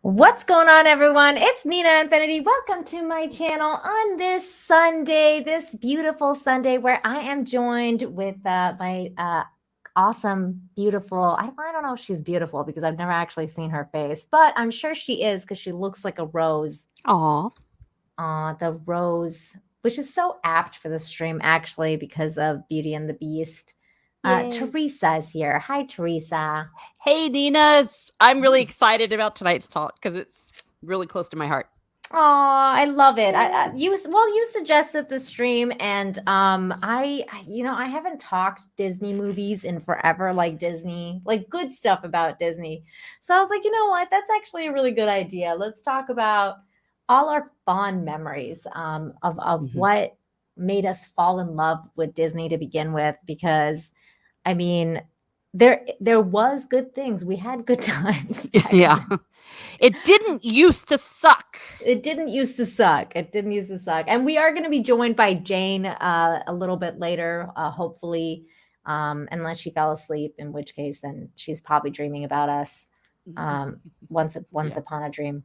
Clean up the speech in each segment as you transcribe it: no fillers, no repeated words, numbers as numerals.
What's going on, everyone? It's Nina Infinity. Welcome to my channel on this Sunday, this beautiful Sunday, where I am joined with my awesome, beautiful. I don't know if she's beautiful because I've never actually seen her face, but I'm sure she is because she looks like a rose. Aw. The rose, which is so apt for the stream, actually, because of Beauty and the Beast. Teresa is here. Hi, Teresa. Hey, Nina. I'm really excited about tonight's talk because it's really close to my heart. Oh, I love it. You suggested the stream, and I haven't talked Disney movies in forever, like Disney, like good stuff about Disney. So I was like, you know what? That's actually a really good idea. Let's talk about all our fond memories of what made us fall in love with Disney to begin with, because I mean, there was good things. We had good times. Yeah. It didn't used to suck. It didn't used to suck. It didn't used to suck. And we are going to be joined by Jayne a little bit later, hopefully, unless she fell asleep, in which case then she's probably dreaming about us once upon a dream.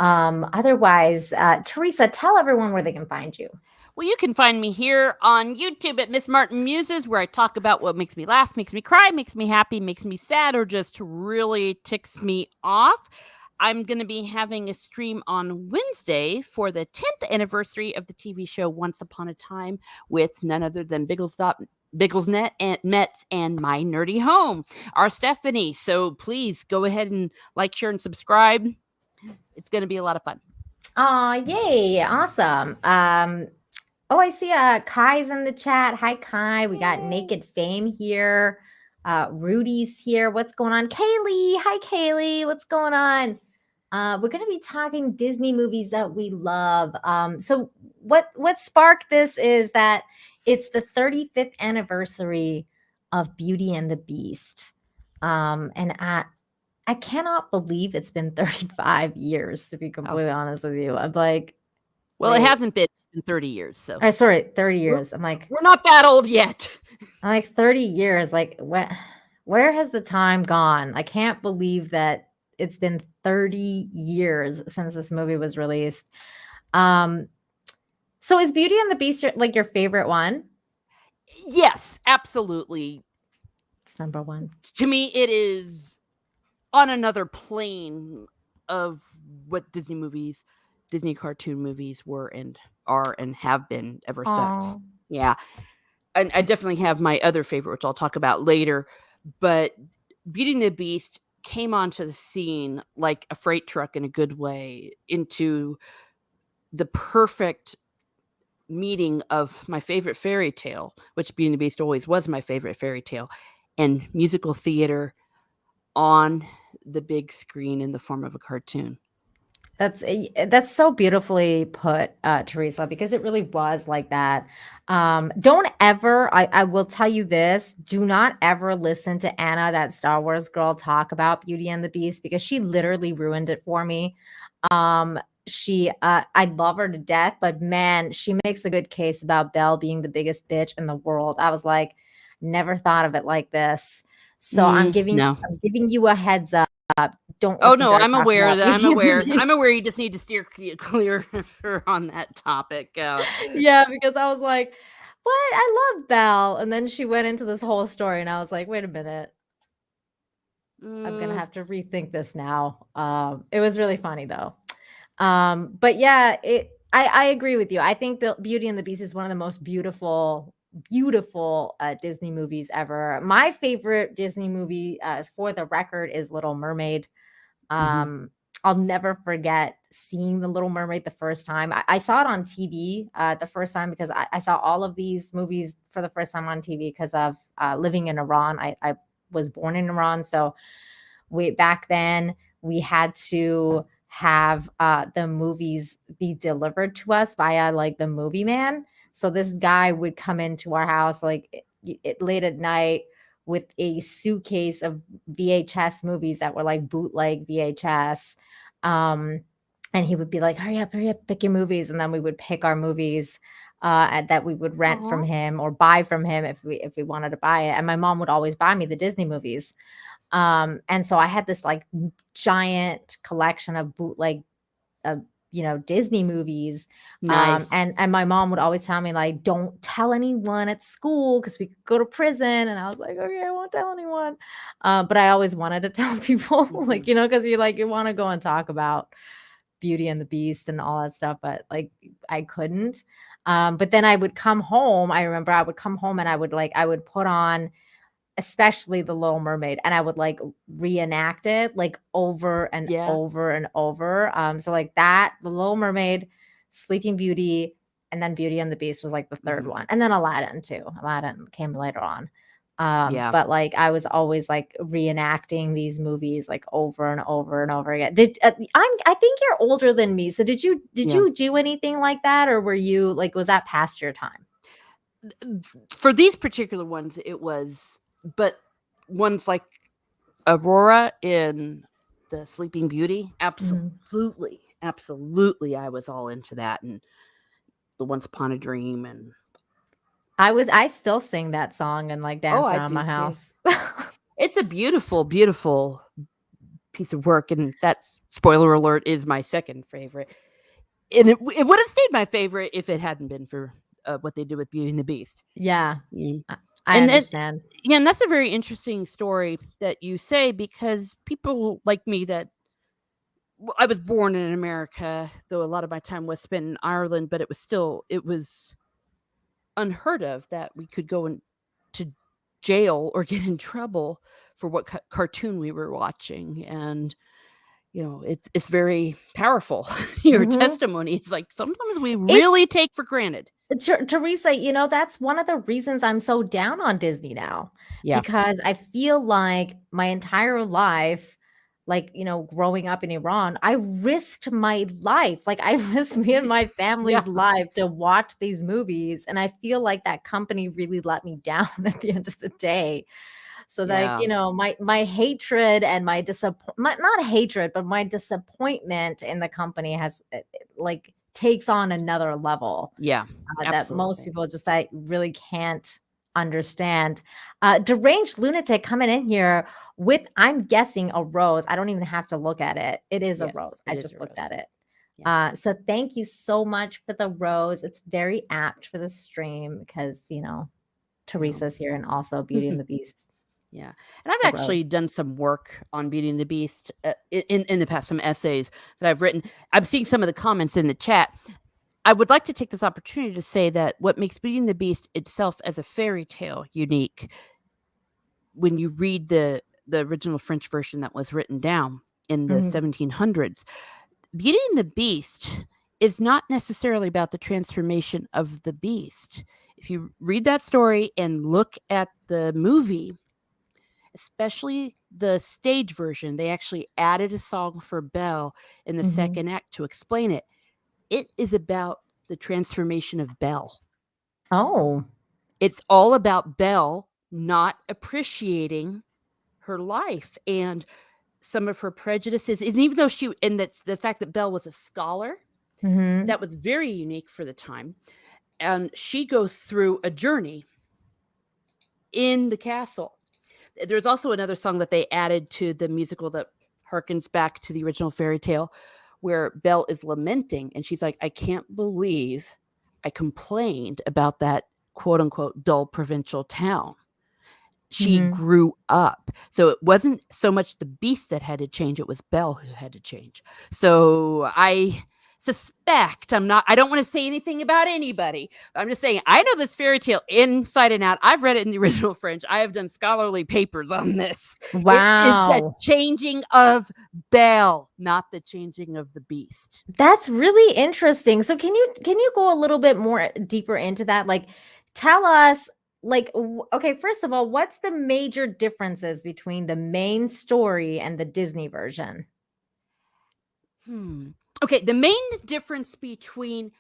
Otherwise, Teresa, tell everyone where they can find you. Well, you can find me here on YouTube at Miss Martin Muses, where I talk about what makes me laugh, makes me cry, makes me happy, makes me sad, or just really ticks me off. I'm going to be having a stream on Wednesday for the 10th anniversary of the TV show Once Upon a Time with none other than Bigglesnet and Mets and my nerdy home, our Stephanie. So please go ahead and like, share, and subscribe. It's going to be a lot of fun. Aw, yay. Awesome. Oh, I see Kai's in the chat. Hi, Kai. We got Naked Fame here. Rudy's here. What's going on? Kaylee. Hi, Kaylee. What's going on? We're going to be talking Disney movies that we love. So what sparked this is that it's the 35th anniversary of Beauty and the Beast. And I cannot believe it's been 35 years, to be completely honest with you. I'm like, well, it hasn't been 30 years. So, sorry, 30 years. I'm like, we're not that old yet. I'm like 30 years. Like, where has the time gone? I can't believe that it's been 30 years since this movie was released. So is Beauty and the Beast like your favorite one? Yes, absolutely. It's number one. To me, it is on another plane of what Disney cartoon movies were and are and have been ever since. Yeah. And I definitely have my other favorite, which I'll talk about later. But Beauty and the Beast came onto the scene like a freight truck in a good way, into the perfect meeting of my favorite fairy tale, which Beauty and the Beast always was my favorite fairy tale, and musical theater on the big screen in the form of a cartoon. That's so beautifully put, Teresa, because it really was like that. Don't ever, I will tell you this, do not ever listen to Anna, that Star Wars girl, talk about Beauty and the Beast, because she literally ruined it for me. I love her to death, but man, she makes a good case about Belle being the biggest bitch in the world. I was like, never thought of it like this. So I'm giving you a heads up. Don't. Oh no, I'm aware that I'm aware you just need to steer clear on that topic. Yeah, because I was like, what? I love Belle. And then she went into this whole story and I was like, wait a minute. I'm gonna have to rethink this now. It was really funny though. But yeah, I agree with you. I think Beauty and the Beast is one of the most beautiful Disney movies ever. My favorite Disney movie, for the record, is Little Mermaid. I'll never forget seeing The Little Mermaid the first time. I saw it on TV the first time, because I saw all of these movies for the first time on TV because of living in Iran. I was born in Iran, so back then we had to have the movies be delivered to us via like the movie man. So this guy would come into our house like late at night with a suitcase of VHS movies that were like bootleg VHS. And he would be like, hurry up, pick your movies. And then we would pick our movies that we would rent from him or buy from him if we wanted to buy it. And my mom would always buy me the Disney movies. And so I had this like giant collection of bootleg Disney movies. Nice. And my mom would always tell me, like, don't tell anyone at school because we could go to prison. And I was like, okay, I won't tell anyone. But I always wanted to tell people, like, because you want to go and talk about Beauty and the Beast and all that stuff, but like I couldn't. But then I would come home. I remember I would come home and I would put on especially The Little Mermaid, and I would like reenact it like over and over and over. So like that, The Little Mermaid, Sleeping Beauty, and then Beauty and the Beast was like the third one. And then Aladdin too. Aladdin came later on. But like I was always like reenacting these movies like over and over and over again. I think you're older than me. So did you do anything like that, or were you like, was that past your time? For these particular ones, it was, but ones like Aurora in the Sleeping Beauty, absolutely, absolutely, I was all into that, and the Once Upon a Dream, and I still sing that song and like dance around my house. It's a beautiful, beautiful piece of work, and that, spoiler alert, is my second favorite. And it would have stayed my favorite if it hadn't been for what they do with Beauty and the Beast. Yeah. I understand. And that's a very interesting story that you say, because people like me that I was born in America, though a lot of my time was spent in Ireland, but it was unheard of that we could go into jail or get in trouble for what cartoon we were watching. And it's very powerful. Your testimony is like, sometimes we really take for granted. Teresa, that's one of the reasons I'm so down on Disney now. Yeah. Because I feel like my entire life, like, growing up in Iran, I risked my life. Like I risked me and my family's life to watch these movies. And I feel like that company really let me down at the end of the day. So like, my hatred and my not hatred, but my disappointment in the company has like takes on another level. Yeah. That most people just really can't understand. Deranged Lunatic coming in here with, I'm guessing, a rose. I don't even have to look at it. It is a rose. I just looked at it. Yeah. So thank you so much for the rose. It's very apt for the stream because, Teresa's here and also Beauty and the Beast. Yeah. And I've actually done some work on Beauty and the Beast in the past, some essays that I've written. I'm seeing some of the comments in the chat. I would like to take this opportunity to say that what makes Beauty and the Beast itself as a fairy tale unique, when you read the original French version that was written down in the 1700s, Beauty and the Beast is not necessarily about the transformation of the beast. If you read that story and look at the movie, especially the stage version, they actually added a song for Belle in the second act to explain it. It is about the transformation of Belle. Oh. It's all about Belle not appreciating her life and some of her prejudices. And even though the fact that Belle was a scholar, that was very unique for the time. And she goes through a journey in the castle. There's also another song that they added to the musical that harkens back to the original fairy tale, where Belle is lamenting and she's like, I can't believe I complained about that quote unquote dull provincial town. She grew up. So it wasn't so much the beast that had to change, it was Belle who had to change. So I suspect I don't want to say anything about anybody, but I'm just saying, I know this fairy tale inside and out. I've read it in the original French. I have done scholarly papers on this. Wow. It is a changing of Belle, not the changing of the beast. That's really interesting. So can you go a little bit more deeper into that? Like, tell us, like, okay, first of all, what's the major differences between the main story and the Disney version? Okay, the main difference between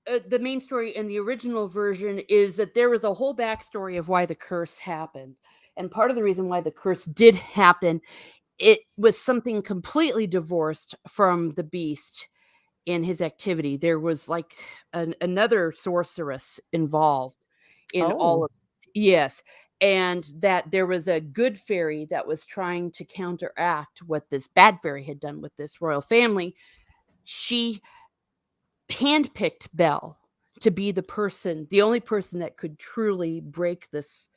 the main story and the original version is that there was a whole backstory of why the curse happened. And part of the reason why the curse did happen, it was something completely divorced from the beast in his activity. There was like another sorceress involved in all of this. Yes. and that there was a good fairy that was trying to counteract what this bad fairy had done with this royal family. She handpicked Belle to be the only person that could truly break this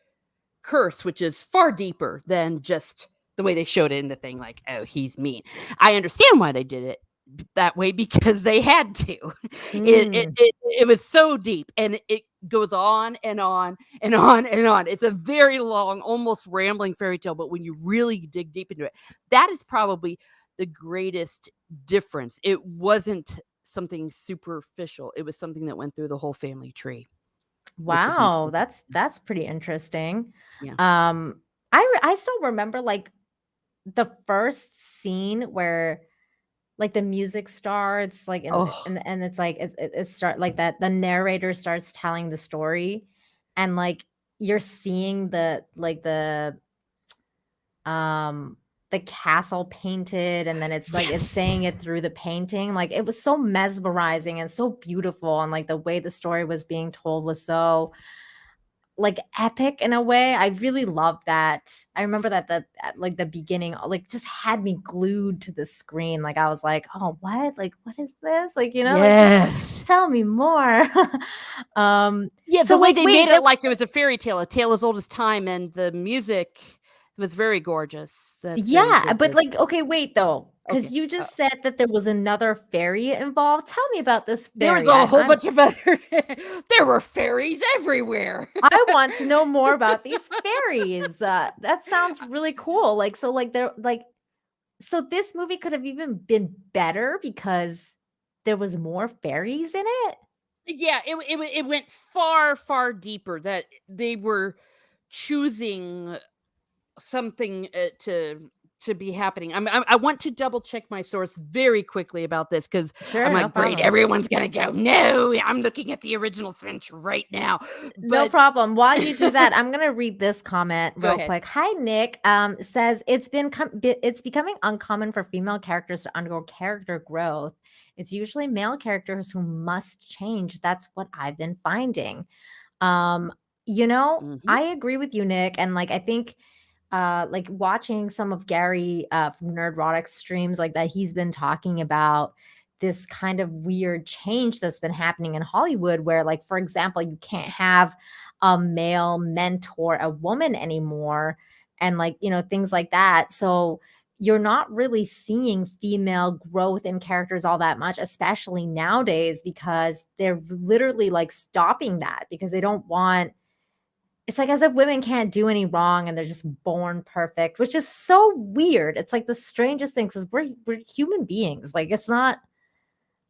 curse, which is far deeper than just the way they showed it in the thing, like, oh, he's mean. I understand why they did it that way, because they had to. It was so deep, and it goes on and on and on and on. It's a very long, almost rambling fairy tale, but when you really dig deep into it, that is probably the greatest difference. It wasn't something superficial. It was something that went through the whole family tree. Wow, that's pretty interesting. Yeah. I still remember like the first scene where like the music starts, like and it's like it start like that the narrator starts telling the story, and like you're seeing the castle painted, and then it's like it's saying it through the painting. Like it was so mesmerizing and so beautiful, and like the way the story was being told was so like epic in a way. I really love that. I remember that the beginning like just had me glued to the screen. Like I was like, oh, what? Like what is this? Like, like just tell me more. Yeah, so the way like they made it like it was a fairy tale, a tale as old as time, and the music was very gorgeous. Yeah, but like, okay, wait though, because you just said that there was another fairy involved. Tell me about this There was fairy. a whole bunch of other there were fairies everywhere. I want to know more about these fairies. That sounds really cool. Like, so like they're like, so this movie could have even been better because there was more fairies in it. Yeah, it went far deeper, that they were choosing something to be happening. I want to double check my source very quickly about this, because Sure, I'm no like, great, problem. everyone's gonna go, no, I'm looking at the original Finch right now. No problem. While you do that, I'm gonna read this comment Go real ahead. quick. Hi, Nick. Says it's becoming uncommon for female characters to undergo character growth. It's usually male characters who must change. That's what I've been finding. I agree with you, Nick, and like I think like watching some of Gary from Nerdrotic streams like that, he's been talking about this kind of weird change that's been happening in Hollywood, where like for example you can't have a male mentor a woman anymore, and like things like that. So you're not really seeing female growth in characters all that much, especially nowadays, because they're literally like stopping that because they don't want. It's like as if women can't do any wrong and they're just born perfect, which is so weird. It's like the strangest thing, because we're human beings. Like it's not,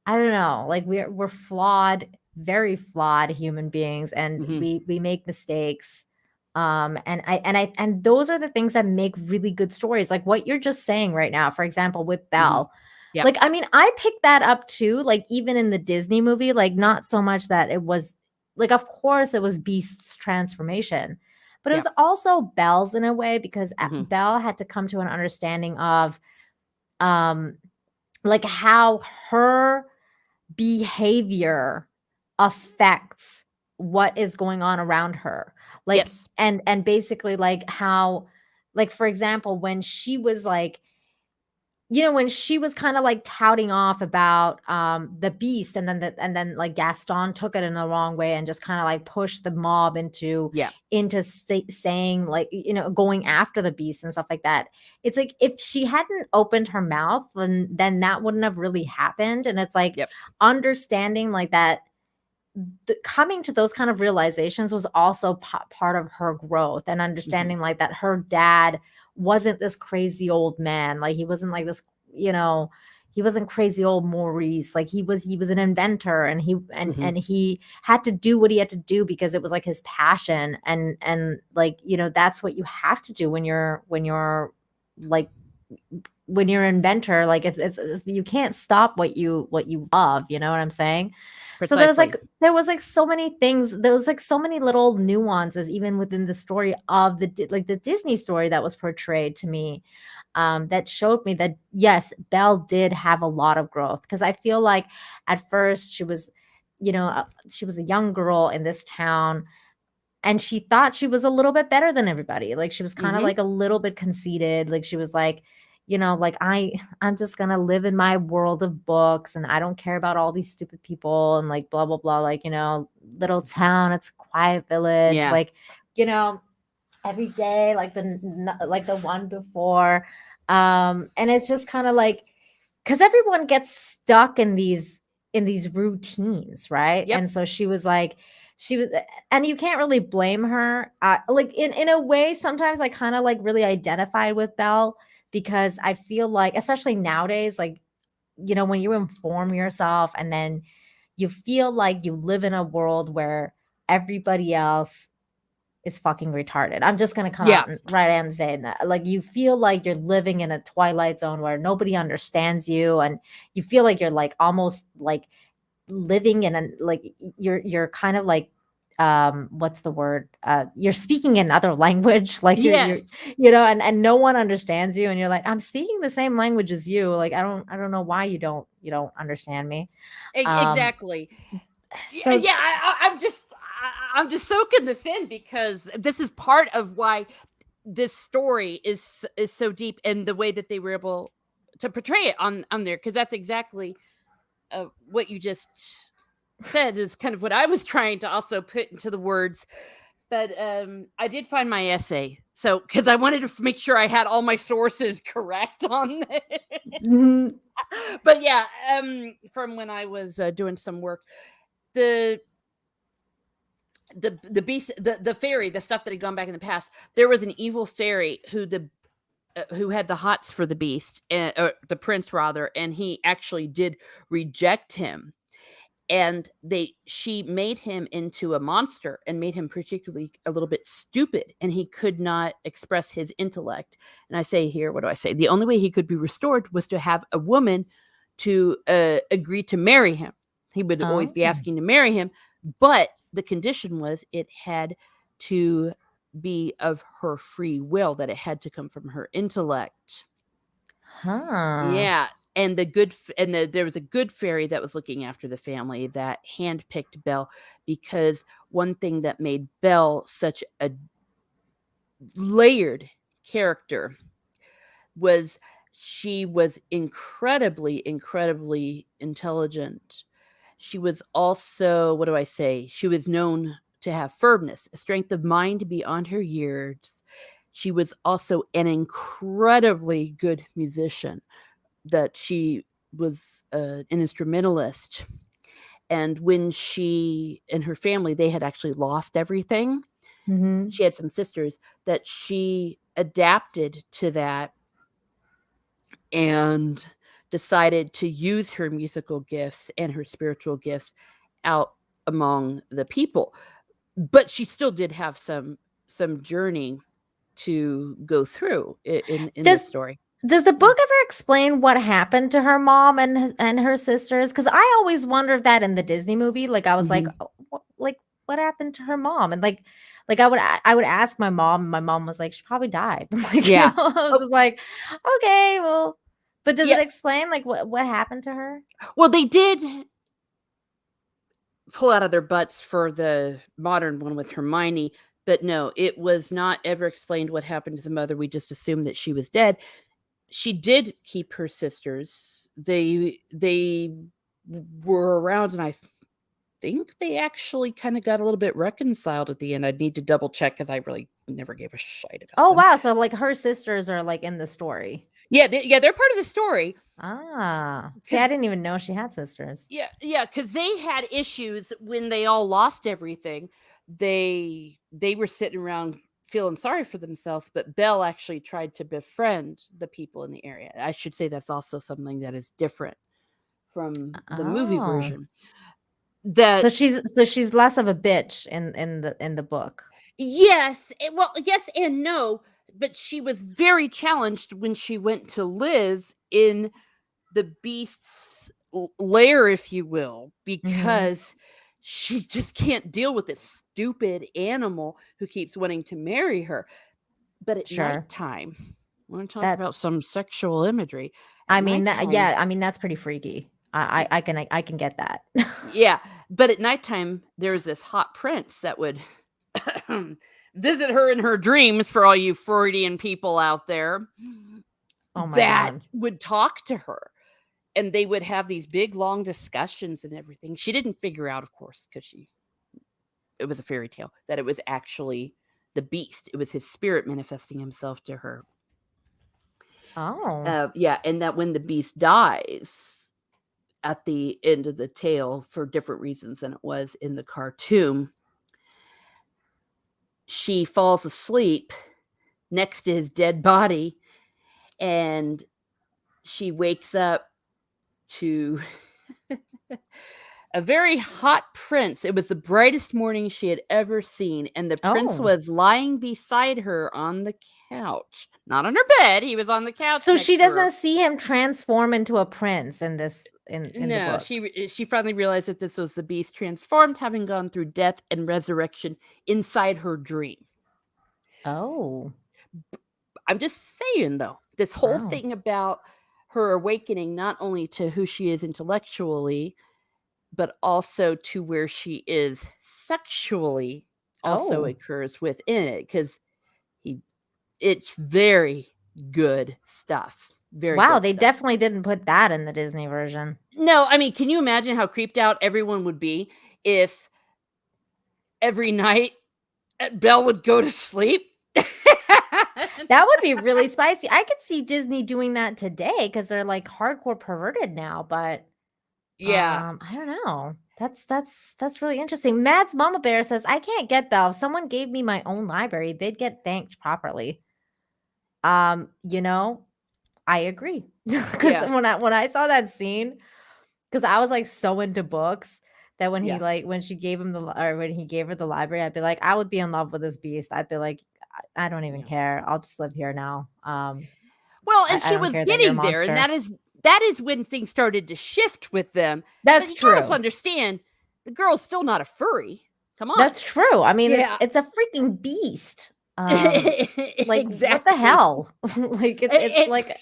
I don't know, like we're flawed, very flawed human beings, and we make mistakes. And those are the things that make really good stories, like what you're just saying right now. For example, with Belle. Yep. Like, I mean, I picked that up too, like even in the Disney movie, like not so much that it was like, of course it was Beast's transformation, but it was also Belle's in a way, because Belle had to come to an understanding of like how her behavior affects what is going on around her. Like and basically like how, like for example, when she was like, when she was kind of like touting off about the beast, and then like Gaston took it in the wrong way and just kind of like pushed the mob into saying like, going after the beast and stuff like that. It's like if she hadn't opened her mouth, then that wouldn't have really happened. And it's like understanding like that, coming to those kind of realizations was also part of her growth, and understanding like that her dad wasn't this crazy old man. Like he wasn't like this, he wasn't crazy old Maurice. Like he was an inventor, and he had to do what he had to do because it was like his passion. And like, that's what you have to do when you're like, when you're an inventor. Like it's you can't stop what you love. You know what I'm saying? Precisely. So there was like so many things. There was like so many little nuances even within the story of the Disney story that was portrayed to me, that showed me that yes, Belle did have a lot of growth. Because I feel like at first she was, she was a young girl in this town, and she thought she was a little bit better than everybody. Like she was kind of Mhm. like a little bit conceited. Like she was like, like I'm just gonna live in my world of books and I don't care about all these stupid people and like blah blah blah. Like, little town, it's a quiet village. Yeah. Like, every day like the one before. And it's just kind of like, because everyone gets stuck in these routines, right? Yep. And so she was, and you can't really blame her. Like in a way, sometimes I kind of like really identified with Belle, because I feel like, especially nowadays, like, when you inform yourself and then you feel like you live in a world where everybody else is fucking retarded. I'm just gonna come Yeah. out and right and say that. Like you feel like you're living in a twilight zone where nobody understands you, and you feel like you're like almost like living in a like you're kind of like what's the word? You're speaking another language, like you're Yes. and no one understands you, and you're like, I'm speaking the same language as you. Like I don't know why you don't understand me. Um Exactly. Yeah, so yeah. I'm just soaking this in because this is part of why this story is so deep, and the way that they were able to portray it on there, because that's exactly what you just said is kind of what I was trying to also put into the words. But I did find my essay, so because I wanted to make sure I had all my sources correct on it. mhm. But yeah, from when I was doing some work, the the beast, the fairy, the stuff that had gone back in the past, there was an evil fairy who had the hots for the beast, or the prince rather, and he actually did reject him. And she made him into a monster and made him particularly a little bit stupid, and he could not express his intellect. And I say here, what do I say? The only way he could be restored was to have a woman to agree to marry him. He would always Oh. be asking to marry him, but the condition was it had to be of her free will, that it had to come from her intellect. Huh. Yeah, and there was a good fairy that was looking after the family that handpicked Belle, because one thing that made Belle such a layered character was she was incredibly, incredibly intelligent. She was also, what do I say? She was known to have firmness, a strength of mind beyond her years. She was also an incredibly good musician, that she was an instrumentalist. And when she and her family, they had actually lost everything. Mhm. She had some sisters that she adapted to that and decided to use her musical gifts and her spiritual gifts out among the people. But she still did have some journey to go through in this Does story. does the Yeah. book ever explain what happened to her mom and her sisters? Because I always wondered that in the Disney movie. Like I was like, Mhm. "Oh, like what happened to her mom?" And like I would ask my mom. And my mom was like, she probably died. Like Yeah. I was Oh, just like, okay, well, but does it yeah. explain like what happened to her? Well, they did pull out of their butts for the modern one with Hermione, but no, it was not ever explained what happened to the mother. We just assumed that she was dead. She did keep her sisters. They were around, and I think they actually kind of got a little bit reconciled at the end. I'd need to double check because I really never gave a shite about Oh them. wow, so like her sisters are like in the story. Yeah, they're part of the story. Ah, see, I Because didn't even know she had sisters. yeah, because they had issues when they all lost everything. They were sitting around feeling sorry for themselves, but Belle actually tried to befriend the people in the area. I should say that's also something that is different from the movie Oh. version. That So she's less of a bitch in the book. Yes, well, yes and no, but she was very challenged when she went to live in the beast's lair, if you will, Mhm. because she just can't deal with this stupid animal who keeps wanting to marry her. But at Sure. nighttime, I want to talk That about some sexual imagery. At I mean, that nighttime, yeah, I mean, that's pretty freaky. I can get that. yeah, but at nighttime, there was this hot prince that would visit her in her dreams, for all you Freudian people out there, that would talk to her. And they would have these big, long discussions and everything. She didn't figure out, of course, because it was a fairy tale, that it was actually the beast. It was his spirit manifesting himself to her. Yeah, and that when the beast dies at the end of the tale, for different reasons than it was in the cartoon, she falls asleep next to his dead body, and she wakes up to a very hot prince. It was the brightest morning she had ever seen, and the prince was lying beside her on the couch. Not on her bed, he was on the couch. So she doesn't see him transform into a prince in this in no, the book. She finally realized that this was the beast transformed, having gone through death and resurrection inside her dream. Oh. I'm just saying, though, this whole thing about her awakening not only to who she is intellectually, but also to where she is sexually also occurs within it, because it's very good stuff. Very wow, good they stuff. definitely didn't put that in the Disney version. No, I mean, can you imagine how creeped out everyone would be if every night Belle would go to sleep? That would be really spicy. I could see Disney doing that today because they're like hardcore perverted now, but yeah, I don't know. That's really interesting. Matt's Mama Bear says, I can't get Belle. If someone gave me my own library, they'd get thanked properly. You know, I agree. Because when I saw that scene, because I was like so into books that when he when she gave him when he gave her the library, I'd be like, I would be in love with this beast. I'd be like, I don't even care. I'll just live here now. Well, and she was getting there, and that is when things started to shift with them. That's true. You understand, the girl's still not a furry. Come on. That's true. I mean, it's a freaking beast. Like exactly. What the hell? Like it's like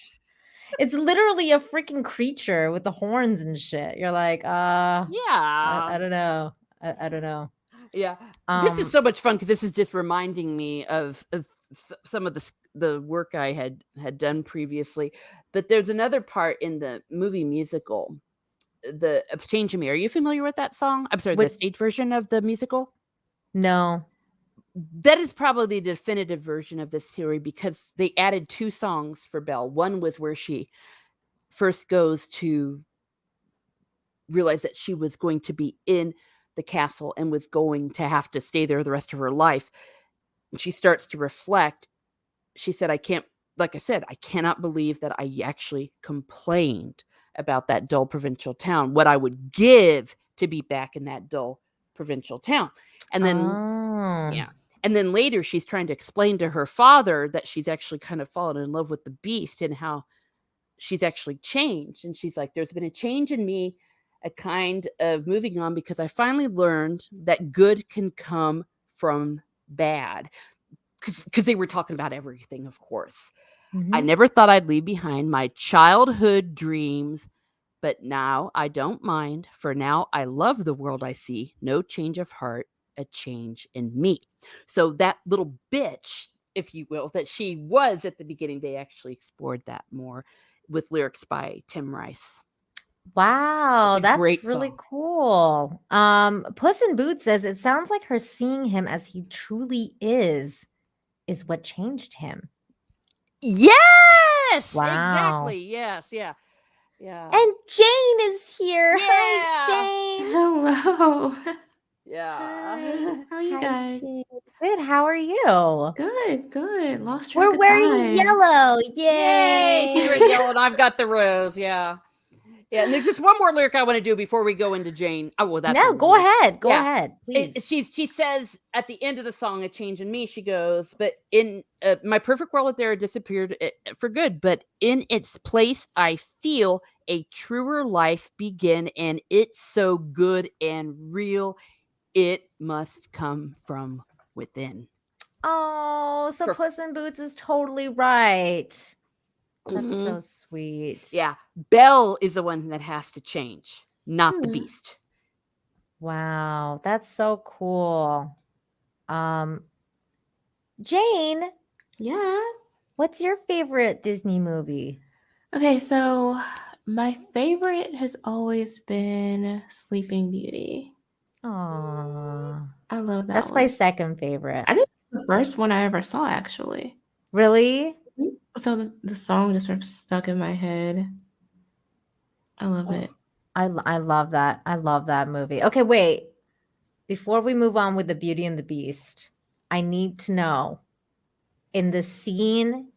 it's literally a freaking creature with the horns and shit. You're like, yeah. I don't know. I don't know. Yeah. This is so much fun because this is just reminding me of some of the work I had done previously. But there's another part in the movie musical, the Change of Me. Are you familiar with that song? I'm sorry, the stage version of the musical? No. That is probably the definitive version of this theory because they added 2 songs for Belle. One was where she first goes to realize that she was going to be in the castle and was going to have to stay there the rest of her life. And she starts to reflect. She said, I cannot believe that I actually complained about that dull provincial town, what I would give to be back in that dull provincial town. And then, and then later she's trying to explain to her father that she's actually kind of fallen in love with the beast and how she's actually changed. And she's like, there's been a change in me, a kind of moving on, because I finally learned that good can come from bad. Because they were talking about everything, of course. I never thought I'd leave behind my childhood dreams, but now I don't mind. For now, I love the world I see. No change of heart, a change in me. So that little bitch, if you will, that she was at the beginning, they actually explored that more with lyrics by Tim Rice. Wow, that's really cool. Puss in Boots says it sounds like her seeing him as he truly is what changed him. Yes, exactly. Yes, yeah. And Jayne is here. Yeah. Hi, Jayne. Hello. Yeah. Hi. How are you guys? Jayne. Good. How are you? Good. Lost track We're of wearing time. Yellow. Yay! She's wearing yellow, and I've got the rose. Yeah. Yeah, and there's just one more lyric I want to do before we go into Jayne. Oh, well, that's go ahead. Go ahead, please. She says at the end of the song, "A change in me." She goes, "But in my perfect world, there disappeared for good. But in its place, I feel a truer life begin, and it's so good and real. It must come from within." Oh, so Puss in Boots is totally right. That's so sweet. Yeah. Belle is the one that has to change, not the beast. Wow. That's so cool. Jayne, Yes. what's your favorite Disney movie? Okay, so my favorite has always been Sleeping Beauty. Aww. I love that That's one. my second favorite. I think it's the first one I ever saw, actually. Really? So the song just sort of stuck in my head. I love it. I love that. I love that movie. Okay, wait. Before we move on with the Beauty and the Beast, I need to know, in the scene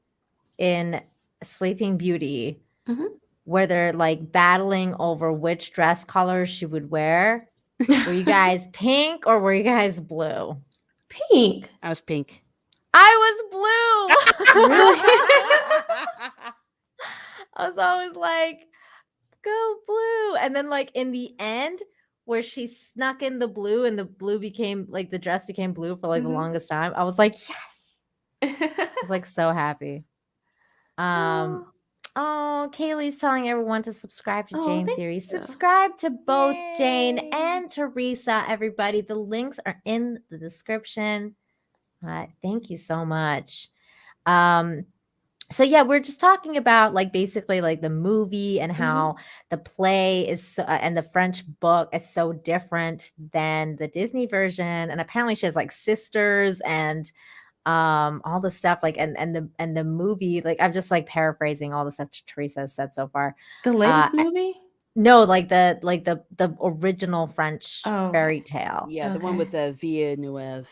in Sleeping Beauty Mhm. where they're like battling over which dress color she would wear, were you guys pink or were you guys blue? Pink. I was pink. I was blue. Really? I was always like, go blue. And then like in the end, where she snuck in the blue and the blue became like the dress became blue for like the Mhm. longest time, I was like, yes. I was like so happy. Oh, Kaylee's telling everyone to subscribe to Jayne thank Theory. you. Subscribe to both Jayne Yay. and Teresa, everybody. The links are in the description. Thank you so much. So yeah, we're just talking about like basically like the movie and how the play is so, and the French book is so different than the Disney version. And apparently she has like sisters and all the stuff like and the movie, like I'm just like paraphrasing all the stuff Teresa has said so far. The latest movie? No, like the original French Oh, fairy tale. Yeah, the one with Okay. Villeneuve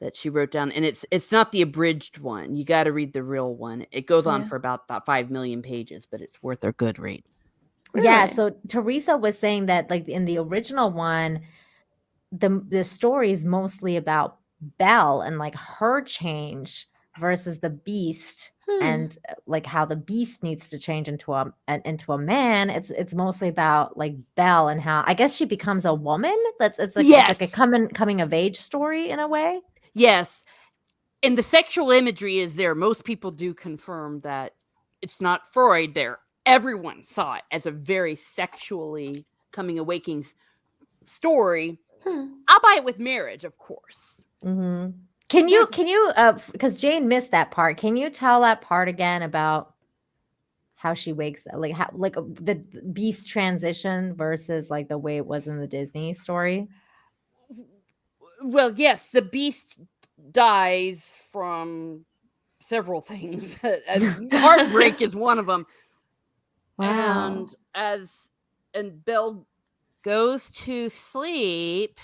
that she wrote down, and it's not the abridged one. You got to read the real one. It goes on Yeah. for about 5 million pages, but it's worth a good read. Yeah, Really? so Teresa was saying that like in the original one, the story is mostly about Belle and like her change versus the Beast and like how the Beast needs to change into a man. It's mostly about like Belle and how I guess she becomes a woman. It's like a coming of age story in a way. Yes. And the sexual imagery is there. Most people do confirm that it's not Freud there. Everyone saw it as a very sexually coming awakening story. I'll buy it with marriage, of course. Mm-hmm. Can you because Jayne missed that part. Can you tell that part again about how she wakes like how like the Beast transition versus like the way it was in the Disney story? Well, yes, the Beast dies from several things. Heartbreak is one of them. Wow. And Belle goes to sleep,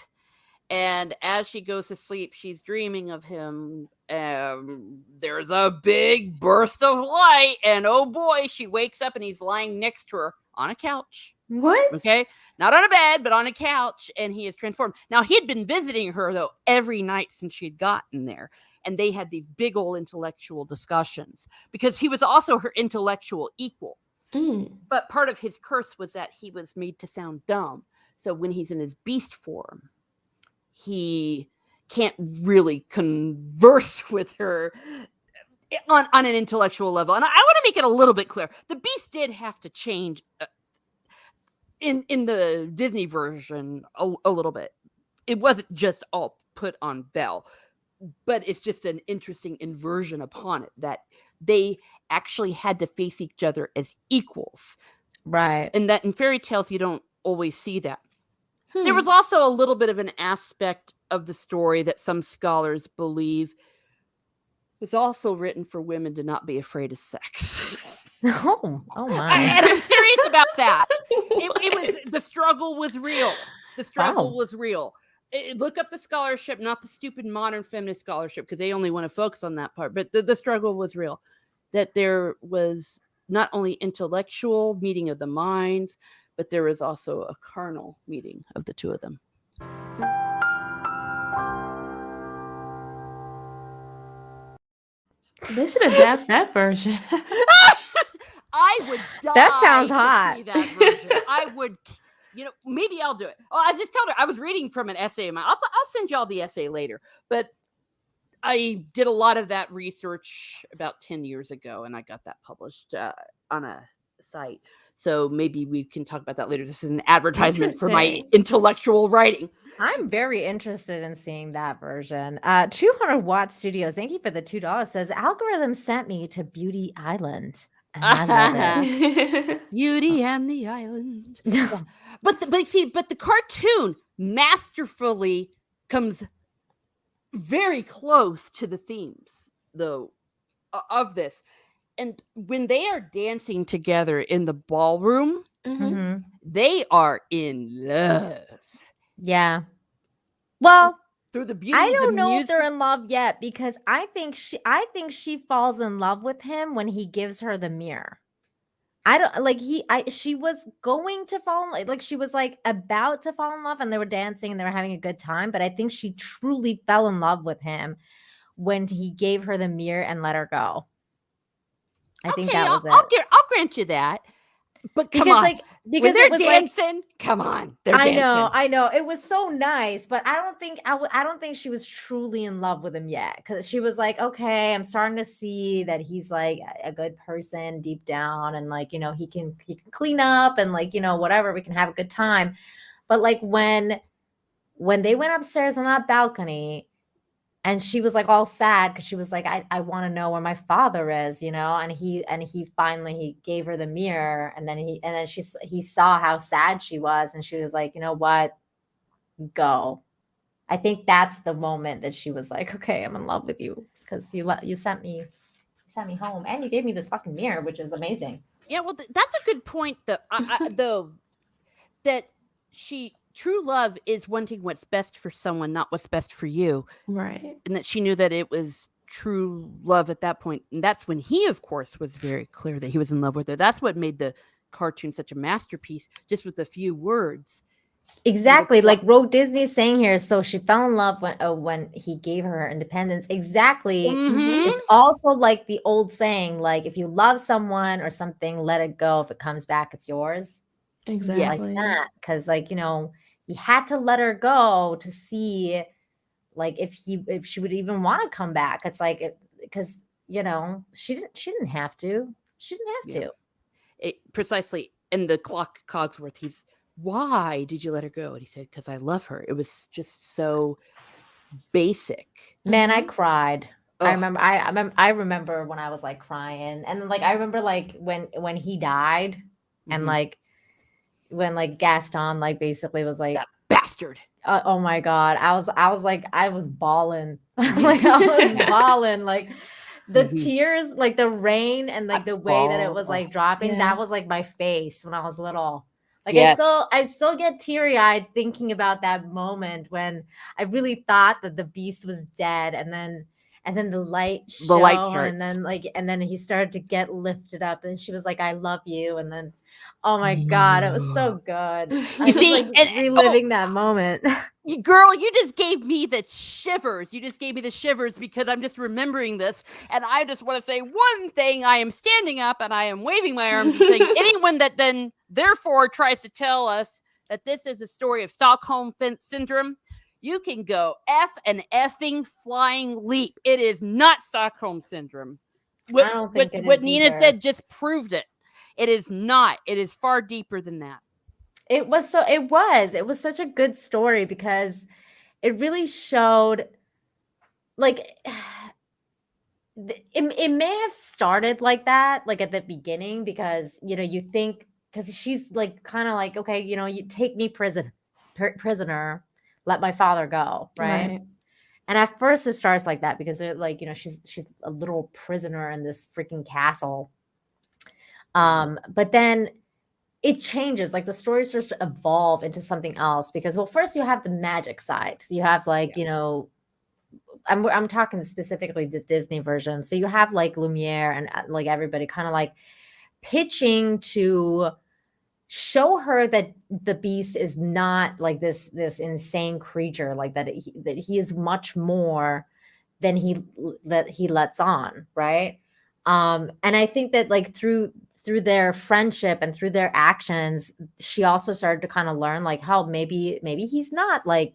and as she goes to sleep, she's dreaming of him. There's a big burst of light, and oh boy, she wakes up and he's lying next to her on a couch. What? Okay, not on a bed, but on a couch, and he is transformed. Now, he had been visiting her though every night since she'd gotten there, and they had these big old intellectual discussions because he was also her intellectual equal. But part of his curse was that he was made to sound dumb. So when he's in his beast form, he can't really converse with her on an intellectual level. And I want to make it a little bit clear. The Beast did have to change in the Disney version a little bit. It wasn't just all put on Belle, but it's just an interesting inversion upon it that they actually had to face each other as equals. Right. And that in fairy tales, you don't always see that. There was also a little bit of an aspect of the story that some scholars believe was also written for women to not be afraid of sex. Oh my. And I'm serious about that. It was, the struggle was real. The struggle was real. Look up the scholarship, not the stupid modern feminist scholarship, because they only want to focus on that part. But the struggle was real. That there was not only intellectual meeting of the minds, but there was also a carnal meeting of the two of them. They should adapt that version. I would die. That sounds to hot. see that version. I would, maybe I'll do it. Oh, I just told her I was reading from an essay of mine. I'll send y'all the essay later. But I did a lot of that research about 10 years ago, and I got that published on a site. So maybe we can talk about that later. This is an advertisement for my Interesting. intellectual writing. I'm very interested in seeing that version. 200 Watt Studios, thank you for the $2. Says algorithm sent me to Beauty Island, and I love it. Beauty and the Island. Yeah. But the cartoon masterfully comes very close to the themes, though, of this. And when they are dancing together in the ballroom, Mhm. they are in love. Yeah. Well, Through the beauty, I don't the know if music. they're in love yet because I think she falls in love with him when he gives her the mirror. I don't like she was going to fall in love, like she was like about to fall in love and they were dancing and they were having a good time, but I think she truly fell in love with him when he gave her the mirror and let her go. I think that was it. I'll grant you that. But come on, because when they're it was dancing, come on, they're dancing. I know. It was so nice, but I don't think she was truly in love with him yet, because she was like, okay, I'm starting to see that he's like a good person deep down, and like, he can clean up and like, whatever, we can have a good time. But like when they went upstairs on that balcony, and she was like all sad because she was like, I want to know where my father is, and he finally gave her the mirror, and then he saw how sad she was, and she was like, you know what, go. I think that's the moment that she was like, okay, I'm in love with you because you sent me home and you gave me this fucking mirror, which is amazing. Yeah, well, that's a good point, though. That true love is wanting what's best for someone, not what's best for you. Right. And that she knew that it was true love at that point. And that's when he, of course, was very clear that he was in love with her. That's what made the cartoon such a masterpiece, just with a few words. Exactly. Like Walt Disney's saying here, so she fell in love when he gave her independence. Exactly. Mm-hmm. It's also like the old saying, like, if you love someone or something, let it go. If it comes back, it's yours. Exactly. Like that. Because like, he had to let her go to see like if she would even want to come back. It's like, because she didn't have to. She didn't have to. Precisely. And the clock Cogsworth, why did you let her go? And he said, because I love her. It was just so basic. Man, I cried. I remember when I was like crying, and like I remember like when he died, and like when like Gaston like basically was like, that bastard. Oh my god, I was like, I was bawling. Like I was bawling, like the tears, like the rain and like the way that it was like dropping, that was like my face when I was little. Like I still get teary-eyed thinking about that moment when I really thought that the Beast was dead, and then the light shone, and then he started to get lifted up, and she was like, I love you, and then oh my god, it was so good. You see, like reliving that moment. Girl, you just gave me the shivers. You just gave me the shivers because I'm just remembering this. And I just want to say one thing. I am standing up and I am waving my arms and saying, anyone that then therefore tries to tell us that this is a story of Stockholm Syndrome, you can go F an effing flying leap. It is not Stockholm Syndrome. I don't think what Nina said just proved it. It is not. It is far deeper than that. It was such a good story because it really showed like it may have started like that, like at the beginning, because you think, because she's like kind of like, okay, you take me prisoner, let my father go, right? And at first it starts like that because they're like, she's a little prisoner in this freaking castle, but then it changes, like the story starts to evolve into something else, because first you have the magic side. So you have like, I'm talking specifically the Disney version. So you have like Lumiere and like everybody kind of like pitching to show her that the Beast is not like this insane creature, like that he is much more than he lets on, right? And I think that like through their friendship and through their actions, she also started to kind of learn like how maybe he's not like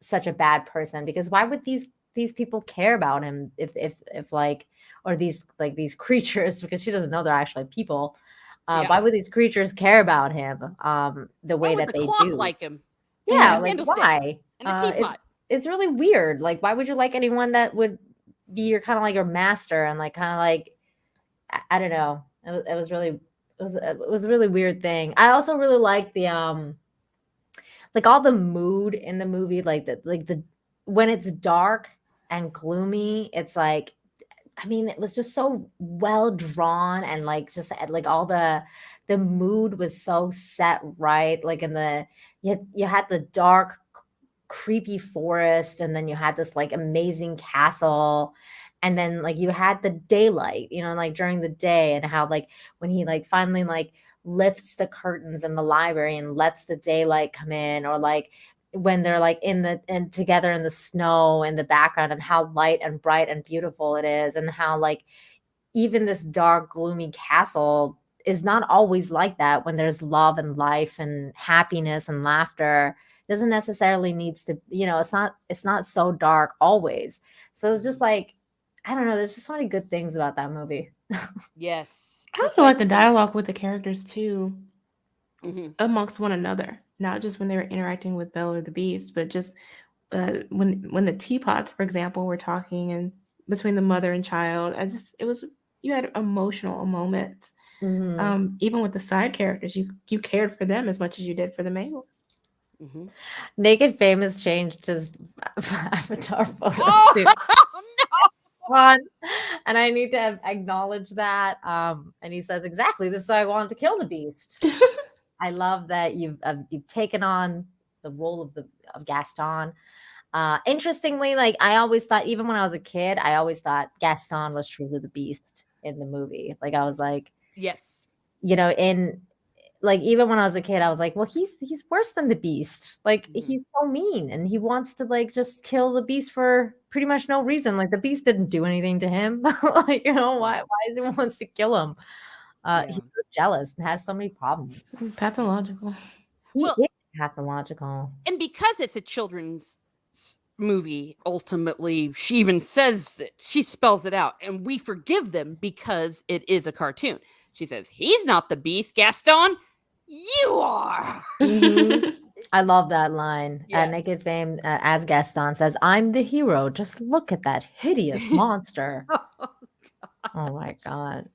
such a bad person, because why would these people care about him if like, or these creatures, because she doesn't know they're actually people. Why would these creatures care about him the way that the they clock do? like him? Yeah, And a like candlestick. why? And a teapot. It's really weird. Like, why would you like anyone that would be your kind of like your master and like kind of like I don't know. It was really it was a really weird thing. I also really like the like all the mood in the movie, like the when it's dark and gloomy, it's like I mean, it was just so well drawn and like just like all the mood was so set right. Like in the you had the dark, creepy forest, and then you had this like amazing castle, and then like you had the daylight, you know, like during the day, and how like when he like finally like lifts the curtains in the library and lets the daylight come in, or like when they're like in the and together in the snow in the background, and how light and bright and beautiful it is, and how like even this dark gloomy castle is not always like that. When there's love and life and happiness and laughter, doesn't necessarily needs to, you know, it's not so dark always. So it's just like I don't know, there's just so many good things about that movie. Yes. I also like the dialogue with the characters too, amongst one another, not just when they were interacting with Belle or the Beast, but just when the teapots, for example, were talking and between the mother and child. It was, you had emotional moments. Even with the side characters, you cared for them as much as you did for the main ones. Naked Famous changed his avatar photo too. No. And I need to acknowledge that. And he says, exactly, this is why I wanted to kill the Beast. I love that you've taken on the role of Gaston. Interestingly, like I always thought, even when I was a kid, I always thought Gaston was truly the Beast in the movie. Like I was like, yes, you know, in like even when I was a kid, I was like, well, he's worse than the Beast. Like he's so mean, and he wants to like just kill the Beast for pretty much no reason. Like the Beast didn't do anything to him. Like, you know, why is he wants to kill him? He's so jealous and has so many problems. Pathological. He is pathological. And because it's a children's movie, ultimately, she even says it. She spells it out, and we forgive them because it is a cartoon. She says, he's not the Beast, Gaston. You are. I love that line. Yes. Naked Fame, as Gaston says, I'm the hero. Just look at that hideous monster. Oh my God.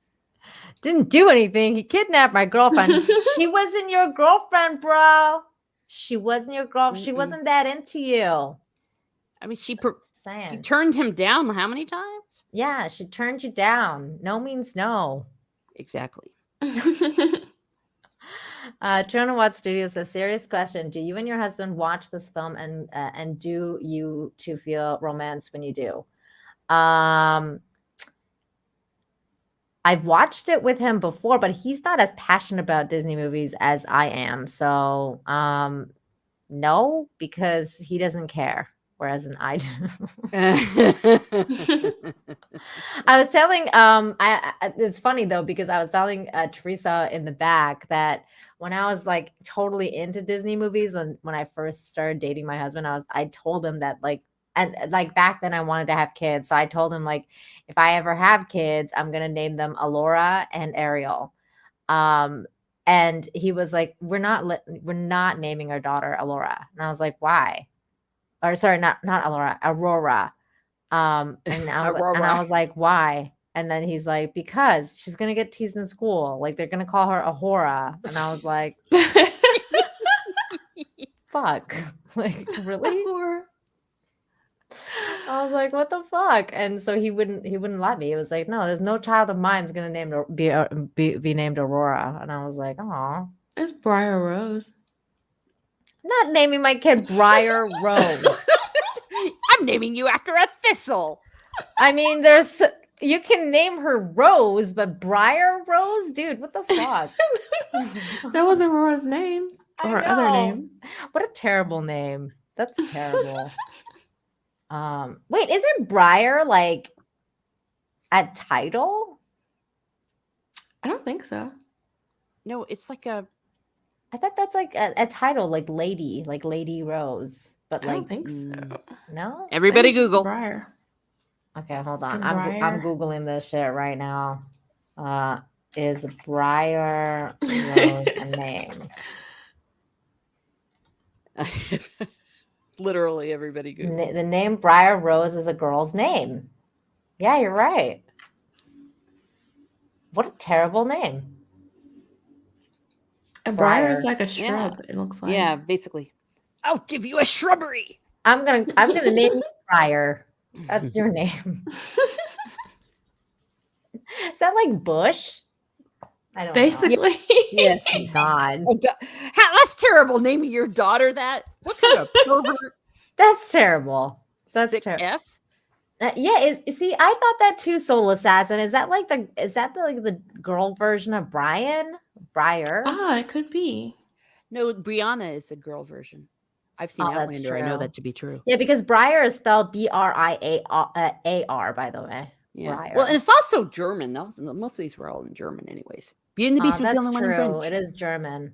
Didn't do anything. He kidnapped my girlfriend. She wasn't your girlfriend, bro. She wasn't your girlfriend. She wasn't that into you. I mean, she turned him down how many times? Yeah, she turned you down. No means no. Exactly. Trona Watt Studio says, serious question. Do you and your husband watch this film and do you two feel romance when you do? I've watched it with him before, but he's not as passionate about Disney movies as I am. So, no, because he doesn't care. Whereas I do. I was telling, it's funny though, because I was telling Teresa in the back that when I was like totally into Disney movies, and when I first started dating my husband, I told him that like, and like back then I wanted to have kids. So I told him like, if I ever have kids, I'm going to name them Alora and Ariel. And he was like, we're not naming our daughter Alora. And I was like, why? Or sorry, not Alora, Aurora. And I was like, why? And then he's like, because she's gonna get teased in school. Like they're gonna call her Ahura. And I was like, fuck. Like, really? I was like, what the fuck? And so he wouldn't let me. It was like, no, there's no child of mine's gonna be named Aurora. And I was like, oh, it's Briar Rose. I'm not naming my kid Briar Rose. I'm naming you after a thistle. I mean, you can name her Rose, but Briar Rose, dude, what the fuck? That was Aurora's name, or her other name. What a terrible name. That's terrible. Wait, isn't Briar like a title? I don't think so. No, it's like I thought that's like a title, like Lady Rose. But I don't think so. No? Everybody Google. Briar. Okay, hold on. I'm Googling this shit right now. Is Briar Rose a name? Literally everybody Google. The name Briar Rose is a girl's name. Yeah, you're right. What a terrible name. A briar is like a shrub, it looks like. Yeah, basically. I'll give you a shrubbery. I'm gonna name you Briar. That's your name. Is that like Bush? I don't basically. know. Yes. God. Oh, God. That's terrible. Naming your daughter that? What kind of pervert? That's terrible. That's Sick terrible. F? Yeah, see, I thought that too, Soul Assassin. Is that like the girl version of Briar? It could be. No, Brianna is the girl version. I've seen Outlander. I know that to be true. Yeah, because Briar is spelled BRIAR, by the way. Yeah. Briar. Well, and it's also German. Most of these were all in German anyways. Beauty and the Beast was the only one in French. It is German.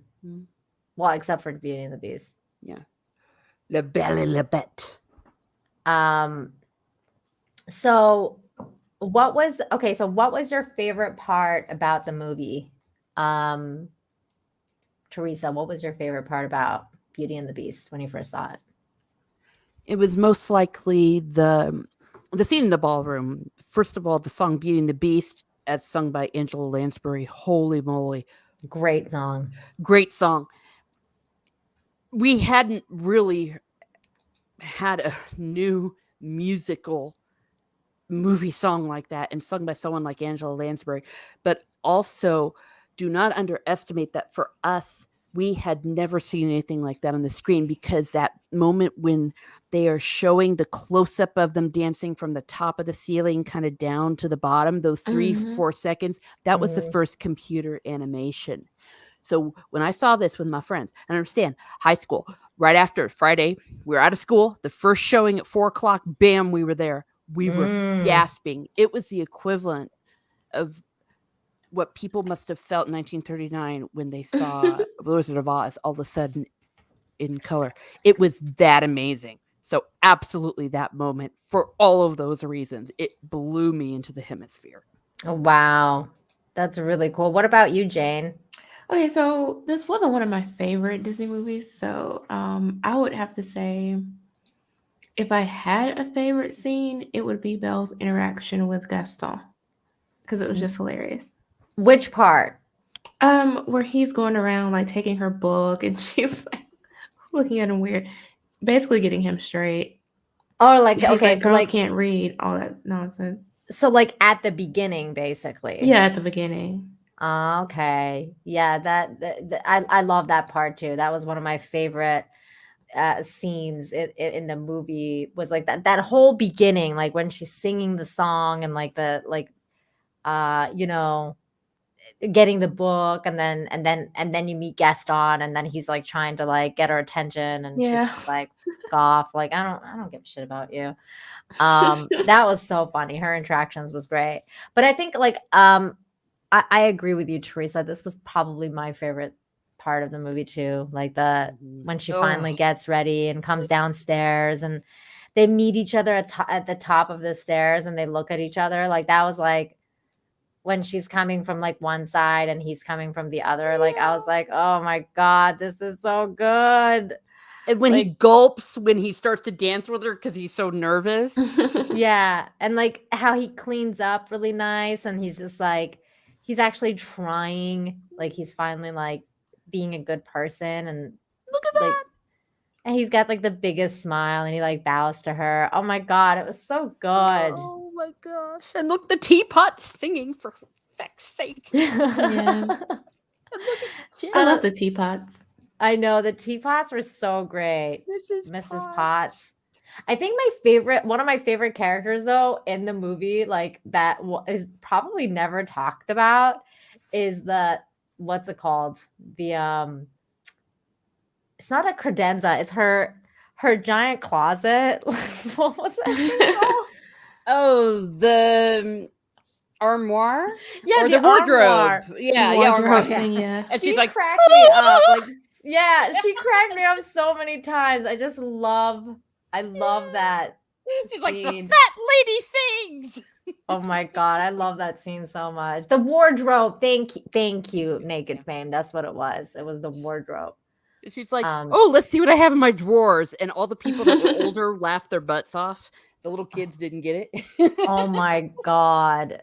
Well, except for Beauty and the Beast. Yeah. La Belle et la Bête. So what was your favorite part about the movie? Teresa, what was your favorite part about Beauty and the Beast when you first saw it? It was most likely the scene in the ballroom. First of all, the song Beauty and the Beast, as sung by Angela Lansbury. Holy moly. Great song. Great song. We hadn't really had a new musical movie song like that and sung by someone like Angela Lansbury. But also, do not underestimate that for us, we had never seen anything like that on the screen, because that moment when they are showing the close-up of them dancing from the top of the ceiling kind of down to the bottom, those 3-4 seconds, that was the first computer animation. So when I saw this with my friends, I understand, high school, right after Friday, we were out of school, the first showing at 4:00, bam, we were there. We were gasping. It was the equivalent of what people must have felt in 1939 when they saw Wizard of Oz all of a sudden in color. It was that amazing. So absolutely that moment, for all of those reasons, it blew me into the hemisphere. Oh, wow. That's really cool. What about you, Jayne? Okay, so this wasn't one of my favorite Disney movies. So I would have to say, if I had a favorite scene, it would be Belle's interaction with Gaston, because it was just hilarious. Which part? Where he's going around like taking her book and she's like looking at him weird, basically getting him straight. Oh, like, he's okay, like, so girls like can't read, all that nonsense. So like at the beginning, basically. Yeah, at the beginning. Okay. Yeah, I love that part too. That was one of my favorite scenes in the movie, was like that whole beginning, like when she's singing the song and like you know, getting the book, and then you meet Gaston, and then he's like trying to like get her attention, and she's just like, off, like, I don't give a shit about you. That was so funny. Her interactions was great. But I think like I agree with you, Teresa. This was probably my favorite part of the movie too. Like when she finally gets ready and comes downstairs and they meet each other at the top of the stairs and they look at each other. Like that was like when she's coming from like one side and he's coming from the other. Yeah. Like I was like, oh my God, this is so good. And when he gulps when he starts to dance with her because he's so nervous. Yeah. And like how he cleans up really nice, and he's just like, he's actually trying, like he's finally like being a good person, and look at like, that. And he's got like the biggest smile and he like bows to her. Oh my God, it was so good. Oh my gosh. And look, the teapot's singing, for feck's sake. Yeah. I love the teapots. I know, the teapots were so great. Mrs. Potts. I think one of my favorite characters though in the movie, like that is probably never talked about, is what's it called? It's not a credenza. It's her giant closet. What was that thing called? Oh, the armoire? Yeah, or the wardrobe. Armoire. Yeah, wardrobe thing, yeah. And she's like, cracked me up. Like, yeah, she cracked me up so many times. I love that. She's like, the scene. fat lady sings. Oh my God, I love that scene so much. The wardrobe. Thank you, Naked Fame. That's what it was. It was the wardrobe. She's like, oh, let's see what I have in my drawers. And all the people that were older laughed their butts off. The little kids didn't get it. Oh my God.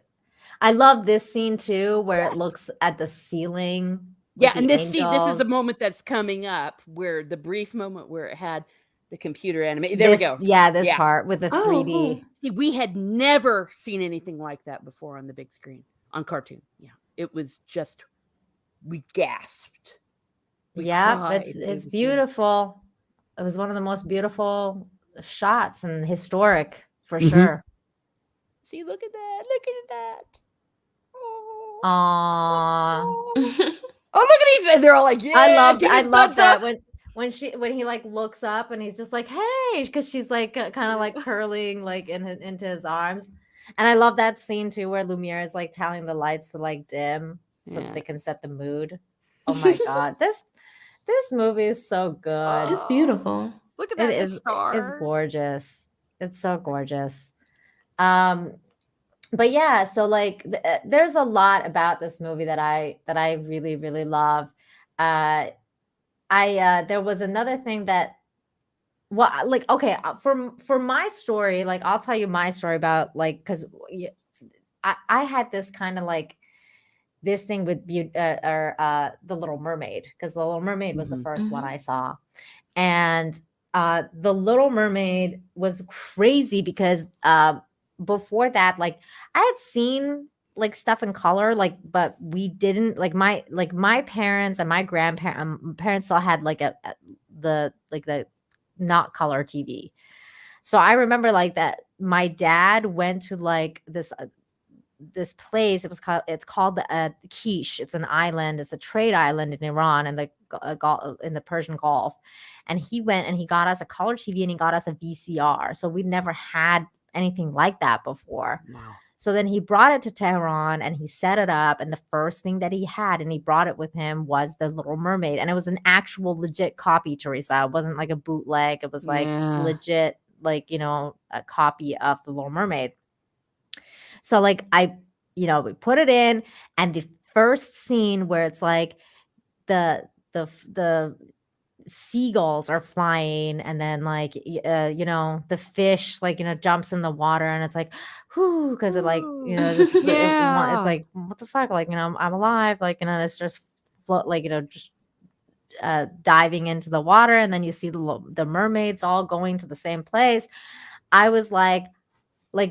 I love this scene too, where it looks at the ceiling. Yeah, and this is the moment that's coming up, where the brief moment where it had the computer animation. There we go. Yeah, this part with the 3D. Cool. See, we had never seen anything like that before on the big screen on cartoon. Yeah, it was just, we gasped. It's beautiful. It was one of the most beautiful shots and historic for sure. See, look at that. Look at that. Aww. Oh, look at these. They're all like, yeah. I love that when he like looks up and he's just like, hey, because she's like kind of like curling like into his arms. And I love that scene too where Lumiere is like telling the lights to like dim so that they can set the mood. Oh my God. This movie is so good. It's beautiful. Look at that. It is. Stars. It's gorgeous. It's so gorgeous. But yeah, so like there's a lot about this movie that I really, really love. There was another thing that, well, like, okay, for my story, like I'll tell you my story about like, because I had this kind of like this thing with The Little Mermaid, because The Little Mermaid was the first one I saw. And The Little Mermaid was crazy because before that, like I had seen like stuff in color, like, but we didn't like my parents and my grandparents still had like the not color TV. So I remember like that my dad went to like this place. It's called the Quiche. It's an island. It's a trade island in Iran and in the Persian Gulf. And he went and he got us a color TV and he got us a VCR. So we'd never had anything like that before. Wow. So then he brought it to Tehran and he set it up. And the first thing that he had, and he brought it with him, was The Little Mermaid. And it was an actual legit copy, Teresa. It wasn't like a bootleg. It was like legit, like, a copy of The Little Mermaid. So like we put it in, and the first scene where it's like the seagulls are flying, and then like the fish like jumps in the water, and it's like whoo, because it like it's like what the fuck, like I'm alive, like it's just float, like just diving into the water, and then you see the mermaids all going to the same place. I was like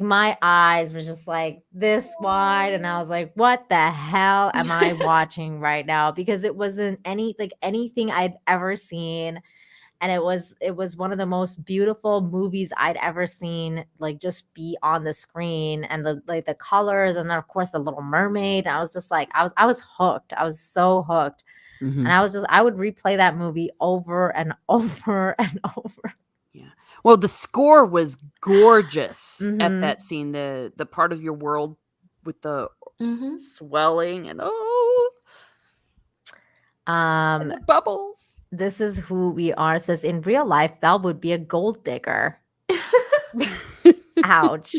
my eyes were just like this wide, and I was like, what the hell am I watching right now? Because it wasn't anything I'd ever seen. And it was one of the most beautiful movies I'd ever seen, like just be on the screen, and the colors, and then of course The Little Mermaid. And I was just like, I was hooked. I was so hooked. And I would replay that movie over and over and over. Yeah. Well, the score was gorgeous at that scene. The part of your world with the swelling and and the bubbles. This is who we are. Says in real life, Belle would be a gold digger. Ouch.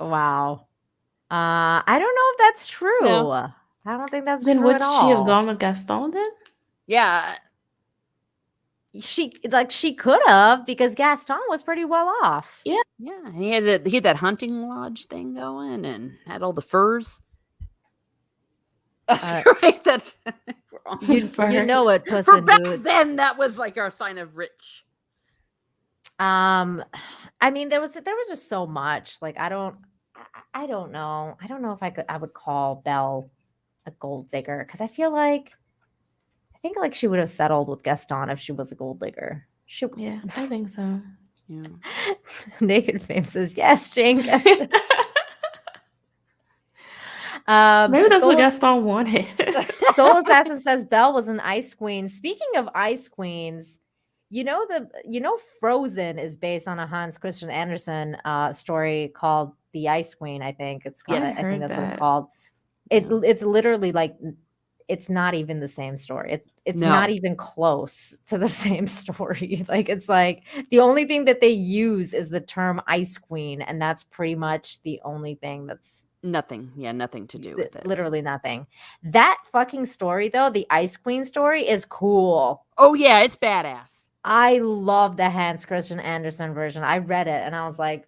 Wow. I don't know if that's true. No. I don't think that's true at all. Then would she have gone with Gaston then? Yeah. She could have, because Gaston was pretty well off. Yeah. And he had that hunting lodge thing going and had all the furs. That's right. That's you know what, Puss for in back Boots. Then that was like our sign of rich. I mean, there was just so much. Like I don't know. I don't know if I would call Belle a gold digger, because I think like she would have settled with Gaston if she was a gold digger. Yeah, I think so. Yeah. Naked Fame says yes, Jayne. Maybe that's what Gaston wanted. Soul Assassin says Belle was an ice queen. Speaking of ice queens, Frozen is based on a Hans Christian Andersen story called The Ice Queen. I think it's called. Yes, I think that's what that. it's called. It's literally like it's not even the same story. It's No. not even close to the same story. Like, it's like the only thing that they use is the term Ice Queen, and that's pretty much the only thing that's nothing. Yeah, nothing to do with it. Literally nothing. That fucking story, though, the Ice Queen story, is cool. Oh yeah, it's badass. I love the Hans Christian Andersen version. I read it and I was like,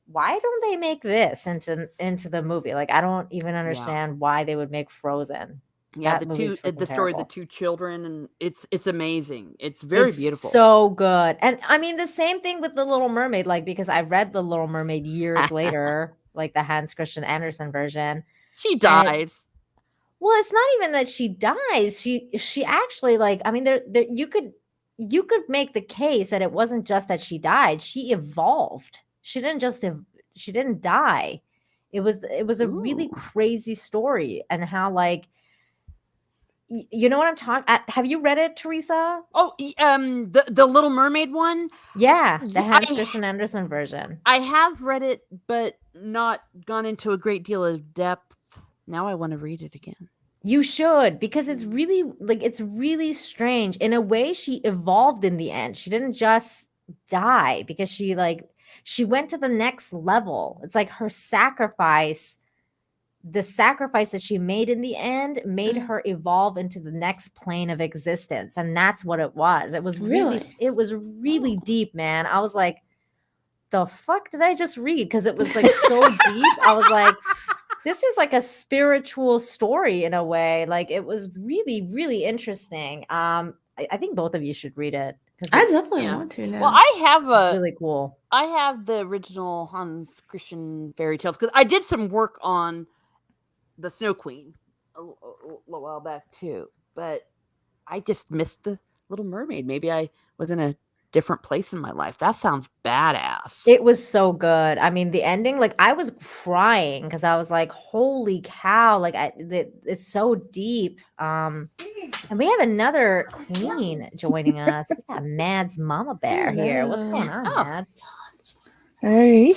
why don't they make this into the movie? Like, I don't even understand why they would make Frozen. Yeah, That the story of the two children, and it's amazing. It's very beautiful. So good. And I mean, the same thing with The Little Mermaid, like, because I read The Little Mermaid years later, like the Hans Christian Andersen version. She dies. Well, it's not even that she dies. She actually, like, I mean, there you could make the case that it wasn't just that she died. She evolved. She didn't die. It was a really crazy story, and how, like, you know what I'm talking. Have you read it, Teresa? Oh, the Little Mermaid one. Yeah, the Hans Christian Andersen version. I have read it, but not gone into a great deal of depth. Now I want to read it again. You should, because it's really strange. In a way, she evolved in the end. She didn't just die, because she went to the next level. It's like her sacrifice, the sacrifice that she made in the end made her evolve into the next plane of existence. And that's what it was. It was really deep, man. I was like, the fuck did I just read? Because it was like so deep. I was like, this is like a spiritual story in a way. Like, it was really, really interesting. I think both of you should read it. I definitely want to now. Well, I have really cool. I have the original Hans Christian fairy tales, because I did some work on the Snow Queen a while back too, but I just missed the Little Mermaid. Maybe I was in a different place in my life. That sounds badass. It was so good. I mean, the ending, like, I was crying because I was like, holy cow, like, it's so deep. And we have another queen joining us. We got Mads Mama Bear here. What's going on, Mads? Hey.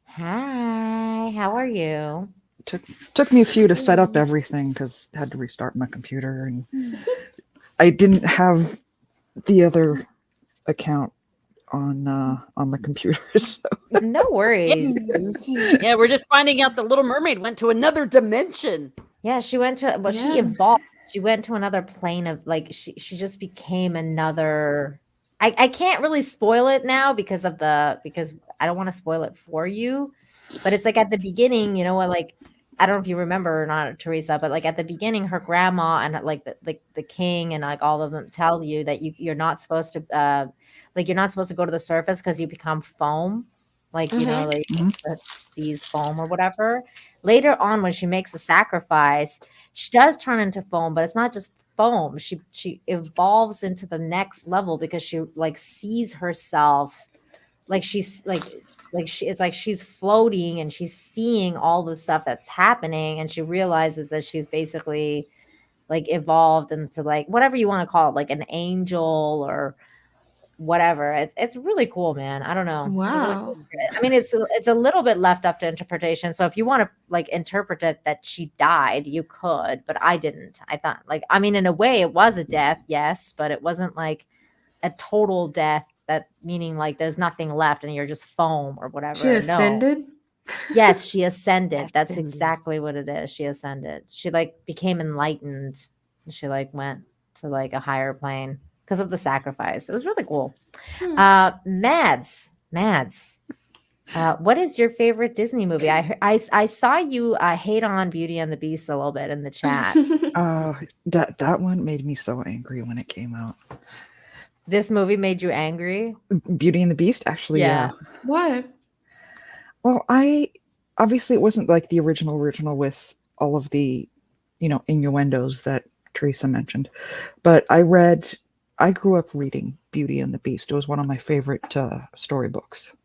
Hi, how are you? Took me a few to set up everything because I had to restart my computer, and I didn't have the other account on the computer. So. No worries. Yeah, we're just finding out the Little Mermaid went to another dimension. Yeah, she went to she evolved. She went to another plane of, like, she just became another. I can't really spoil it now because I don't want to spoil it for you. But it's like at the beginning, you know what, like, I don't know if you remember or not, Teresa, but like at the beginning, her grandma and like the king and like all of them tell you that you're not supposed to you're not supposed to go to the surface because you become foam, like you know, like the seas foam or whatever. Later on, when she makes a sacrifice, she does turn into foam, but it's not just foam. She evolves into the next level because she like sees herself like she's it's like she's floating and she's seeing all the stuff that's happening, and she realizes that she's basically like evolved into like whatever you want to call it, like an angel or whatever. It's really cool, man. I don't know. Wow. Really cool. I mean, it's a little bit left up to interpretation. So if you want to like interpret it that she died, you could, but I didn't. I thought, like, I mean, in a way it was a death, yes, but it wasn't like a total death. That meaning like there's nothing left and you're just foam or whatever. She ascended? No. Yes, she ascended. That's exactly what it is. She ascended. She like became enlightened. She like went to like a higher plane because of the sacrifice. It was really cool. Mads, what is your favorite Disney movie? I saw you hate on Beauty and the Beast a little bit in the chat. That one made me so angry when it came out. This movie made you angry? Beauty and the Beast, actually, yeah. Why? Well, obviously it wasn't like the original with all of the, innuendos that Teresa mentioned, but I grew up reading Beauty and the Beast. It was one of my favorite storybooks.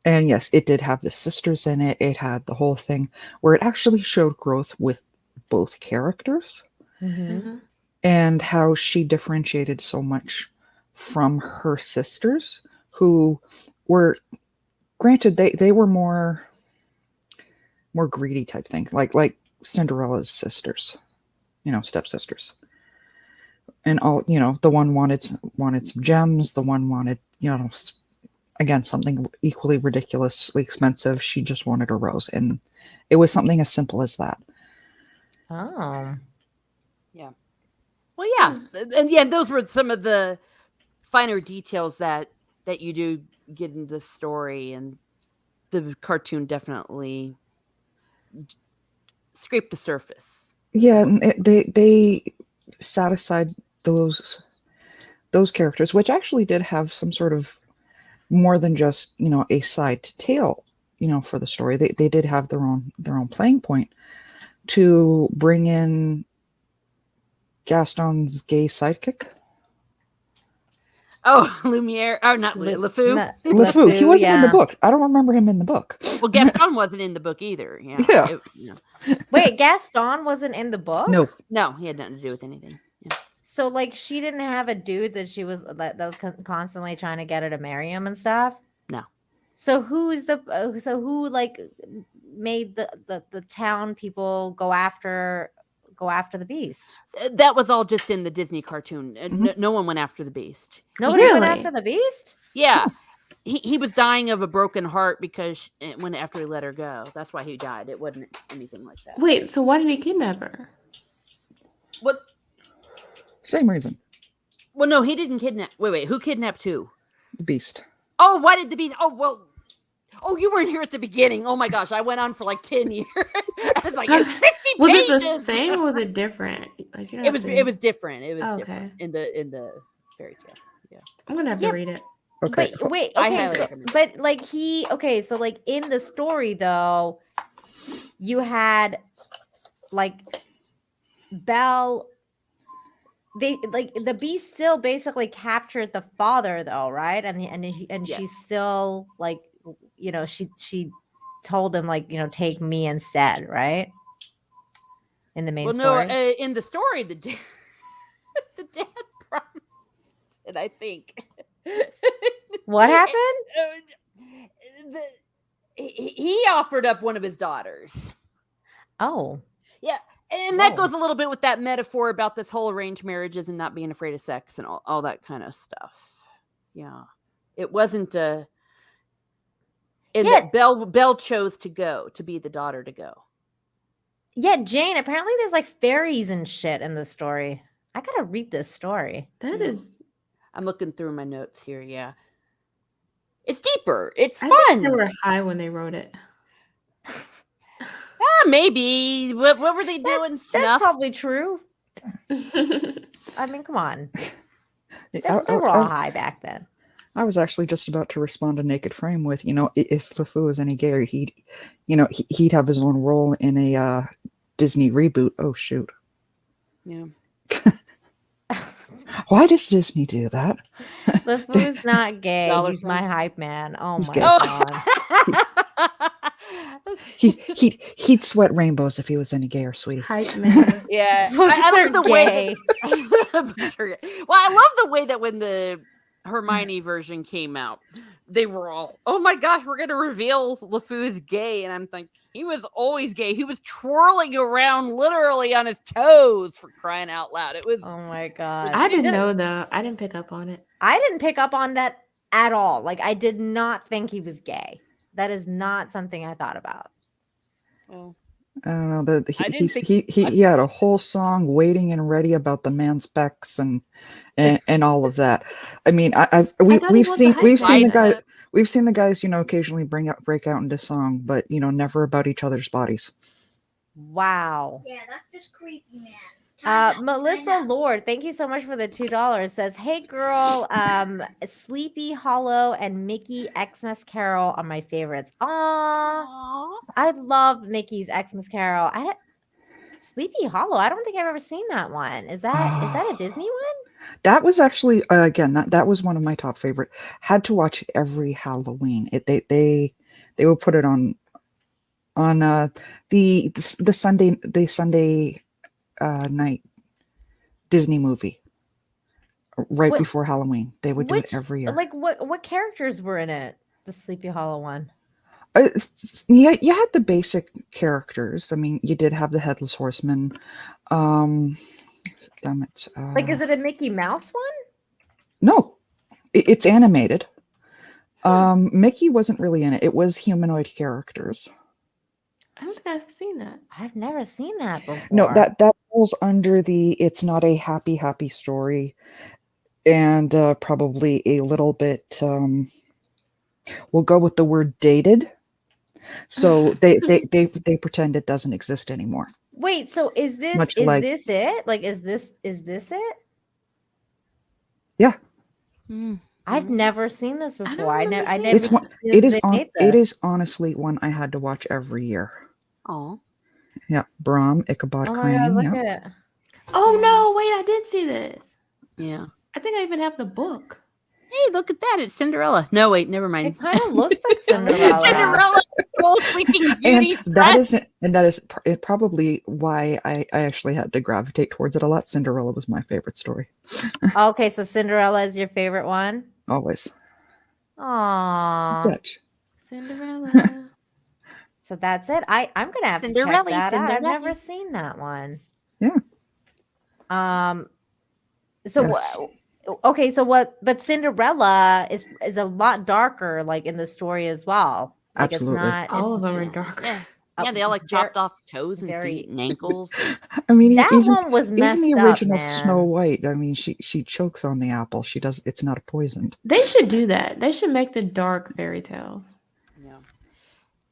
And yes, it did have the sisters in it. It had the whole thing where it actually showed growth with both characters. Mm-hmm. And how she differentiated so much from her sisters, who were, granted, they were more greedy type thing, like Cinderella's sisters. stepsisters. And all, the one wanted some gems, the one wanted, again, something equally ridiculously expensive. She just wanted a rose, and it was something as simple as that. Oh. Yeah. Well, yeah. And yeah, those were some of the finer details that you do get in the story, and the cartoon definitely scraped the surface. Yeah, and they sat aside those characters, which actually did have some sort of more than just a side tale for the story. They did have their own playing point to bring in Gaston's gay sidekick. Oh, Lumiere. Oh, not LeFou. LeFou. He wasn't in the book. I don't remember him in the book. Well, Gaston wasn't in the book either. Yeah. Wait, Gaston wasn't in the book? No, he had nothing to do with anything. Yeah. So, like, she didn't have a dude that was constantly trying to get her to marry him and stuff? No. So who like made the town people go after the Beast? That was all just in the Disney cartoon. Mm-hmm. No one went after the Beast. Nobody went after the Beast? Yeah. He was dying of a broken heart because after he let her go. That's why he died. It wasn't anything like that. Wait, so why did he kidnap her? What? Same reason. Well, no, he didn't kidnap. Wait, who kidnapped who? The Beast. Oh, why did the Beast? Oh, well. Oh, you weren't here at the beginning. Oh my gosh, I went on for like 10 years. I was like, 60 was pages. it the same or was it different? Like, it was different. It was different in the fairy tale. Yeah. I'm gonna have to read it. Okay. But wait, I okay, highly so, recommend it. but like so like in the story though, you had like Belle. The Beast still basically captured the father though, right? And Yes. she's still like, she told him like, take me instead, right? In the main story. No, in the story, the dad promised it, I think. What happened? He offered up one of his daughters. Oh. Yeah. And that goes a little bit with that metaphor about this whole arranged marriages and not being afraid of sex and all that kind of stuff. Yeah. It wasn't that Belle chose to be the daughter to go. Yeah, Jayne, apparently there's like fairies and shit in this story. I gotta read this story. That is. I'm looking through my notes here. Yeah. It's deeper. It's I fun. think they were high when they wrote it. Maybe. What were they doing? Snuff? That's probably true. I mean, come on. They were all high back then. I was actually just about to respond to Naked Frame with, if LeFou was any gayer, he'd have his own role in a Disney reboot. Oh shoot. Yeah. Why does Disney do that? LeFou's not gay. He's my hype man. Oh my god. He'd sweat rainbows if he was any gayer, sweetie. Hype man. Yeah. I love the way. Well, I love the way that when the Hermione version came out, they were all, oh my gosh, we're going to reveal LeFou is gay. And I'm like, he was always gay. He was twirling around literally on his toes, for crying out loud. It was. Oh my god. I didn't know though. I didn't pick up on it. I didn't pick up on that at all. Like, I did not think he was gay. That is not something I thought about. Well, I don't know. He had a whole song waiting and ready about the man's pecs and all of that. I mean, we've seen the guys occasionally break out into song, but never about each other's bodies. Wow. Yeah, that's just creepy, man. Melissa Lord, thank you so much for the $2. Says, hey girl, Sleepy Hollow and Mickey Xmas Carol are my favorites. Aww. I love Mickey's Xmas Carol. Sleepy Hollow. I don't think I've ever seen that one. Is that a Disney one? That was actually again that was one of my top favorite. Had to watch it every Halloween. They would put it on the Sunday night Disney movie before Halloween. They would do it every year. Like what characters were in it? The Sleepy Hollow one. Yeah, you had the basic characters. I mean, you did have the headless horseman. Damn it. Like, is it a Mickey Mouse one? No, it's animated. Mickey wasn't really in it. It was humanoid characters. I don't think I've seen that. I've never seen that before. No, that falls under the it's not a happy story, and probably a little bit. We'll go with the word dated. So they pretend it doesn't exist anymore. Wait, so is this this it? Like, is this it? Yeah. I've never seen this before. It is honestly one I had to watch every year. Oh. Yeah, Brahm, Ichabod Crane. Look at it. Oh no! Wait, I did see this. Yeah. I think I even have the book. Hey, look at that! It's Cinderella. No, wait, never mind. It kind of looks like Cinderella. Cinderella, old Sleeping Beauty. That is probably why I actually had to gravitate towards it a lot. Cinderella was my favorite story. Okay, so Cinderella is your favorite one? Always. Aww. Dutch. Cinderella. So that's it. I'm gonna have to check that out. I've never seen that one. Yeah. So Yes. okay, so what? But Cinderella is a lot darker, like in the story as well. Like, Absolutely. It's not. All of them are darker. Yeah, they all like chopped off toes and feet and ankles. I mean, that even, one was messed even the up, original man. Snow White. I mean, she chokes on the apple. She does. It's not poisoned. They should do that. They should make the dark fairy tales. Yeah.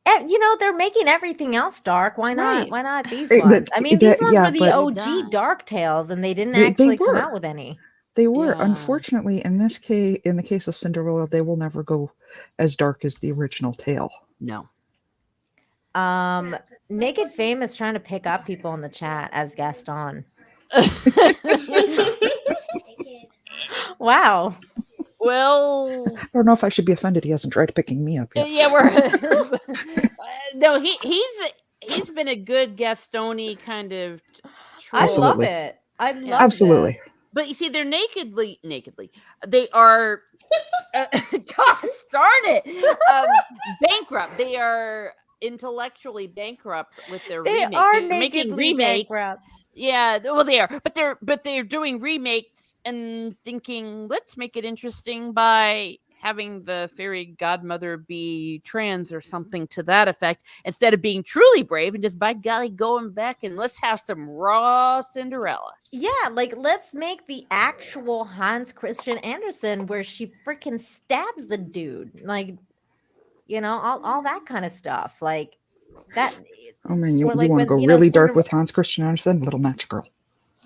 And, they're making everything else dark. Why not? Right. Why not these ones? I mean, these ones were the OG Dark Tales, and they didn't actually come out with any. They were. Yeah. Unfortunately, in the case of Cinderella, they will never go as dark as the original tale. No. Naked Fame is trying to pick up people in the chat as Gaston. Wow. Well, I don't know if I should be offended. He hasn't tried picking me up yet. yeah, we're no. He's been a good Gaston-y kind of. I troll. love it. I love Absolutely. it. But you see, they're nakedly. They are. Gosh darn it! Bankrupt. They are intellectually bankrupt with their They remakes. are They're making nakedly remakes. bankrupt. Yeah, well, they are, but they're doing remakes and thinking, let's make it interesting by having the fairy godmother be trans or something to that effect, instead of being truly brave and just by golly going back and let's have some raw Cinderella. Yeah, like let's make the actual Hans Christian Andersen where she freaking stabs the dude, like all that kind of stuff, like that. Oh man, you Or like want to when, go really dark Cinderella- with Hans Christian Andersen? Little Match Girl.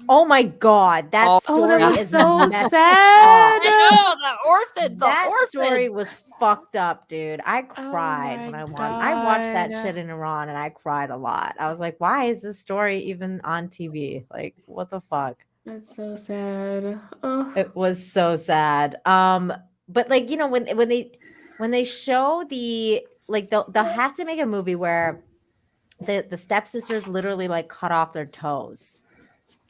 Oh my god, that story that was is so messed sad. up. I know, the orphan. That story was fucked up, dude. I Oh cried when my I watched that God. shit in Iran, and I cried a lot. I was like, why is this story even on TV? Like, what the fuck? That's so sad. Oh. It was so sad. But like, when they show the they'll have to make a movie where the stepsisters literally like cut off their toes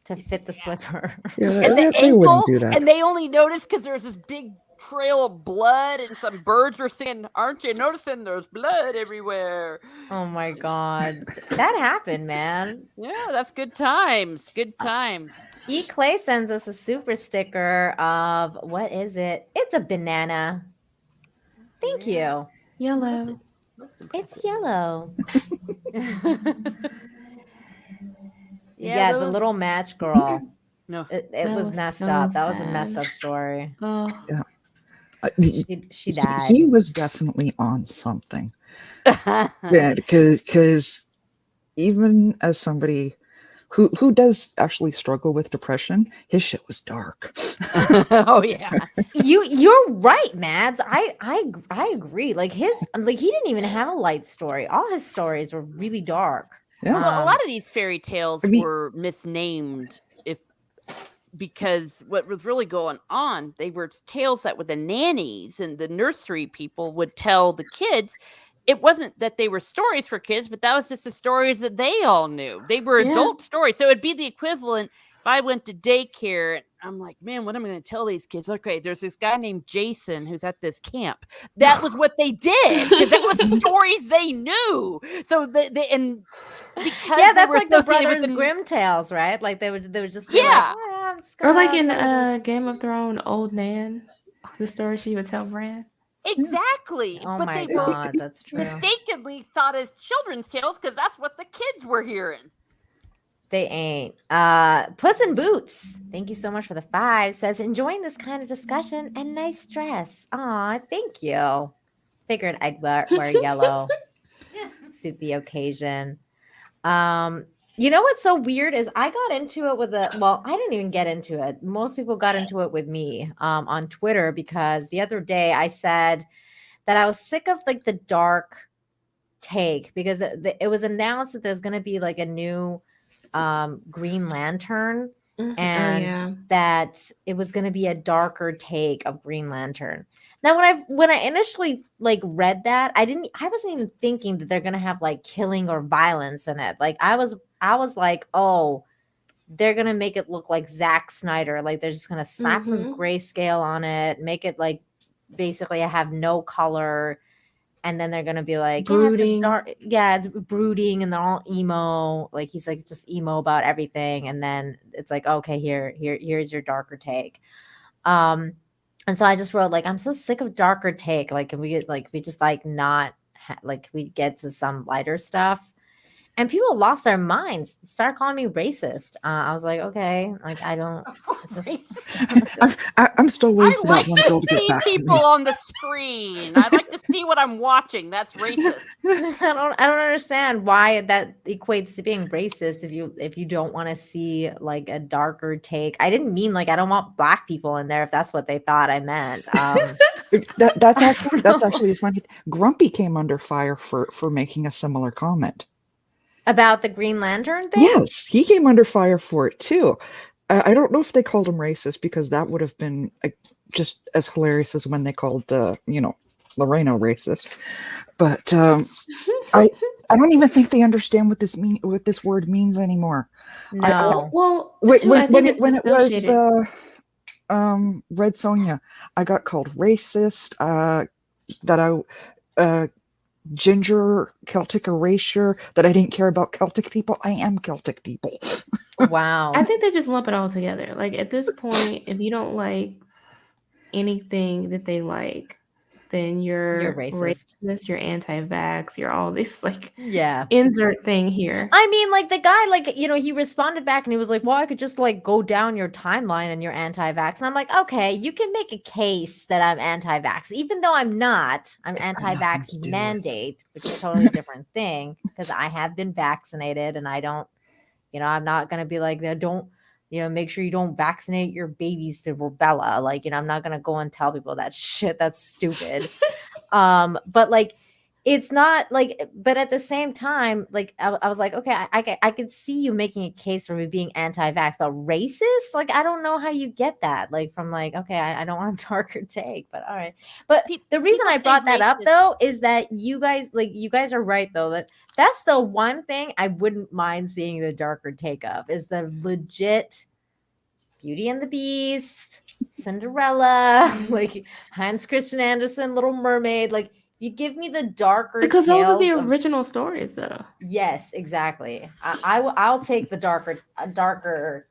to fit the slipper. Yeah, And the they wouldn't ankle, do that. and they only noticed because there was this big trail of blood, and some birds were saying, "Aren't you noticing there's blood everywhere?" Oh my god, that happened, man. Yeah, that's good times. Good times. E Clay sends us a super sticker of what is it? It's a banana. Thank you. Yellow. It's yellow. Yeah, the those- little match girl. No. It That was was messed so up. That was a messed sad. up story. Oh. She died. He was definitely on something. Yeah, because even as somebody who does actually struggle with depression, his shit was dark. Oh yeah. You're right, Mads. I agree. Like he didn't even have a light story. All his stories were really dark. Yeah. Well, a lot of these fairy tales I mean- were misnamed because what was really going on, they were tales that the nannies and the nursery people would tell the kids. It wasn't that they were stories for kids, but that was just the stories that they all knew. They were Yeah. adult stories. So it'd be the equivalent if I went to daycare I'm like, man, what am I going to tell these kids? Okay, there's this guy named Jason who's at this camp. That was what they did because that was the stories they knew. So and because Yeah, they that's were like the associated Brothers with the Grimm tales, right? Like they would just be Yeah. like, I'm just Or like gonna in go to-" Game of Thrones, Old Nan, the story she would tell Bran. Exactly. Oh but my they god, that's true. mistakenly thought as children's tales because that's what the kids were hearing. They ain't. Puss in Boots, thank you so much for the 5. Says enjoying this kind of discussion and nice dress. Aw, thank you. Figured I'd wear yellow, suit the occasion. You know what's so weird is I got into it with I didn't even get into it. Most people got into it with me on Twitter because the other day I said that I was sick of like the dark take because it was announced that there's going to be like a new Green Lantern and that it was going to be a darker take of Green Lantern. Now when I initially like read that, I wasn't even thinking that they're going to have like killing or violence in it. Like I was like, oh, they're going to make it look like Zack Snyder. Like they're just going to slap some grayscale on it, make it like basically I have no color. And then they're gonna be like, brooding. It's brooding, and they're all emo. Like he's like just emo about everything. And then it's like, okay, here's your darker take. And so I just wrote like, I'm so sick of darker take. Like, can we get like we just like not like we get to some lighter stuff? And people lost their minds, started calling me racist. I was like, okay, like I don't. I'm still waiting for I like that one girl to get back to people me. on the screen. I like to see what I'm watching. That's racist. I don't understand why that equates to being racist if you don't want to see like a darker take. I didn't mean like I don't want black people in there if that's what they thought I meant. That's actually funny. Grumpy came under fire for making a similar comment. About the Green Lantern thing? Yes, he came under fire for it too. I don't know if they called him racist because that would have been just as hilarious as when they called Loreno racist. But I don't even think they understand what this word means anymore. No. When it was Red Sonja, I got called racist. That I ginger Celtic erasure, that I didn't care about Celtic people. I am Celtic people. Wow. I think they just lump it all together. Like at this point, if you don't like anything that they like, then you're racist, you're anti-vax, you're all this like insert thing here. I mean, like the guy, like, he responded back and he was like, well, I could just like go down your timeline and you're anti-vax. And I'm like, okay, you can make a case that I'm anti-vax, even though I'm not. I'm anti-vax mandate, which is a totally different thing because I have been vaccinated and I don't, I'm not going to be like, don't, make sure you don't vaccinate your babies to rubella. Like, I'm not going to go and tell people that shit. That's stupid. But like, it's not like, but at the same time, like, I was like, okay, I could see you making a case for me being anti-vax, but racist? Like, I don't know how you get that. Like, from like, okay, I don't want a darker take, but all right. But the reason I brought that up though, is that you guys are right though, that's the one thing I wouldn't mind seeing the darker take of is the legit Beauty and the Beast, Cinderella, like Hans Christian Andersen, Little Mermaid. Like, you give me the darker because those are the original stories, though. Yes, exactly. I'll take the darker.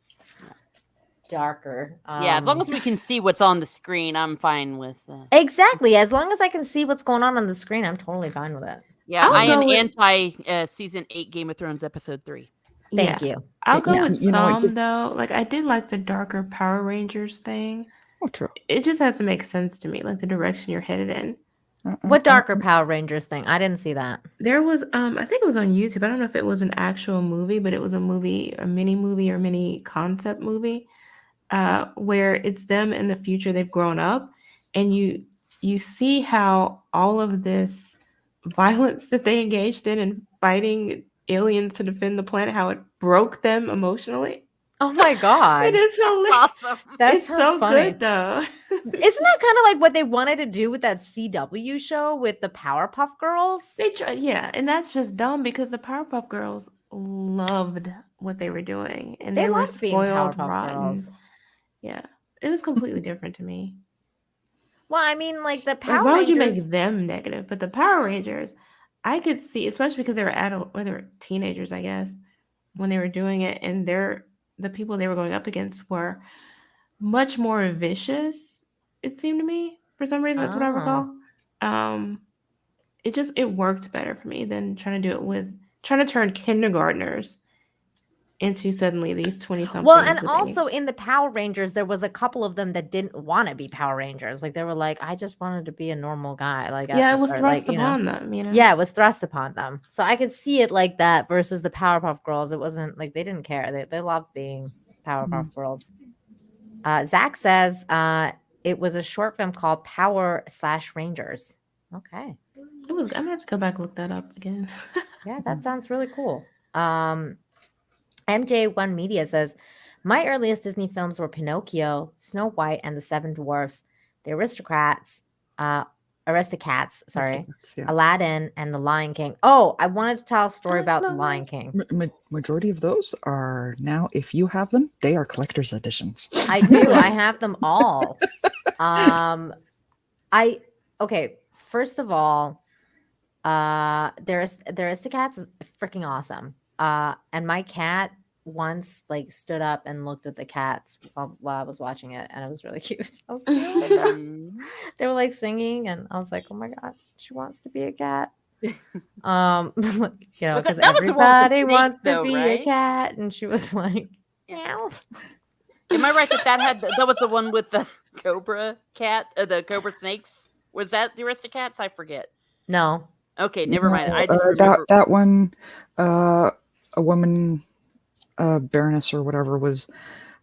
Yeah, as long as we can see what's on the screen, I'm fine with that. Exactly. As long as I can see what's going on the screen, I'm totally fine with it. Yeah, I am anti season 8 Game of Thrones episode 3. Thank you. I'll go with some though. Like I did like the darker Power Rangers thing. Oh, true. It just has to make sense to me, like the direction you're headed in. What darker Power Rangers thing? I didn't see that. There was, I think it was on YouTube. I don't know if it was an actual movie, but it was a mini concept movie, where it's them in the future. They've grown up, and you see how all of this violence that they engaged in and fighting aliens to defend the planet, how it broke them emotionally. Oh my god. It is hilarious. Awesome. That's so funny. Good though. Isn't that kind of like what they wanted to do with that CW show with the Powerpuff Girls? And that's just dumb because the Powerpuff Girls loved what they were doing and they were spoiled rotten. Girls. Yeah, it was completely different to me. Well, I mean, like the Like, Power why would you Rangers. make them negative? But the Power Rangers, I could see, especially because they were adult or they were teenagers, I guess, when they were doing it, and the people they were going up against were much more vicious. It seemed to me for some reason. That's what I Oh. recall. It worked better for me than trying to do it with trying to turn kindergartners into suddenly these 20 somethings. Well, and also in the Power Rangers, there was a couple of them that didn't want to be Power Rangers. Like they were like, I just wanted to be a normal guy. Like yeah, it was thrust upon them. Yeah, it was thrust upon them. So I could see it like that versus the Powerpuff Girls. It wasn't like they didn't care. They loved being Powerpuff Girls. Zach says it was a short film called Power/Rangers. Okay. It was. I'm gonna have to go back and look that up again. Yeah, that sounds really cool. MJ1 Media says, my earliest Disney films were Pinocchio, Snow White and the Seven Dwarfs, The Aristocats, Aladdin, and The Lion King. Oh, I wanted to tell a story about The Lion King. Majority of those are now, if you have them, they are collector's editions. I do. I have them all. Okay. First of all, the Aristocats is freaking awesome. And my cat once like stood up and looked at the cats while I was watching it, and it was really cute. I was like, oh my God. They were like singing, and I was like, oh my God, she wants to be a cat. Because everybody wants to be a cat, and she was like, meow. Am I right that was the one with the cobra cat, the cobra snakes? Was that the Aristocats? I forget. No. Okay, never mind. I just remember that one. A woman, Baroness or whatever, was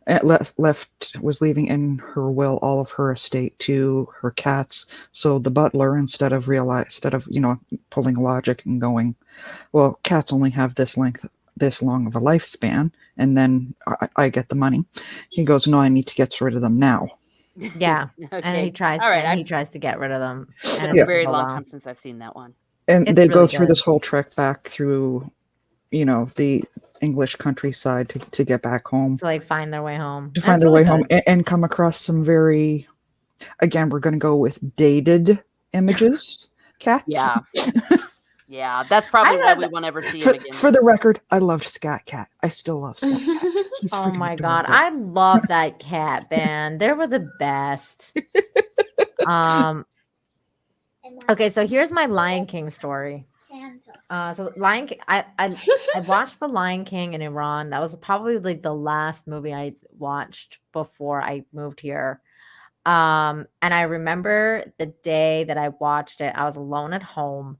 was leaving in her will all of her estate to her cats. So the butler, instead of pulling logic and going, well, cats only have this long of a lifespan, and then I get the money. He goes, no, I need to get rid of them now. Yeah, okay. And he tries. He tries to get rid of them. And it's a very long time since I've seen that one. And they go through this whole trek back through, the English countryside to get back home. To find their way home. To find their way home and come across some very, again, we're going to go with dated images. Cats. Yeah. Yeah, that's probably why we won't ever see him again. For the record, I loved Scat Cat. I still love Scat Cat. Oh my God. I love that cat band. They were the best. Okay, so here's my Lion King story. So Lion King, I watched The Lion King in Iran. That was probably the last movie I watched before I moved here. And I remember the day that I watched it, I was alone at home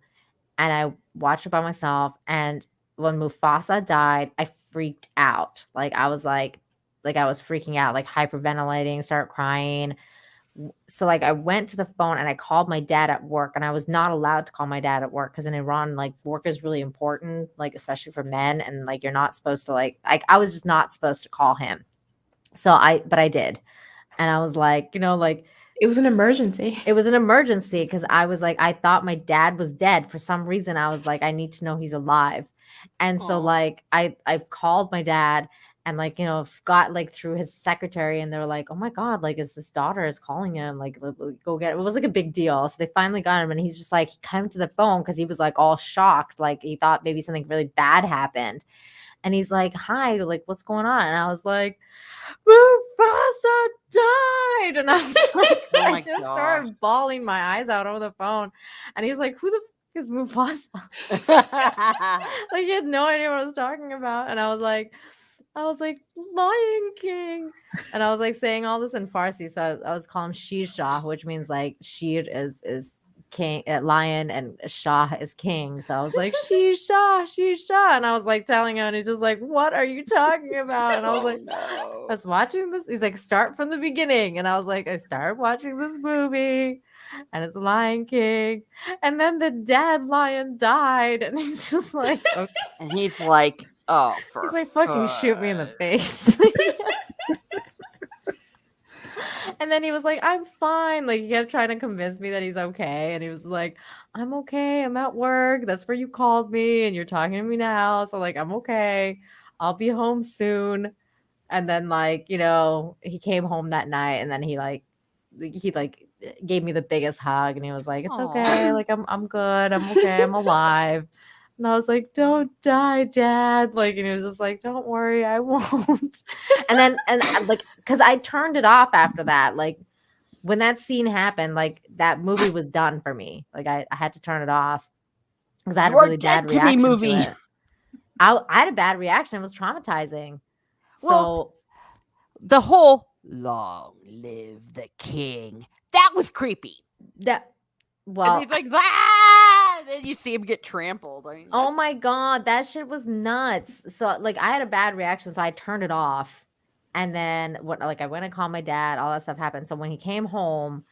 and I watched it by myself. And when Mufasa died, I freaked out. I was freaking out, hyperventilating, start crying. So I went to the phone and I called my dad at work, and I was not allowed to call my dad at work because in Iran, work is really important, especially for men. And you're not supposed to I was just not supposed to call him. But I did. And I was it was an emergency. It was an emergency because I was I thought my dad was dead. For some reason, I was I need to know he's alive. And so I called my dad and got through his secretary, and they were like, oh my God, is his daughter is calling him, go get it. It was a big deal. So they finally got him, and he's just he came to the phone because he was all shocked. He thought maybe something really bad happened. And he's like, hi, what's going on? And I was like, Mufasa died. And I was I just started bawling my eyes out over the phone. And he's like, who the is Mufasa? He had no idea what I was talking about. And I was like, Lion King. And I was saying all this in Farsi. So I was calling him Shah, which means Shir is king, lion, and Shah is king. So I was like, Shah. And I was telling him, and he's just what are you talking about? And I was I was watching this. He's start from the beginning. And I was I started watching this movie, and it's Lion King. And then the dead lion died. And he's just okay. And he's like, oh, he's fucking shoot me in the face. And then he was I'm fine. He kept trying to convince me that he's okay. And he was I'm okay. I'm at work. That's where you called me, and you're talking to me now. So I'm okay. I'll be home soon. And then he came home that night, and then he gave me the biggest hug, and he was like, "It's okay, like I'm good, I'm okay, I'm alive." And I was like, "Don't die, Dad!" And he was just like, "Don't worry, I won't." And because I turned it off after that, when that scene happened, that movie was done for me. I had to turn it off because I had a really bad reaction to it. I had a bad reaction. It was traumatizing. Well, the whole "long live the king" that was creepy. And he's like that, and you see him get trampled. Oh my god, that shit was nuts. So I had a bad reaction, so I turned it off. And then I went and called my dad. All that stuff happened. So when he came home,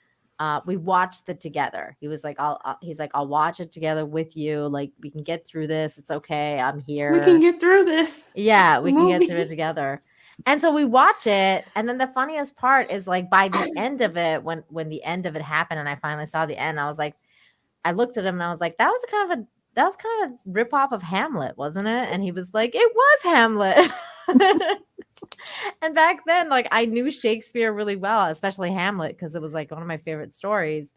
we watched it together. He was like, I'll watch it together with you. We can get through this. It's okay. I'm here. We can get through this. Yeah, we can get through it together. And so we watch it, and then the funniest part is by the end of it, when the end of it happened, and I finally saw the end, I looked at him and I was like, that was kind of a ripoff of Hamlet, wasn't it? And he was like, it was Hamlet. And back then, I knew Shakespeare really well, especially Hamlet, because it was one of my favorite stories.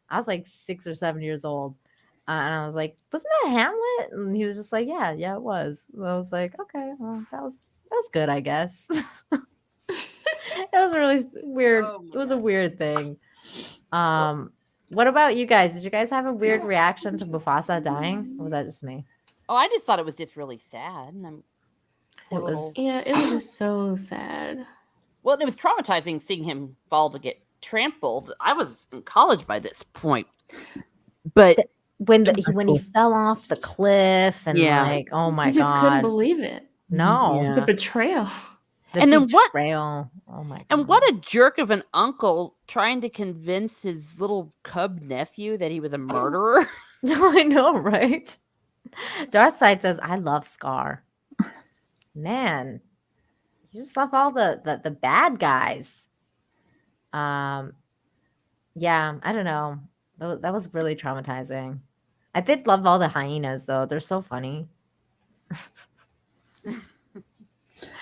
I was 6 or 7 years old. And I was like, wasn't that Hamlet? And he was just like, yeah, it was. And I was like, okay, well, that was good, I guess. It was really weird. It was a weird thing. What about you guys? Did you guys have a weird reaction to Mufasa dying? Or was that just me? Oh, I just thought it was just really sad. It was just so sad. Well, it was traumatizing seeing him fall to get trampled. I was in college by this point, but when he fell off the cliff and oh my god, just couldn't believe it. No, the betrayal. Then what? Oh my god! And what a jerk of an uncle trying to convince his little cub nephew that he was a murderer. No, I know, right? Darthside says, "I love Scar." Man, you just love all the bad guys. Yeah, I don't know. That was really traumatizing. I did love all the hyenas though. They're so funny.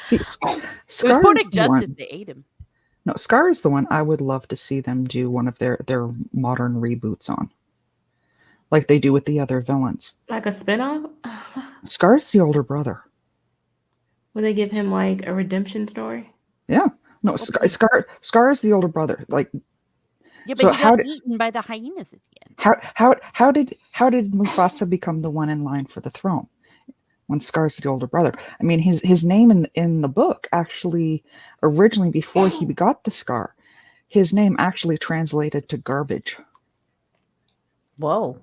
See, Scar poetic justice. They ate him. No, Scar is the one I would love to see them do one of their modern reboots on, like they do with the other villains. Like a spinoff. Scar's the older brother. Will they give him a redemption story? Yeah, no, okay. Scar is the older brother. Yeah, but so he got eaten by the hyenas at the end. How did Mufasa become the one in line for the throne when Scar's the older brother? I mean, his name in the book actually originally, before he got the scar, his name actually translated to garbage. Whoa!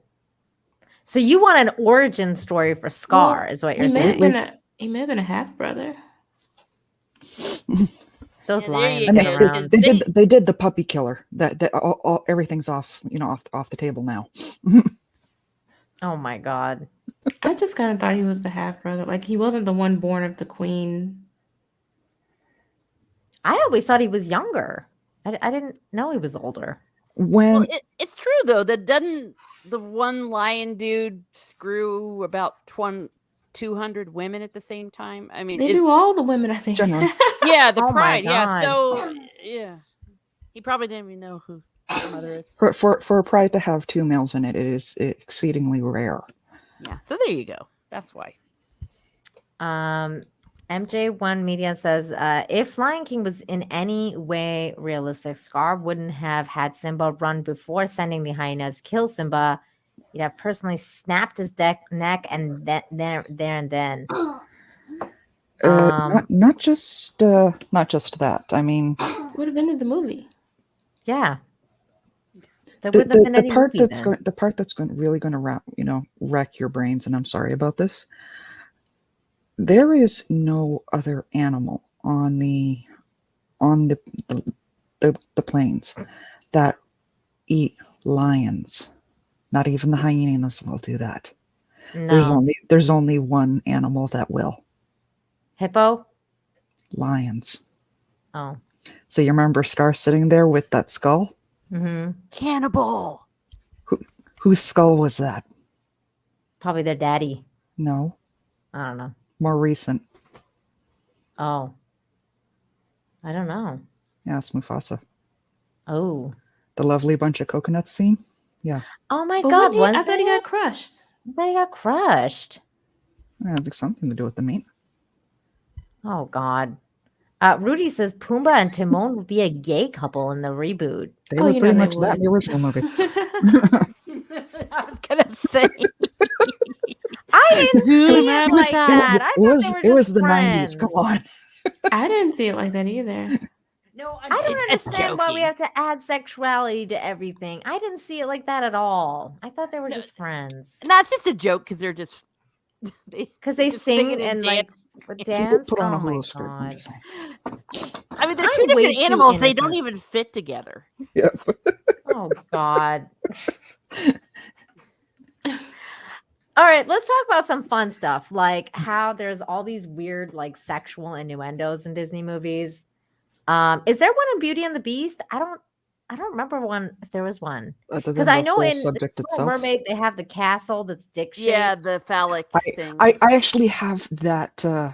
So you want an origin story for Scar, is what you're saying? He may have been a half brother. Those lions. I mean, they did the puppy killer. That everything's off the table now. Oh my god! I just kind of thought he was the half brother. He wasn't the one born of the queen. I always thought he was younger. I didn't know he was older. Well, it's true though. That doesn't the one lion dude screw about 200 women at the same time? I mean, they do all the women, I think. Yeah, the pride. Yeah, so yeah, he probably didn't even know who his mother is. For a pride to have two males in it, it is exceedingly rare. Yeah, so there you go. That's why. MJ1 Media says, if Lion King was in any way realistic, Scar wouldn't have had Simba run before sending the hyenas kill Simba. He'd have personally snapped his neck and there and then. Not just that. I mean, would have ended the movie. Yeah. The part that's really going to wreck your brains, and I'm sorry about this. There is no other animal on the plains that eat lions. Not even the hyenas will do that. No. There's only one animal that will. Hippo? Lions. Oh. So you remember Scar sitting there with that skull? Mm-hmm. Cannibal. Whose skull was that? Probably their daddy. No. I don't know. More recent. Oh. I don't know. Yeah, it's Mufasa. Oh. The lovely bunch of coconuts scene. Yeah. Oh my But God! wasn't he? I Was thought he it? got crushed. They got crushed. Yeah, it's something to do with the meat. Oh God. Rudy says Pumbaa and Timon would be a gay couple in the reboot. They were you know pretty they much that in the would. original movie. I was gonna say. I didn't Who's see it that? like that. I thought they were It was just the friends. 90s. Come on. I didn't see it like that either. No, I don't it's understand why we joking. have to add sexuality to everything. I didn't see it like that at all. I thought they were just friends. No, it's just a joke because they're just Because they just sing singing and dance. like He did dance. put on Oh a my hula skirt. I'm God. just saying. I mean, they're I'm two way different too animals. They don't innocent. even fit together. Yep. Oh God. All right, let's talk about some fun stuff, like how there's all these weird, like sexual innuendos in Disney movies. Is there one in Beauty and the Beast? I don't remember one if there was one. Other Because than I the know whole in subject Little itself. Mermaid they have the castle that's dick shaped. Yeah, the phallic thing. I actually have that The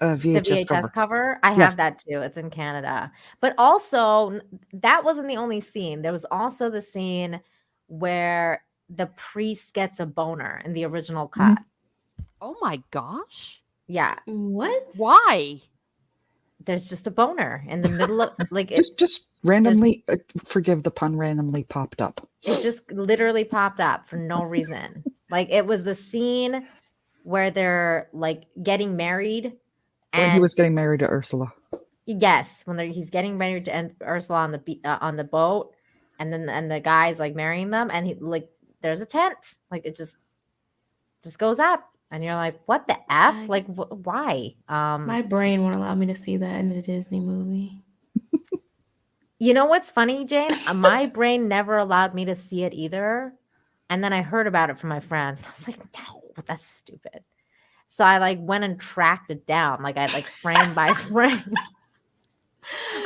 VHS VHS cover. cover. I Yes. have that too. It's in Canada. But also, that wasn't the only scene. There was also the scene where the priest gets a boner in the original cut. Oh my gosh! Yeah. What? Why? There's just a boner in the middle of like it Just randomly, forgive the pun, randomly popped up. just literally popped up for no reason. Like it was the scene where they're like getting married. When he And was getting married to Ursula. yes, when he's getting married to Ursula on the boat, and then the guy's like marrying them, and he like there's a tent, like it just goes up, and you're like, what the f? Like why? My brain won't allow me to see that in a Disney movie. You know what's funny, Jane? My brain never allowed me to see it either, and then I heard about it from my friends. I was like, no, that's stupid. So I like went and tracked it down, like I like frame by frame.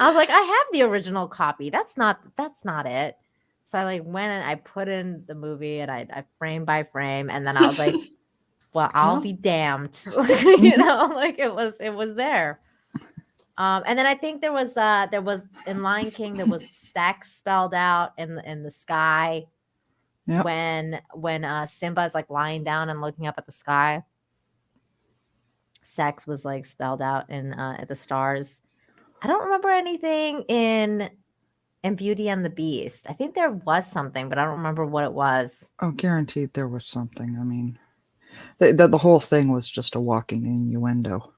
I was like, I have the original copy. That's not it. So I like went and I put in the movie and I frame by frame, and then I was like, well, I'll be damned. You know, like it was there. And then I think there was in Lion King there was sex spelled out in the sky. Yep. When Simba is like lying down and looking up at the sky. Sex was like spelled out in the stars. I don't remember anything in Beauty and the Beast. I think there was something, but I don't remember what it was. Oh, guaranteed there was something. I mean, the whole thing was just a walking innuendo.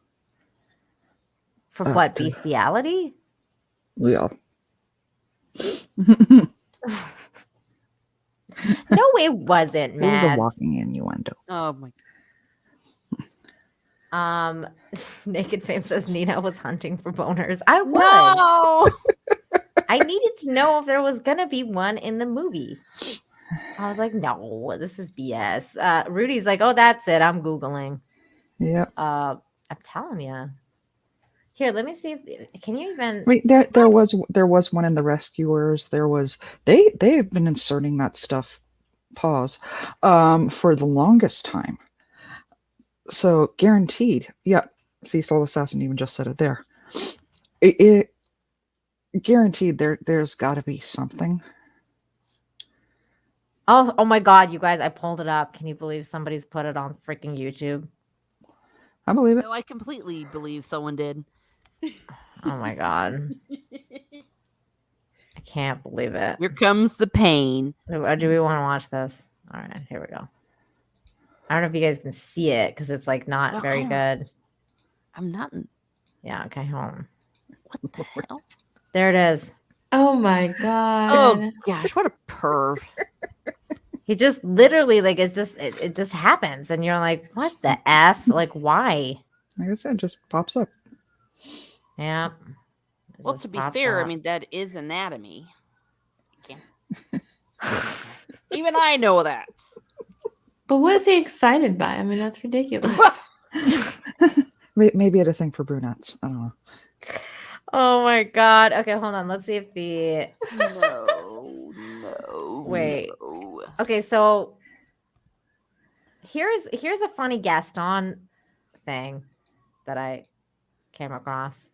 For what? Bestiality? Yeah. No, it wasn't, It was a Matt. walking innuendo. Oh my! Naked Fame says Nina was hunting for boners. I was. No. I needed to know if there was gonna be one in the movie. I was like, no, this is BS. Rudy's like, oh, that's it. I'm Googling. Yeah. I'm telling you. Here, let me see if can you even. I mean, there was one in the Rescuers. There was they have been inserting that stuff. Pause. For the longest time. So guaranteed. Yeah. See, Soul Assassin even just said it there. It guaranteed there's got to be something. Oh my God, you guys! I pulled it up. Can you believe somebody's put it on freaking YouTube? I believe it. No, I completely believe someone did. Oh my God. I can't believe it. Here comes the pain. Do we want to watch this? All right, here we go. I don't know if you guys can see it because it's like not very good. I'm not. Yeah, okay, hold on. What the hell? There it is. Oh my God. Oh gosh, what a perv. He just literally like it just happens and you're like, what the F? Like why? Like I said, just pops up. Yeah. It Well, just to be pops fair, I up. mean that is anatomy. Even I know that. But what is he excited by? I mean, that's ridiculous. Maybe it a thing for brunettes. I don't know. Oh my God. Okay, hold on. Let's see if the No. Wait. No. Okay, so here's a funny Gaston thing that I came across.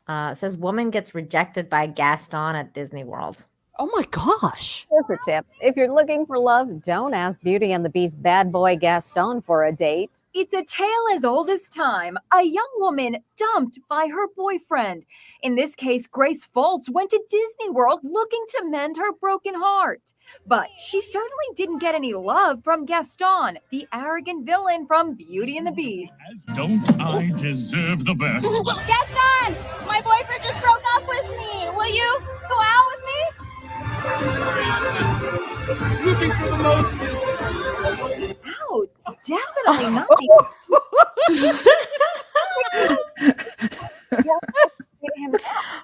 It says woman gets rejected by Gaston at Disney World. Oh my gosh. Here's a tip. If you're looking for love, don't ask Beauty and the Beast bad boy Gaston for a date. It's a tale as old as time. A young woman dumped by her boyfriend. In this case, Grace Foltz went to Disney World looking to mend her broken heart. But she certainly didn't get any love from Gaston, the arrogant villain from Beauty and the Beast. Don't I deserve the best? Gaston! My boyfriend just broke up with me. Will you go out with me? Looking for the most. Ouch, definitely not.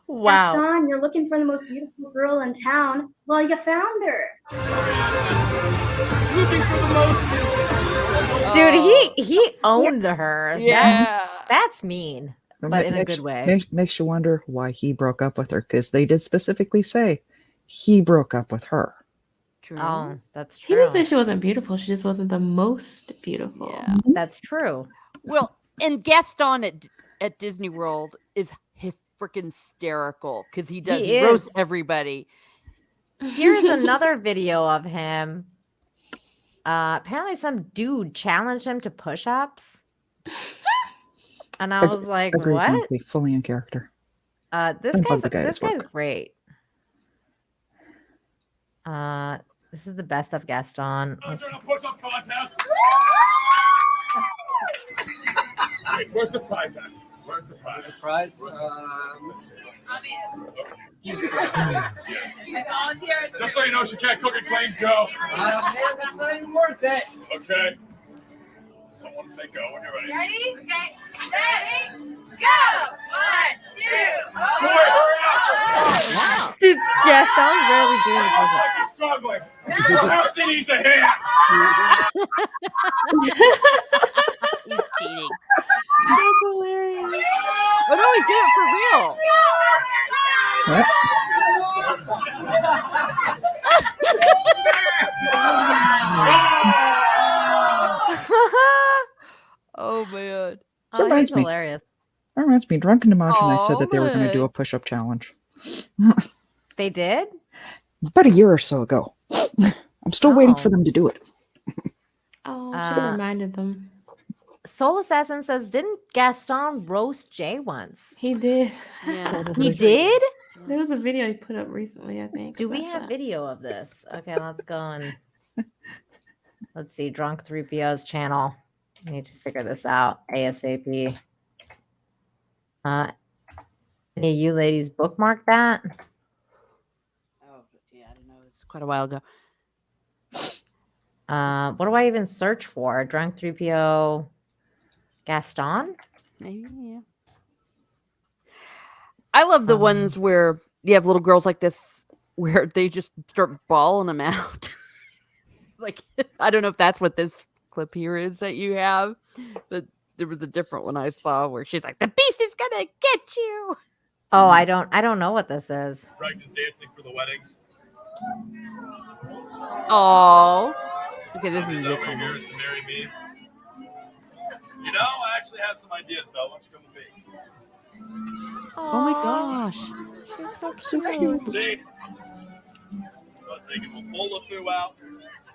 Wow. Gaston, you're looking for the most beautiful girl in town. Well, you found her. Looking for the most. Dude, he owned her. Yeah. That's mean, but in a good way. Makes you wonder why he broke up with her, because they did specifically say he broke up with her. True. Oh, that's He true. didn't say she wasn't beautiful. She just wasn't the most beautiful. Yeah. That's true. Well, and Gaston at Disney World is freaking hysterical because he does He roast is. everybody. Here's another video of him. Apparently some dude challenged him to push-ups. And I was like, Agreed, what? Monty, fully in character. This I love guy's the guy this as well. guy's great. This is the best of Gaston. Let's- Doing a push-up contest. Where's the prize at? Where's the prize? Prize? Let's see. Just so you know, she can't cook and clean. Go. Man, that's not even worth it. Okay. Someone say go when you're ready. Ready? Okay. Ready? Go! 1, 2, Boy, hurry up! Dude, Gaston's really doing the Looks push-ups. like he's struggling. Perhaps he needs a hand. He's cheating. That's hilarious. Oh no, he's doing it for real. Yep. Oh man. Oh, reminds he's me. hilarious. That reminds me, Drunken Dimash and I said that they were going to Oh, do a push-up challenge They did? about a year or so ago. I'm still waiting for Oh. them to do it. Oh, I should have Uh, reminded them. Soul Assassin says, didn't Gaston roast Jay once? He did. Yeah. He did? There was a video he put up recently, I think. Do we about have that. video of this? Okay, let's go and let's see. Drunk 3PO's channel. I need to figure this out ASAP. Any of you ladies bookmark that? Oh yeah, I don't know. It's quite a while ago. What do I even search for? Drunk 3PO Gaston? Maybe, yeah. I love the ones where you have little girls like this where they just start bawling them out. Like, I don't know if that's what this clip here is that you have, but there was a different one I saw where she's like, the beast is gonna get you. Oh, I don't know what this is. Practice dancing for the wedding. Oh. Okay, this Is is that what different. you're here is to marry me? You know, I actually have some ideas, Belle. Why don't you come with me? Oh my gosh. She's so So cute. cute. See? So I was thinking we'll pull the foo out,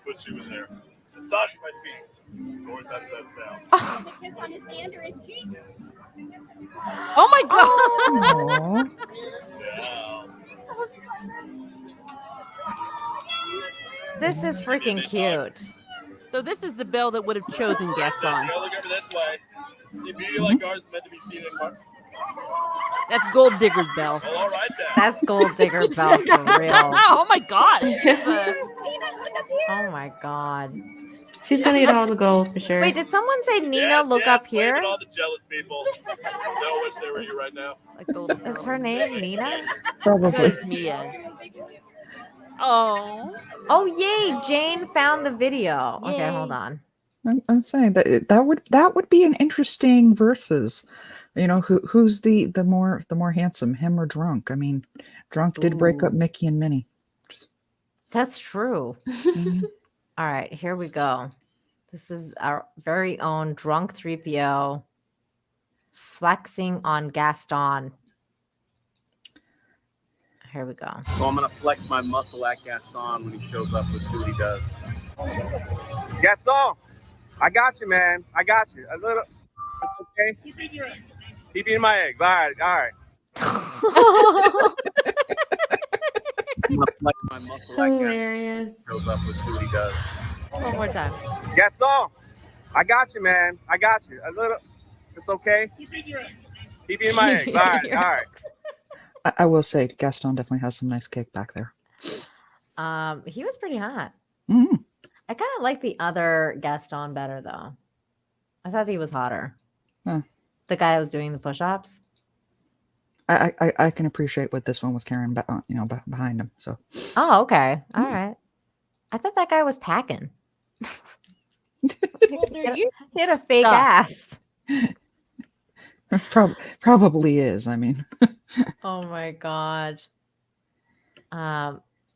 put you in there. Massage my feet. Of course, how does that sound? A kiss on his hand or his cheek. Oh my god. Aw. Yeah. This is freaking cute. So this is the belle that would have chosen Gaston. Go look over this way. See, beauty like ours is meant to be seen in part. That's Gold Digger's belle. Well, all right then. That's Gold Digger Belle for real. Oh my god. Oh my god. She's gonna get all the gold for sure. Wait, did someone say Nina Yes, look yes, up blame here? it on the jealous people. No wish they were you right now. Like the little Is girl. her name Nina? Probably. That's Mia. Oh. Oh yay, Jane found the video. Okay, Yay. hold on. I'm saying that would be an interesting versus. You know, who's the more handsome, him or Drunk? I mean, Drunk did break up Mickey and Minnie. That's true. Mhm. All right, here we go. This is our very own Drunk 3PO flexing on Gaston. Here we go. So I'm gonna flex my muscle at Gaston when he shows up. Let's see what he does. Gaston, I got you, man. I got you. A little. Okay. Keep eating your eggs. Keep eating my eggs. All right. All right. I'm gonna flex my muscle at Gaston. Hilarious. Shows up. Let's see what he does. One more time. Gaston, I got you, man. I got you. A little. Just okay. Keep eating your eggs. Keep eating my eggs. All right. All right. I will say Gaston definitely has some nice cake back there. He was pretty hot. Mm. I kind of like the other Gaston better though. I thought he was hotter. Huh. The guy that was doing the push-ups. I can appreciate what this one was carrying, behind him. So. Oh, okay. All right. I thought that guy was packing. He had a fake ass. Probably is. I mean. Oh my god.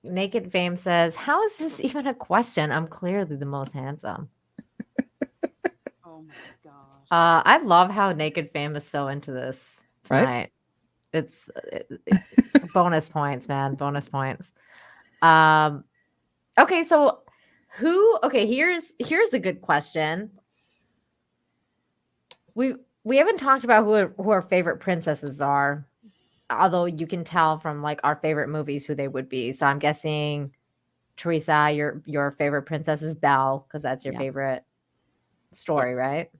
Naked Fame says, "How is this even a question? I'm clearly the most handsome." Oh my gosh. I love how Naked Fame is so into this tonight. Right? It's bonus points, man. Bonus points. Okay, so here's a good question. We haven't talked about who our favorite princesses are, although you can tell from like our favorite movies who they would be. So I'm guessing, Teresa, your favorite princess is Belle because that's your favorite story, right?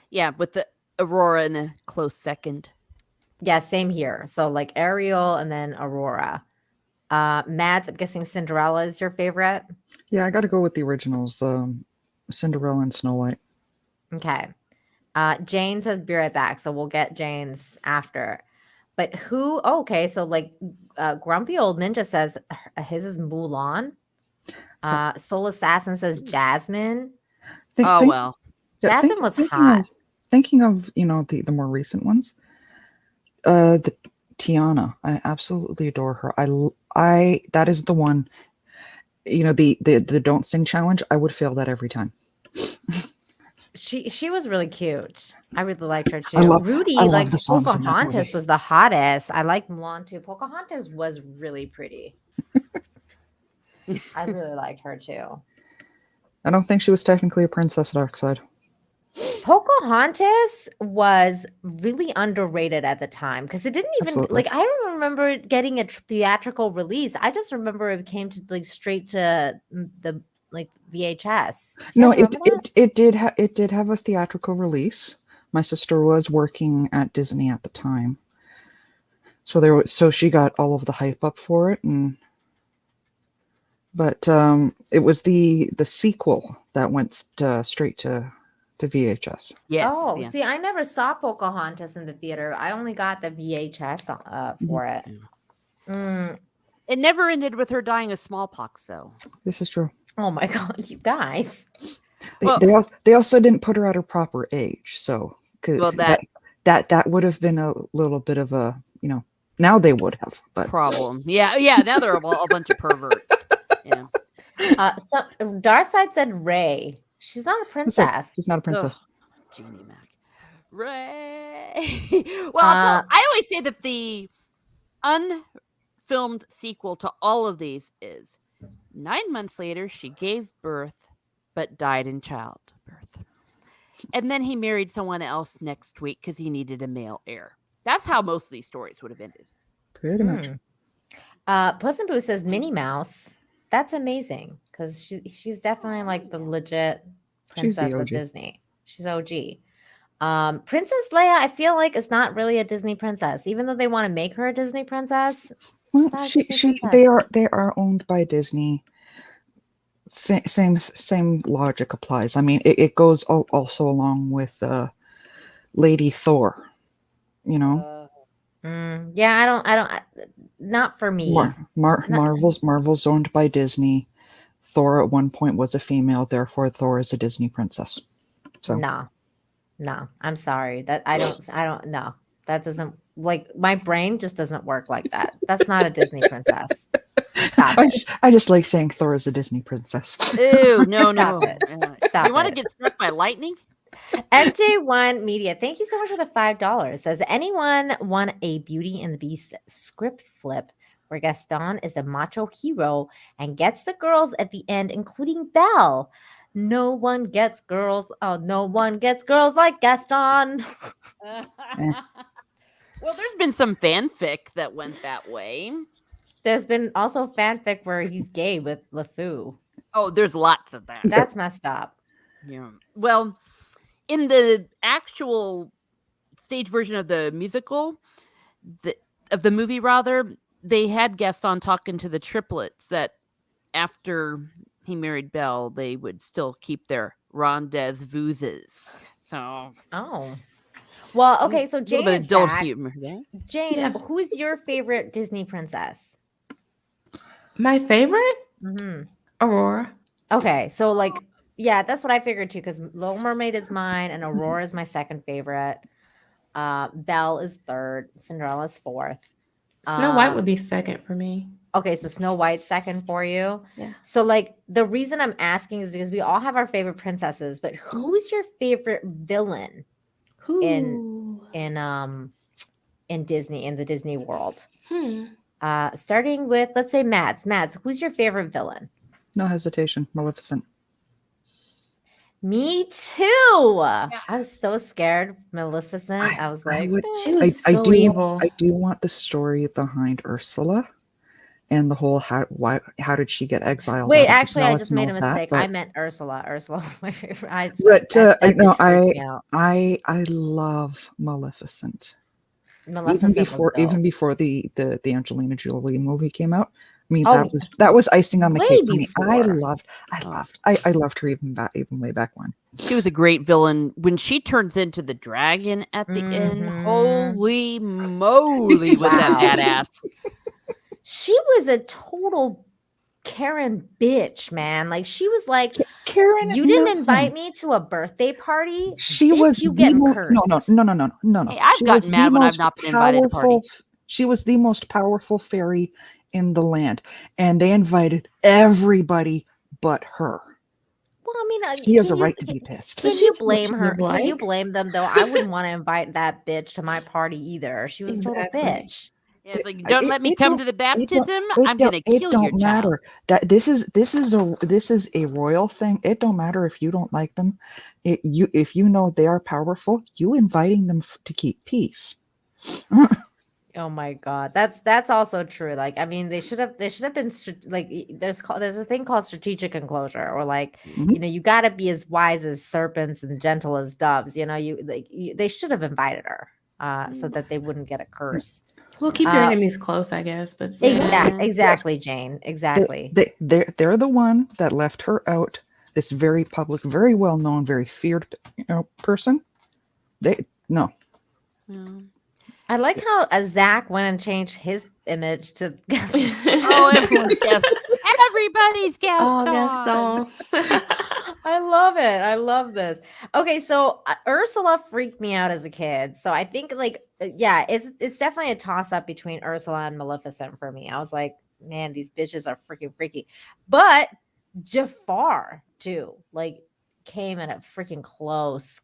Yeah, with the Aurora in a close second. Yeah, same here. So like Ariel and then Aurora. Mads, I'm guessing Cinderella is your favorite. Yeah, I got to go with the originals, Cinderella and Snow White. Okay. Jane says be right back, so we'll get Jane's after. But who? Oh, okay, so like Grumpy Old Ninja says his is Mulan. Soul Assassin says Jasmine. Jasmine was hot. Thinking of the more recent ones. The Tiana, I absolutely adore her. I that is the one. The don't sing challenge. I would fail that every time. She was really cute. I really liked her too. I love Pocahontas was the hottest. I like Mulan too. Pocahontas was really pretty. I really liked her too. I don't think she was technically a princess, Darkseid. Pocahontas was really underrated at the time because it didn't even I don't remember it getting a theatrical release. I just remember it came to straight to the VHS. No, it did have a theatrical release. My sister was working at Disney at the time, so she got all of the hype up for it, but it was the sequel that went straight to VHS. Yes. Oh, see, I never saw Pocahontas in the theater. I only got the VHS for it. It never ended with her dying of smallpox, though. This is true. Oh my god, you guys! They also didn't put her at her proper age, so that would have been a little bit of a now they would have problem. Yeah. Now they're a bunch of perverts. Yeah. So Darkseid said Ray. She's not a princess. She's not a princess. Jeannie Mac. Ray. Well, I always say that the unfilmed sequel to all of these is 9 months later, she gave birth, but died in childbirth. And then he married someone else next week because he needed a male heir. That's how most of these stories would have ended. Pretty much. Puss in Boots says Minnie Mouse. That's amazing because she's definitely like the legit princess of Disney. She's OG. Princess Leia, I feel like is not really a Disney princess, even though they want to make her a Disney princess. Well, they are owned by Disney. Same logic applies. I mean, it goes also along with Lady Thor. Yeah, I don't. Not for me. Marvel's owned by Disney. Thor at one point was a female, therefore Thor is a Disney princess. So no, I'm sorry that I don't know. That doesn't my brain just doesn't work like that. That's not a Disney princess. I just like saying Thor is a Disney princess. Ew, no. Stop you want to it. get struck by lightning? MJ1 Media, thank you so much for the $5. Says anyone want a Beauty and the Beast script flip where Gaston is the macho hero and gets the girls at the end, including Belle. No one gets girls. Oh, no one gets girls like Gaston. Well, there's been some fanfic that went that way. There's been also fanfic where he's gay with LeFou. Oh, there's lots of that. That's messed up. Yeah. Well, in the actual stage version of the musical, of the movie rather, they had Gaston talking to the triplets that after he married Belle, they would still keep their rendezvouses. So, well, okay. So Jayne is adult back. humor. Yeah? Jayne, who's your favorite Disney princess? My favorite? Mm-hmm. Aurora. Okay, so like, yeah, that's what I figured too. Because Little Mermaid is mine, and Aurora is my second favorite. Belle is third. Cinderella's fourth. Snow White would be second for me. Okay, so Snow White's second for you. Yeah. So like the reason I'm asking is because we all have our favorite princesses, but who's your favorite villain in Disney, in the Disney world? Starting with, let's say Mads. Mads, who's your favorite villain? No hesitation, Maleficent. Me too. I was so scared. Maleficent. I was like, she was so evil. I do want the story behind Ursula and the whole how did she get exiled? Wait, actually, I just made a mistake. I meant Ursula. Ursula was my favorite. I love Maleficent. Maleficent even before the Angelina Jolie movie came out. I mean, that was icing on the cake for me. I loved her even way back when. She was a great villain. When she turns into the dragon at the end, holy moly, was that badass. She was a total Karen bitch, man. Like, she was like, Karen, you didn't invite me to a birthday party. She Bitch, was you get cursed. No. Hey, I've gotten mad when I've not been invited to parties. She was the most powerful fairy in the land, and they invited everybody but her. Well, I mean, she has a right to be pissed. Can you blame her? Can you blame them though? I wouldn't want to invite that bitch to my party either. She was a total bitch. Yeah, it's like, don't let me come to the baptism. I'm gonna kill your child. It don't matter. That this is a royal thing. It don't matter if you don't like them. If you know they are powerful, you inviting them to keep peace. Oh my god, that's also true. Like, I mean, they should have been like, there's a thing called strategic enclosure, or like, you know, you got to be as wise as serpents and gentle as doves. You know, they should have invited her so that they wouldn't get a curse. Well, keep your enemies close, I guess. But exactly, Jayne. Exactly. They're the one that left her out. This very public, very well known, very feared person. I like how Zach went and changed his image to Gaston. Everyone's Gaston. Everybody's Gaston. Oh, Gaston. I love it. I love this. Okay, so Ursula freaked me out as a kid. So I think, like, yeah, it's definitely a toss-up between Ursula and Maleficent for me. I was like, man, these bitches are freaking freaky. But Jafar, too, like, came in a freaking close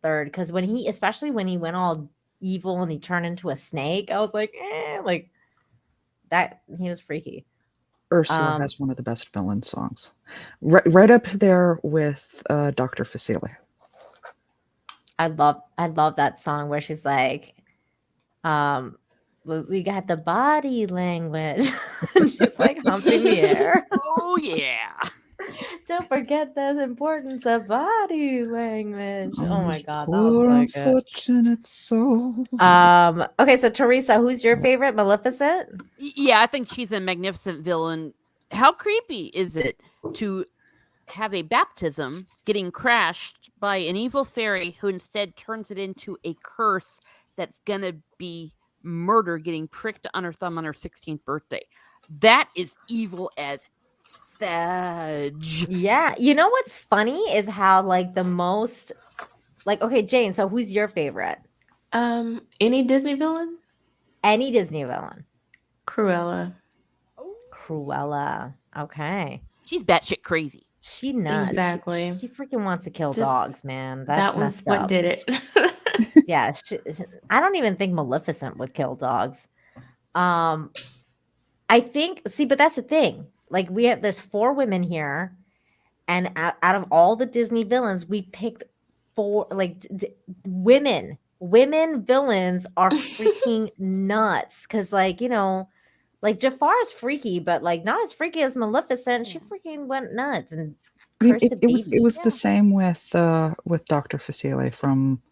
third. Because especially when he went all evil and he turned into a snake, I was like, like that. He was freaky. Ursula has one of the best villain songs, right up there with Dr. Facile. I love that song where she's like, we got the body language. She's like humping the air. Oh yeah. Don't forget the importance of body language. Oh my god, that poor was so good. Unfortunate soul. Okay, so Teresa, who's your favorite? Maleficent? Yeah, I think she's a magnificent villain. How creepy is it to have a baptism getting crashed by an evil fairy who instead turns it into a curse that's gonna be murder getting pricked on her thumb on her 16th birthday? That is evil as fudge. Yeah. You know what's funny is how, like, the most, like, okay, Jayne, so who's your favorite? Any Disney villain? Any Disney villain. Cruella. Cruella. Okay. She's batshit crazy. She nuts. Exactly. She freaking wants to kill dogs, man. That's that was messed what up. did it. Yeah. I don't even think Maleficent would kill dogs. I think, see, but that's the thing. Like there's 4 women here, and out of all the Disney villains, we picked 4 like women. Women villains are freaking nuts because, like, like Jafar is freaky, but like not as freaky as Maleficent. She freaking went nuts and cursed the baby. It was the same with Dr. Facile from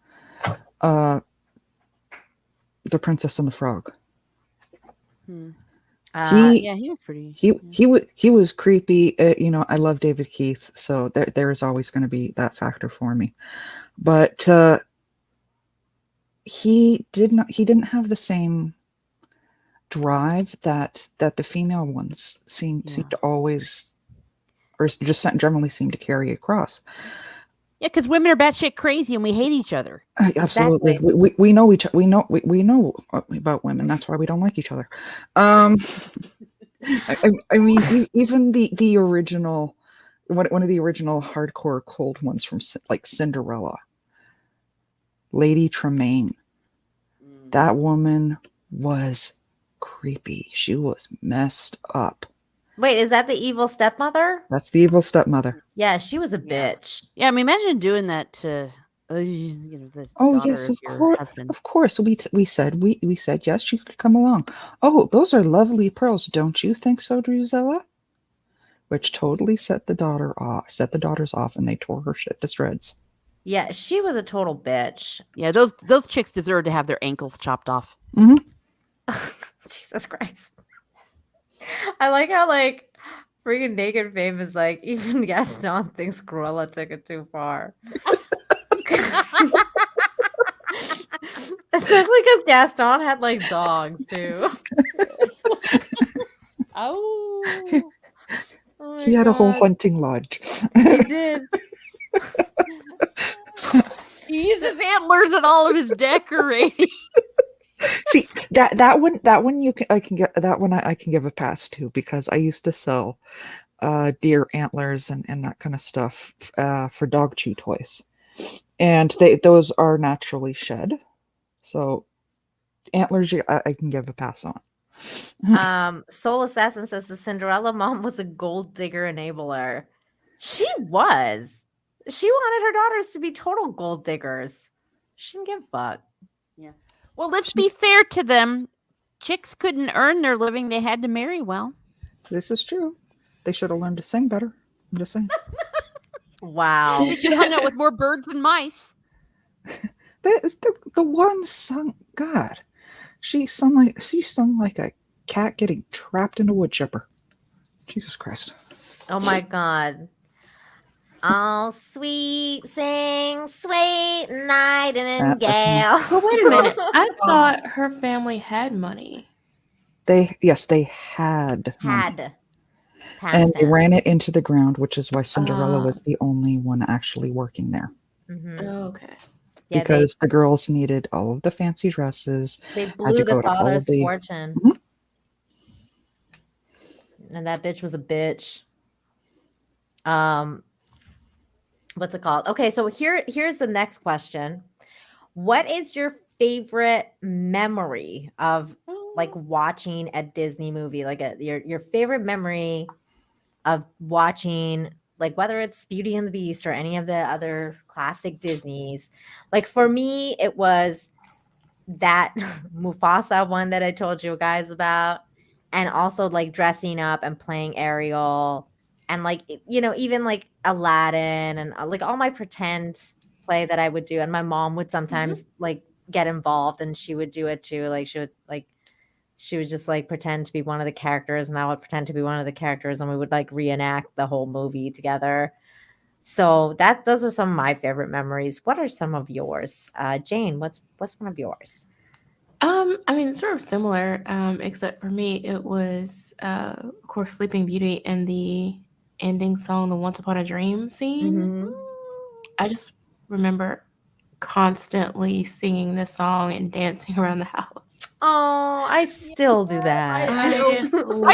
The Princess and the Frog. Yeah, he was pretty. He was creepy. I love David Keith, so there is always going to be that factor for me. But he didn't have the same drive that the female ones seem to always, or just generally seem to carry across. Yeah, because women are batshit crazy and we hate each other. Absolutely, exactly. we know each we know about women. That's why we don't like each other. I mean, even the original, one of the original hardcore cold ones from like Cinderella, Lady Tremaine. That woman was creepy. She was messed up. Wait, is that the evil stepmother? That's the evil stepmother. Yeah, she was a bitch. Yeah, I mean, imagine doing that to the oh daughter yes, of your husband. Of course. We said yes, you could come along. Oh, those are lovely pearls, don't you think so, Drusilla? Which totally set the daughters off, and they tore her shit to shreds. Yeah, she was a total bitch. Yeah, those chicks deserve to have their ankles chopped off. Mm-hmm. Jesus Christ. I like how, like, freaking Naked Fame is like, even Gaston thinks Cruella took it too far. Especially because Gaston had, like, dogs, too. Oh he had a whole hunting lodge. He did. He uses antlers in all of his decorating. See, that one I can give a pass to, because I used to sell deer antlers and that kind of stuff for dog chew toys, and those are naturally shed, so antlers I can give a pass on. Soul Assassin says the Cinderella mom was a gold digger enabler. She was. She wanted her daughters to be total gold diggers. She didn't give a fuck. Yeah. Well, let's be fair to them. Chicks couldn't earn their living. They had to marry well. This is true. They should have learned to sing better. I'm just saying. Wow. They should have hung out with more birds and mice. The one sung, God, she sung like a cat getting trapped in a wood chipper. Jesus Christ. Oh my God. All sweet, sing, sweet nightingale. But wait a minute. I thought her family had money. They had money. And they ran it into the ground, which is why Cinderella was the only one actually working there. Mm-hmm. Oh, okay. Yeah, because the girls needed all of the fancy dresses. They blew the father's fortune. Mm-hmm. And that bitch was a bitch. What's it called? Okay, so here's the next question. What is your favorite memory of like watching a Disney movie? Like your favorite memory of watching, like, whether it's Beauty and the Beast or any of the other classic Disneys. Like, for me, it was that Mufasa one that I told you guys about, and also like dressing up and playing Ariel. And like, even like Aladdin and like all my pretend play that I would do. And my mom would sometimes like get involved, and she would do it too. Like she would just like pretend to be one of the characters, and I would pretend to be one of the characters, and we would like reenact the whole movie together. So those are some of my favorite memories. What are some of yours? Jayne, what's one of yours? I mean, sort of similar, except for me, it was, of course, Sleeping Beauty and the ending song, the Once Upon a Dream scene. Mm-hmm. I just remember constantly singing this song and dancing around the house. Oh, I still do that. I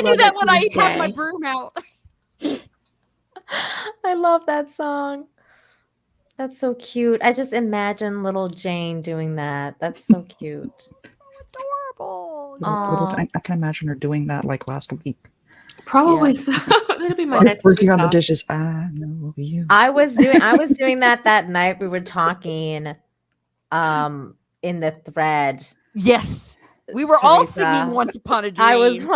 do that when I have my broom out. I love that song. That's so cute. I just imagine little Jayne doing that. That's so cute. Adorable. Little I can imagine her doing that like last week. Probably so. That'll be my next working on the TikTok. dishes. I know you. I was doing that night. We were talking in the thread. Yes. We were all Teresa. singing Once Upon a Dream. I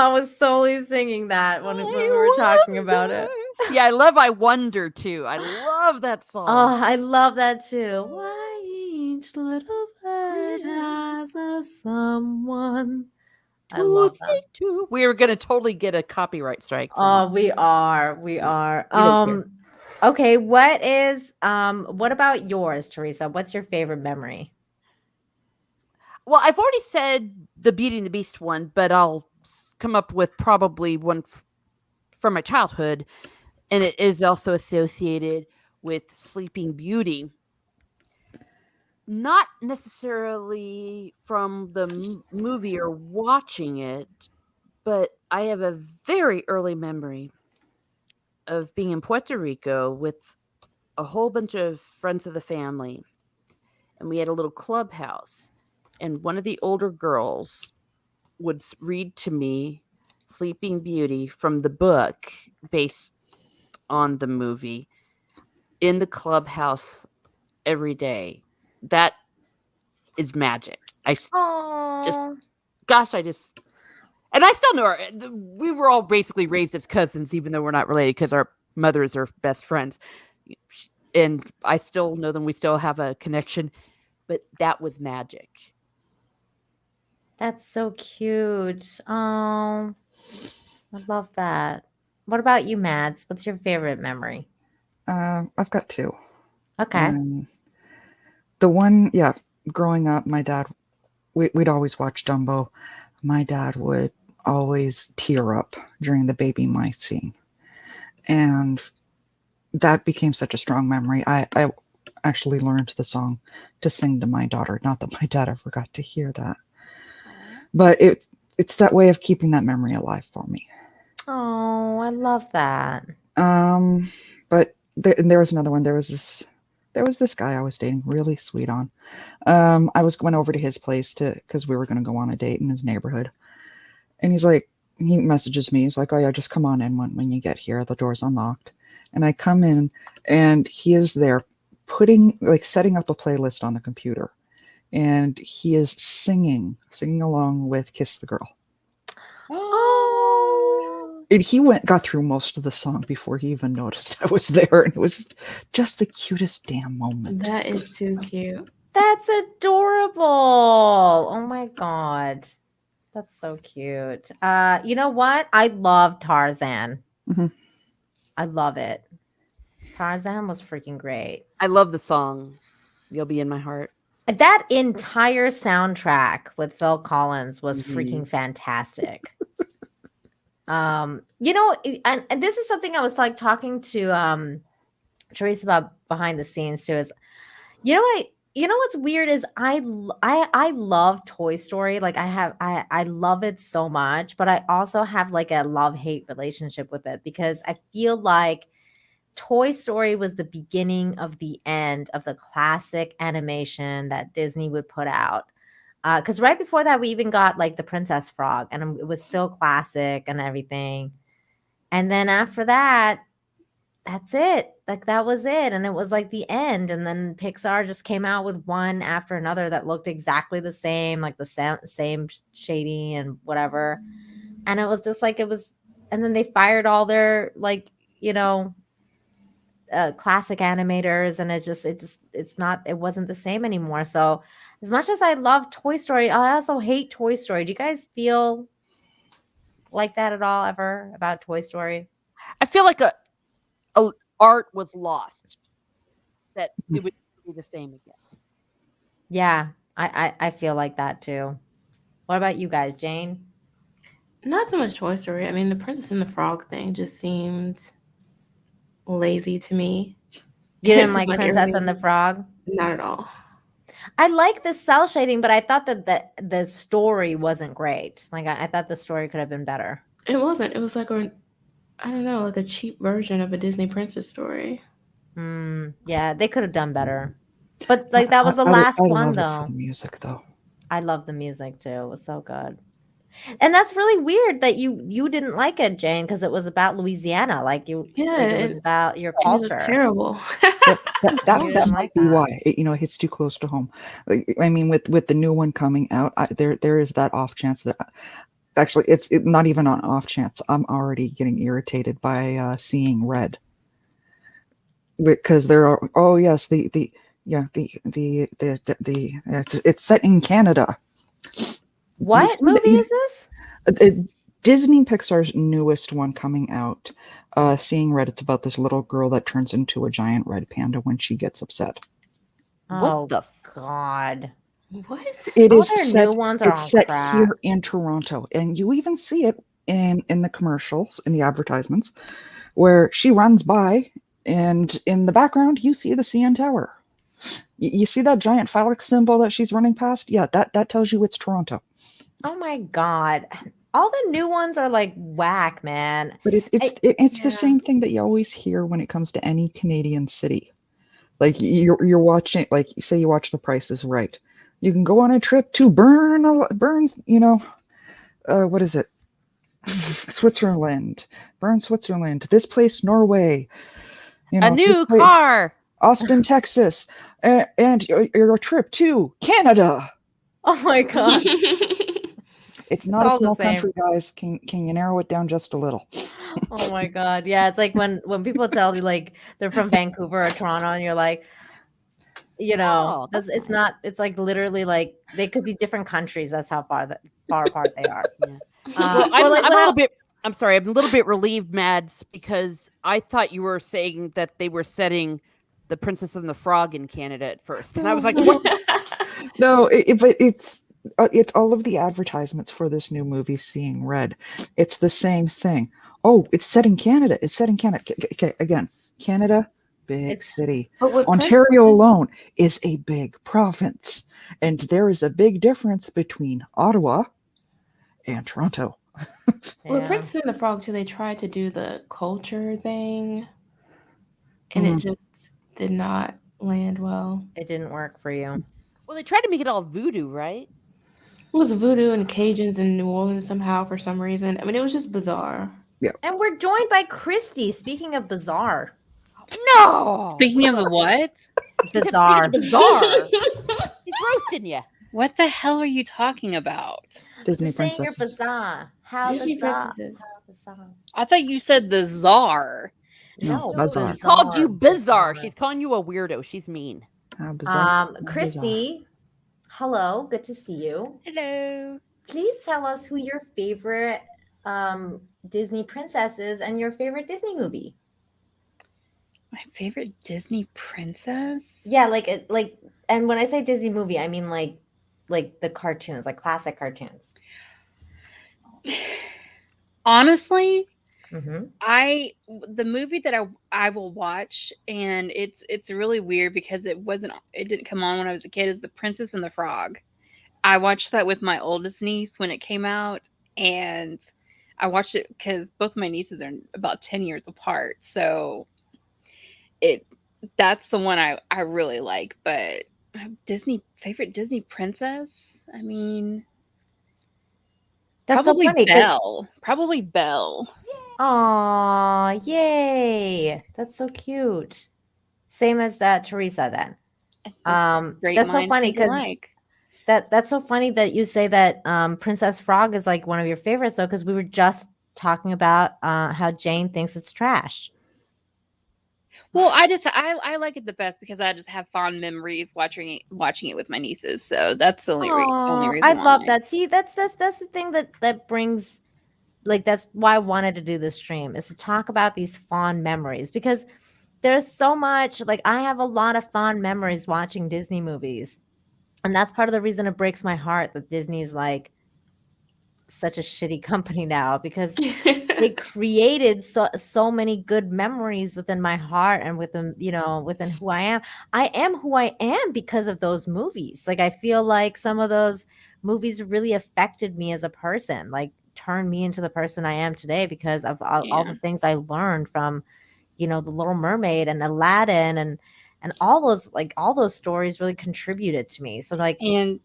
was solely singing that when we were talking about it. Yeah, I love I Wonder too. I love that song. Oh, I love that too. Why each little bird has a someone. I love that. We are gonna totally get a copyright strike. Oh, we are. Okay, what about yours, Teresa? What's your favorite memory? Well, I've already said the Beauty and the Beast one, but I'll come up with probably one from my childhood, and it is also associated with Sleeping Beauty. Not necessarily from the movie or watching it, but I have a very early memory of being in Puerto Rico with a whole bunch of friends of the family, and we had a little clubhouse, and one of the older girls would read to me Sleeping Beauty from the book based on the movie in the clubhouse every day. That is magic. And I still know her. We were all basically raised as cousins, even though we're not related because our mothers are best friends. And I still know them. We still have a connection. But that was magic. That's so cute. Oh, I love that. What about you, Mads? What's your favorite memory? I've got two. Okay. The one, growing up, my dad, we'd always watch Dumbo. My dad would always tear up during the baby mice scene. And that became such a strong memory. I actually learned the song to sing to my daughter. Not that my dad ever got to hear that. But it's that way of keeping that memory alive for me. Oh, I love that. But there was another one. There was this guy I was dating, really sweet on. I went over to his place because we were going to go on a date in his neighborhood. And he messages me. He's like, oh yeah, just come on in when you get here. The door's unlocked. And I come in and he is there setting up a playlist on the computer. And he is singing along with Kiss the Girl. Oh. And he got through most of the song before he even noticed I was there. And it was just the cutest damn moment. That is too cute. That's adorable. Oh my God. That's so cute. You know what? I love Tarzan. Mm-hmm. I love it. Tarzan was freaking great. I love the song You'll Be in My Heart. That entire soundtrack with Phil Collins was freaking fantastic. And this is something I was talking to Teresa about behind the scenes too. Is what's weird is I love Toy Story. Like I love it so much, but I also have like a love-hate relationship with it because I feel like Toy Story was the beginning of the end of the classic animation that Disney would put out. Because right before that, we even got like the Princess Frog, and it was still classic and everything. And then after that, that's it. Like that was it, and it was like the end. And then Pixar just came out with one after another that looked exactly the same, like the same shading and whatever. And it was just like it was. And then they fired all their classic animators, and it wasn't the same anymore. So as much as I love Toy Story, I also hate Toy Story. Do you guys feel like that at all ever about Toy Story? I feel like a art was lost, that it would be the same again. Yeah, I feel like that too. What about you guys, Jane? Not so much Toy Story. I mean, the Princess and the Frog thing just seemed lazy to me. You didn't like Princess and the Frog? Not at all. I like the cell shading, but I thought that the story wasn't great. Like I thought the story could have been better. It wasn't. It was like like a cheap version of a Disney princess story. Yeah, they could have done better. But like that was the last one though. It for the music though. I love the music too. It was so good. And that's really weird that you didn't like it, Jane, because it was about Louisiana. Like it was about your And it was culture. terrible. That might be why it hits too close to home. I mean, with the new one coming out, there is that off chance that actually it's not even on off chance. I'm already getting irritated by seeing red because there are it's set in Canada. What movie is this? Disney Pixar's newest one coming out. Seeing Red. It's about this little girl that turns into a giant red panda when she gets upset. Oh, what the God! What? It All is their set. new ones are It's on set crap. here in Toronto, and you even see it in the commercials, in the advertisements, where she runs by, and in the background you see the CN Tower. You see that giant phallic symbol that she's running past? Yeah, that tells you it's Toronto. Oh my God! All the new ones are like whack, man. But it's the same thing that you always hear when it comes to any Canadian city. Like you're watching, like say you watch The Price is Right. You can go on a trip to Burns, what is it? Switzerland. Bern, Switzerland. This place, Norway. A new car. Austin, Texas. And your trip to Canada. Oh my God. It's not a small country, guys. Can you narrow it down just a little? Oh my God. Yeah, it's like when people tell you like they're from Vancouver or Toronto and you're like, it's not, it's like literally like they could be different countries. That's how far apart they are. Yeah. Well, I'm a little bit relieved, Mads, because I thought you were saying that they were setting The Princess and the Frog in Canada at first. And I was like, what? No, but it's all of the advertisements for this new movie, Seeing Red. It's the same thing. Oh, it's set in Canada. It's set in Canada. Okay, again, Canada, big city. Ontario alone is a big province. And there is a big difference between Ottawa and Toronto. Well, Princess and the Frog too, they tried to do the culture thing. And it just did not land well. It didn't work for you. Well, they tried to make it all voodoo, right? It was voodoo and Cajuns in New Orleans somehow for some reason. I mean, it was just bizarre. Yeah. And we're joined by Christy. Speaking of bizarre. No. Speaking of the what? Bizarre. Bizarre. He's roasting you. What the hell are you talking about? Disney Saying princesses. you're bizarre. How Disney bizarre. princesses. I thought you said the czar. No, bizarre. She called you bizarre. She's calling you a weirdo. She's mean. Bizarre. Christy, hello. Good to see you. Hello. Please tell us who your favorite Disney princess is and your favorite Disney movie. My favorite Disney princess? Yeah, and when I say Disney movie, I mean like the cartoons, like classic cartoons. Honestly, Mm-hmm. the movie that I will watch, and it's really weird because it didn't come on when I was a kid, is The Princess and the Frog. I watched that with my oldest niece when it came out, and I watched it because both my nieces are about 10 years apart. So that's the one I really like. But favorite Disney princess? I mean, That's probably so funny. Belle. Probably Belle. Aw, yay. That's so cute. Same as that Teresa then. Great That's so minds funny think because alike. that's so funny that you say that Princess Frog is like one of your favorites though, because we were just talking about how Jane thinks it's trash. Well, I like it the best because I just have fond memories watching it with my nieces. So that's the only reason. I love that. See, that's the thing that brings, like, that's why I wanted to do this stream, is to talk about these fond memories, because there's so much, like, I have a lot of fond memories watching Disney movies, and that's part of the reason it breaks my heart that Disney's like such a shitty company now, because they created so many good memories within my heart and within who I am. I am who I am because of those movies. Like, I feel like some of those movies really affected me as a person, like turned me into the person I am today because of all the things I learned from, The Little Mermaid and Aladdin and all those stories really contributed to me. So like, and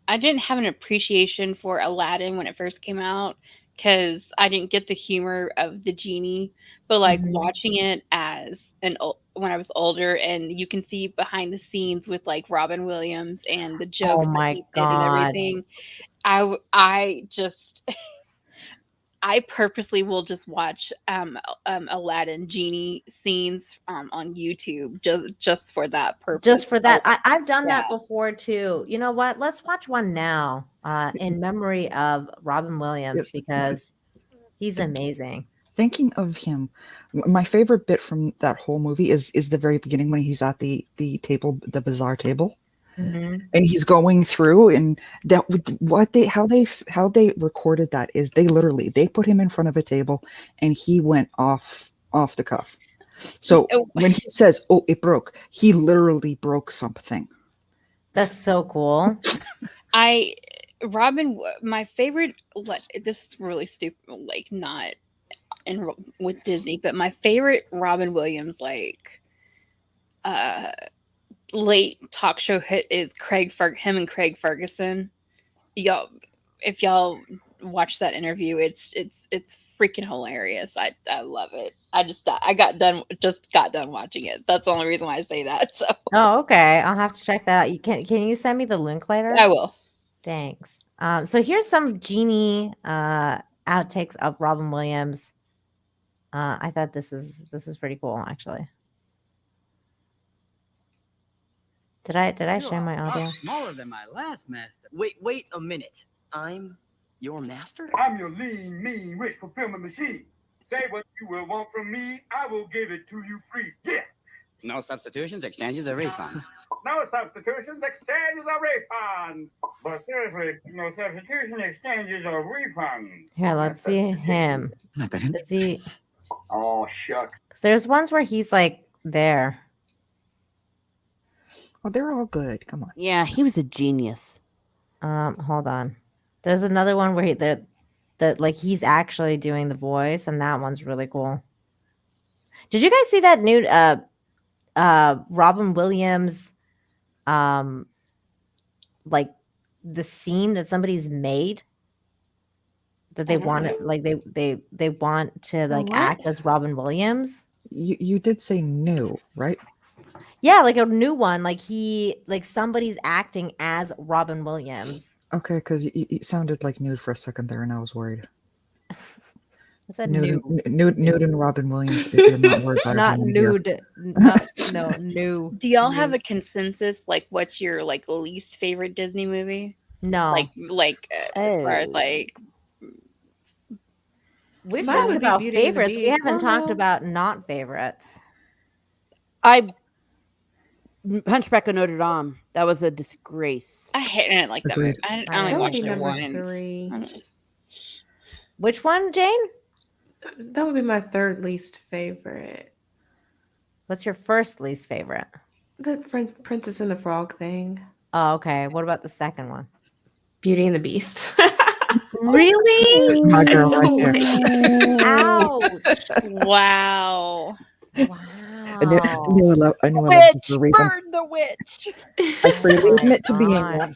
I didn't have an appreciation for Aladdin when it first came out because I didn't get the humor of the genie. But like Mhm. watching it as when I was older, and you can see behind the scenes with like Robin Williams and the Oh jokes that my he did and god. everything. I just I purposely will just watch Aladdin genie scenes on YouTube just for that purpose. Just for that. I've done Yeah. that before too. You know what? Let's watch one now in memory of Robin Williams Yes. because he's amazing. Thinking of him, my favorite bit from that whole movie is the very beginning when he's at the table, the bazaar table, Mhm. and he's going through, and that how they recorded that is they put him in front of a table, and he went off the cuff. So Oh. when he says, "Oh, it broke," he literally broke something. That's so cool. My favorite, this is really stupid, like not with Disney, but my favorite Robin Williams late talk show hit is him and Craig Ferguson. If y'all watch that interview, it's freaking hilarious. I love it. I got done watching it. That's the only reason why I say that. So Oh, okay. I'll have to check that out. Can you send me the link later? I will. Thanks. So here's some genie outtakes of Robin Williams. I thought this is pretty cool, actually. Did I share my audio? Smaller than my last master. Wait a minute. I'm your master? I'm your lean, mean, rich fulfillment machine. Say what you will want from me, I will give it to you free. Yeah. No substitutions, exchanges, or refunds. No substitutions, exchanges, or refunds. But seriously, no substitution, exchanges, or refunds. Here, let's see him. Is he? Oh, shucks. 'Cause there's ones where he's like there. Oh, they're all good. Come on. Yeah, he was a genius. Hold on. There's another one where like he's actually doing the voice, and that one's really cool. Did you guys see that new Robin Williams like the scene that somebody's made that they want to like they want to like act as Robin Williams? You did say no, right? Yeah, like a new one. Like somebody's acting as Robin Williams. Okay, because it sounded like nude for a second there, and I was worried. I said nude and Robin Williams. They're not words I not nude. No, new. Do y'all have a consensus? Like, what's your like least favorite Disney movie? No. As far as like. We've talked about favorites. We haven't talked about not favorites. Hunchback of Notre Dame. That was a disgrace. I didn't like that movie. I only watched it once. 3. Which one, Jane? That would be my third least favorite. What's your first least favorite? The Princess and the Frog thing. Oh, okay. What about the second one? Beauty and the Beast. Really? My girl right there. Ouch. Wow. I knew I loved Witch, the reason. burn the witch. I freely admit to being one.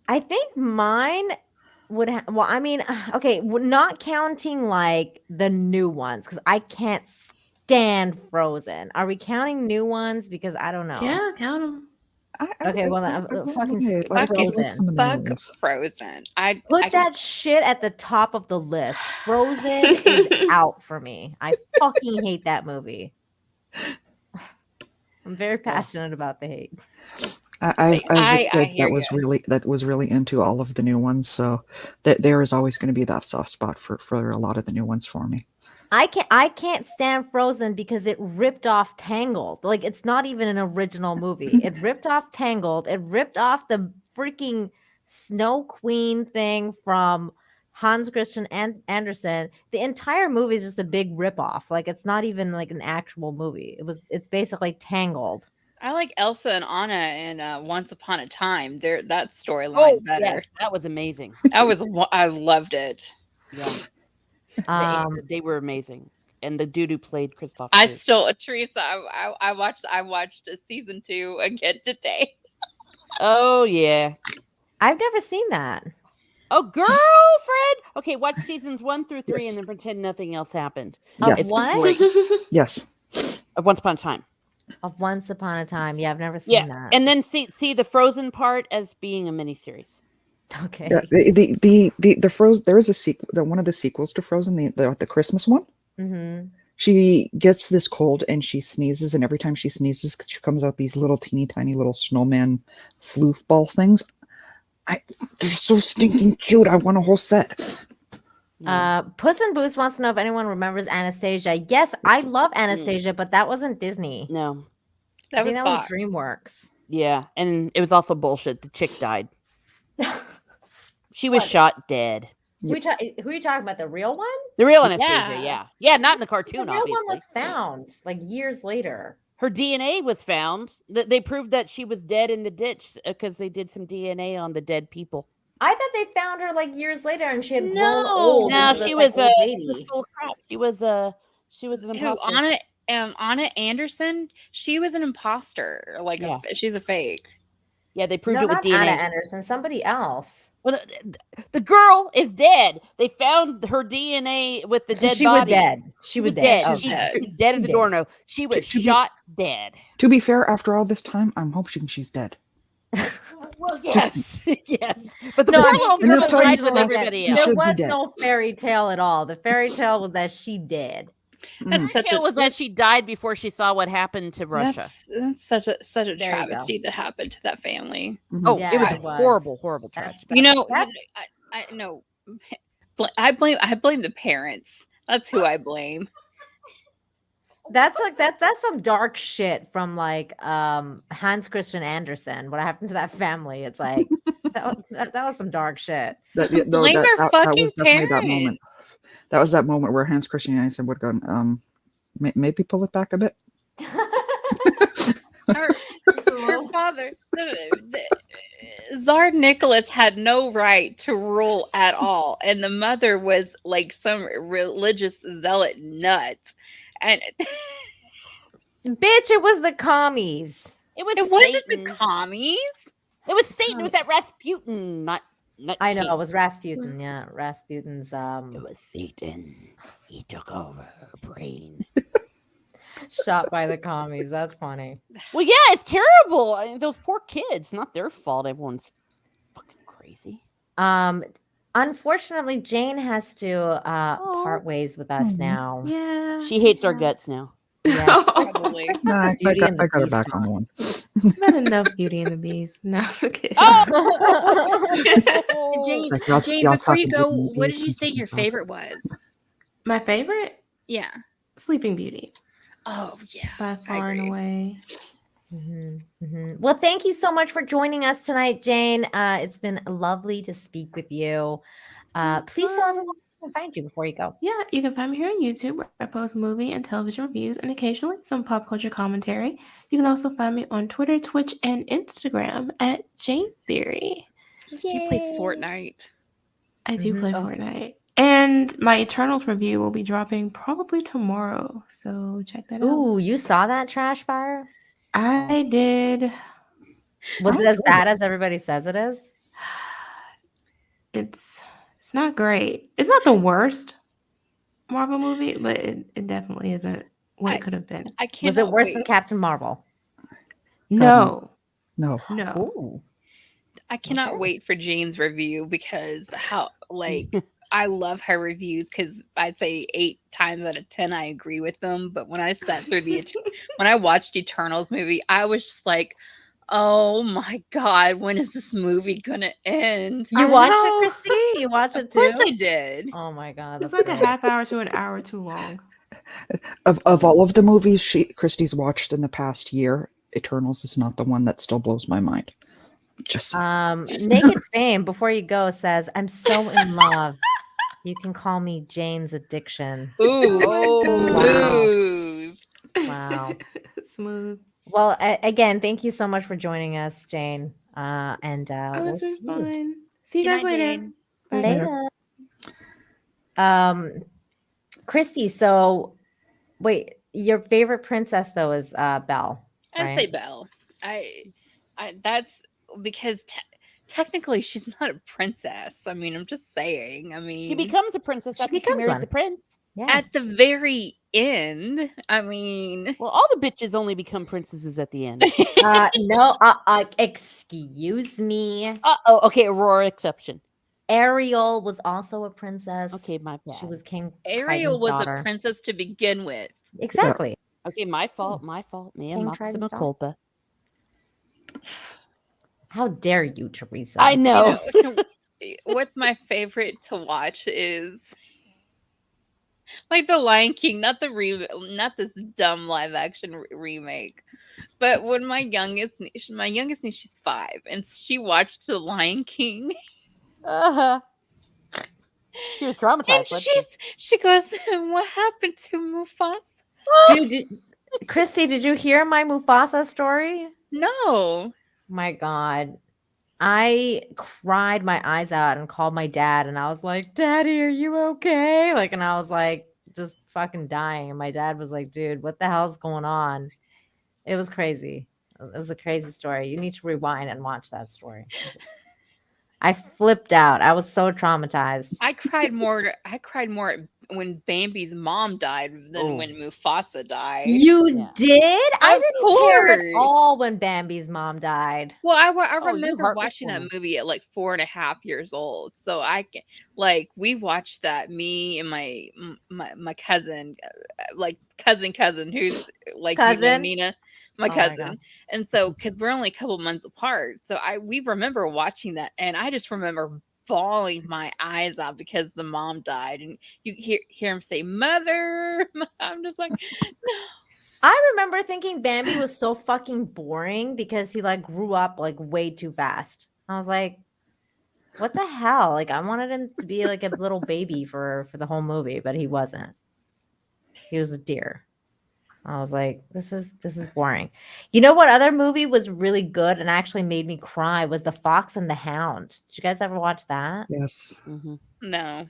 I think mine would well, I mean, okay, not counting like the new ones because I can't stand Frozen. Are we counting new ones? Because I don't know. Yeah, count them. Okay, well, fucking Frozen. Fuck Frozen. I put that shit at the top of the list. Frozen is out for me. I fucking hate that movie. I'm very passionate about the hate. I that was really into all of the new ones, so there is always going to be that soft spot for a lot of the new ones for me. I can't stand Frozen because it ripped off Tangled. Like, it's not even an original movie. It ripped off Tangled. It ripped off the freaking Snow Queen thing from Hans Christian Andersen. The entire movie is just a big ripoff. Like, it's not even like an actual movie. It's basically Tangled. I like Elsa and Anna in Once Upon a Time. That storyline better. Yes, that was amazing. I loved it. Yeah. They were amazing. and the dude who played Kristoff. I too. still, Teresa. I watched season 2 again today. Oh yeah. I've never seen that. Oh, girlfriend. Okay, watch seasons 1 through 3, Yes. and then pretend nothing else happened. Of It's what? great. Yes. Of Once Upon a Time. Of Once Upon a Time. Yeah, I've never seen Yeah, that. and then see the Frozen part as being a miniseries. Okay. Yeah, the Frozen. There is a sequel. One of the sequels to Frozen, the Christmas one. Mm-hmm. She gets this cold and she sneezes, and every time she sneezes, she comes out these little teeny tiny little snowman floof ball things. They're so stinking cute. I want a whole set. Puss in Boots wants to know if anyone remembers Anastasia. Yes, I love Anastasia, but that wasn't Disney. No. I think that was DreamWorks. Yeah, and it was also bullshit. The chick died. She was shot dead. Who are you talking about? The real one? The real Anastasia, yeah. Not in the cartoon, The real obviously. one was found like years later. Her DNA was found. They proved that she was dead in the ditch because they did some DNA on the dead people. I thought they found her like years later, and she had grown old. No, into she this, was like, old she lady. was full of crap. She was an Who, imposter. Anna Anderson? She was an imposter. Like she's a fake. Yeah, they proved No, it with not DNA. Anna Anderson. Somebody else. Well, the girl is dead. They found her DNA with the dead she bodies. was dead. She was dead. Okay. She's dead as a doornail. She was shot dead. To be fair, after all this time, I'm hoping she's dead. Well, yes, yes. But the No, poor I mean, little she girl was died dead. with everybody else. There should be was dead. no fairy tale at all. The fairy tale was that she did. The fairy tale was that she died before she saw what happened to Russia. That's such a There you travesty that happened to that family. Oh, Yeah, it was it a was. horrible, horrible tragedy. You know, That's- I know. I blame the parents. That's who I blame. That's like that's some dark shit from like Hans Christian Andersen. What happened to that family? It's like that was some dark shit. That was definitely that moment. That was that moment where Hans Christian Andersen would go, maybe pull it back a bit. Her father, Tsar Nicholas, had no right to rule at all, and the mother was like some religious zealot nut. And bitch, it was the commies. It wasn't the commies. It was Satan. It was that Rasputin. Not I know it was Rasputin. Yeah, Rasputin's. It was Satan. He took over her brain. Shot by the commies. That's funny. Well, yeah, it's terrible. I mean, those poor kids. Not their fault. Everyone's fucking crazy. Unfortunately, Jayne has to part ways with us now. Yeah. She hates our guts now. Yeah, Probably. Nah, I Beauty got and the her Beast back on the one. Not enough Beauty and the Beast. No, I'm kidding. Jayne, Like, y'all Jayne, talking before you go, Beauty and the what Beast did you say your consistent. favorite was? My favorite? Yeah. Sleeping Beauty. Oh yeah. By far and away. Well, thank you so much for joining us tonight, Jayne. It's been lovely to speak with you. Please tell everyone where to find you before you go. Yeah, you can find me here on YouTube where I post movie and television reviews and occasionally some pop culture commentary. You can also find me on Twitter, Twitch, and Instagram at Jayne Theory. She plays Fortnite. I do play Fortnite. And my Eternals review will be dropping probably tomorrow. So check that out. Ooh, you saw that trash fire? I did. Was it as bad as everybody says it is? It's not great. It's not the worst Marvel movie, but it definitely isn't what it could have been. I can't. Was it worse than Captain Marvel? No. No. No. Ooh. I cannot wait for Jayne's review because I love her reviews because I'd say 8 times out of 10 I agree with them. But when I sat through when I watched Eternals movie, I was just like, oh my God, when is this movie gonna end? You watched it, Christy? You watched it too? Of course I did. Oh my God. It's that's like a great. half hour to an hour too long. Of all of the movies Christy's watched in the past year, Eternals is not the one that still blows my mind. Just Naked Fame, before you go, says, I'm so in love. You can call me Jayne's addiction. Ooh. Wow. Ooh. Wow. Smooth. Well, again, thank you so much for joining us, Jayne. And we'll This see is you fun. See you guys later. Bye. later. Christy, so Wait, your favorite princess though is Belle, I right? say Belle. That's because technically she's not a princess. I mean, I'm just saying. I mean, She becomes a princess after she marries the prince. Yeah. At the very end, I mean, well, all the bitches only become princesses at the end. No, excuse me. Oh, okay, Aurora exception. Ariel was also a princess. Okay, my bad. She was King Ariel Triton's was daughter. a princess to begin with. Exactly. Okay, my fault. Mea King maxima Triton's daughter. culpa. How dare you, Teresa? I know. What's my favorite to watch is like the Lion King, not this dumb live action remake, but when my youngest niece, she's 5, and she watched the Lion King. She was traumatized. And she goes, "What happened to Mufasa?" Dude, Christy, did you hear my Mufasa story? No. My God. I cried my eyes out and called my dad, and I was like, "Daddy, are you okay?" Like, and I was like, just fucking dying. And my dad was like, "Dude, what the hell's going on?" It was crazy. It was a crazy story. You need to rewind and watch that story. I flipped out. I was so traumatized. I cried more when Bambi's mom died than when Mufasa died. You did? I Of didn't care at course. all when Bambi's mom died. Well, I you remember heartless watching woman. that movie at like 4.5 years old. So we watched that, me and my cousin, like cousin who's like Cousin? Nina, my Oh my cousin. God. And so because we're only a couple months apart, so we remember watching that, and I just remember bawling my eyes out because the mom died, and you hear him say "mother." I'm just like, no. I remember thinking Bambi was so fucking boring because he like grew up like way too fast. I was like, what the hell? Like I wanted him to be like a little baby for the whole movie, but he wasn't. He was a deer. I was like, this is boring. You know what other movie was really good and actually made me cry was The Fox and the Hound. Did you guys ever watch that? Yes. No.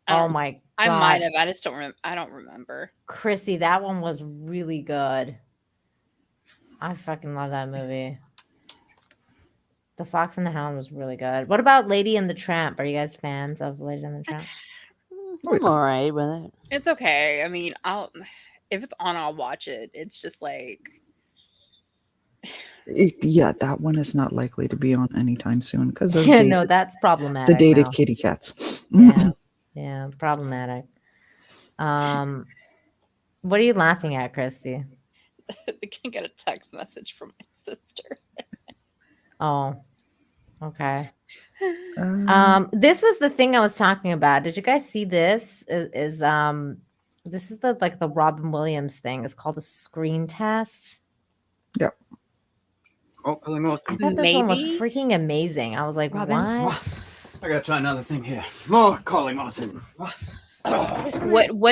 Oh my God. I might have. I just don't remember. I don't remember. Chrissy, that one was really good. I fucking love that movie. The Fox and the Hound was really good. What about Lady and the Tramp? Are you guys fans of Lady and the Tramp? I'm all right with it. It's okay. I mean, if it's on, I'll watch it. It's just like, Yeah, that one is not likely to be on anytime soon because of no, that's problematic. the dated now. kitty cats. Yeah, problematic. What are you laughing at, Christy? I got a text message from my sister. Oh, okay. This was the thing I was talking about. Did you guys see this? This is the Robin Williams thing. It's called a screen test. Yep. Oh, calling I thought this one was freaking amazing. I was like, Robin? what? I gotta try another thing here. More calling Austin. What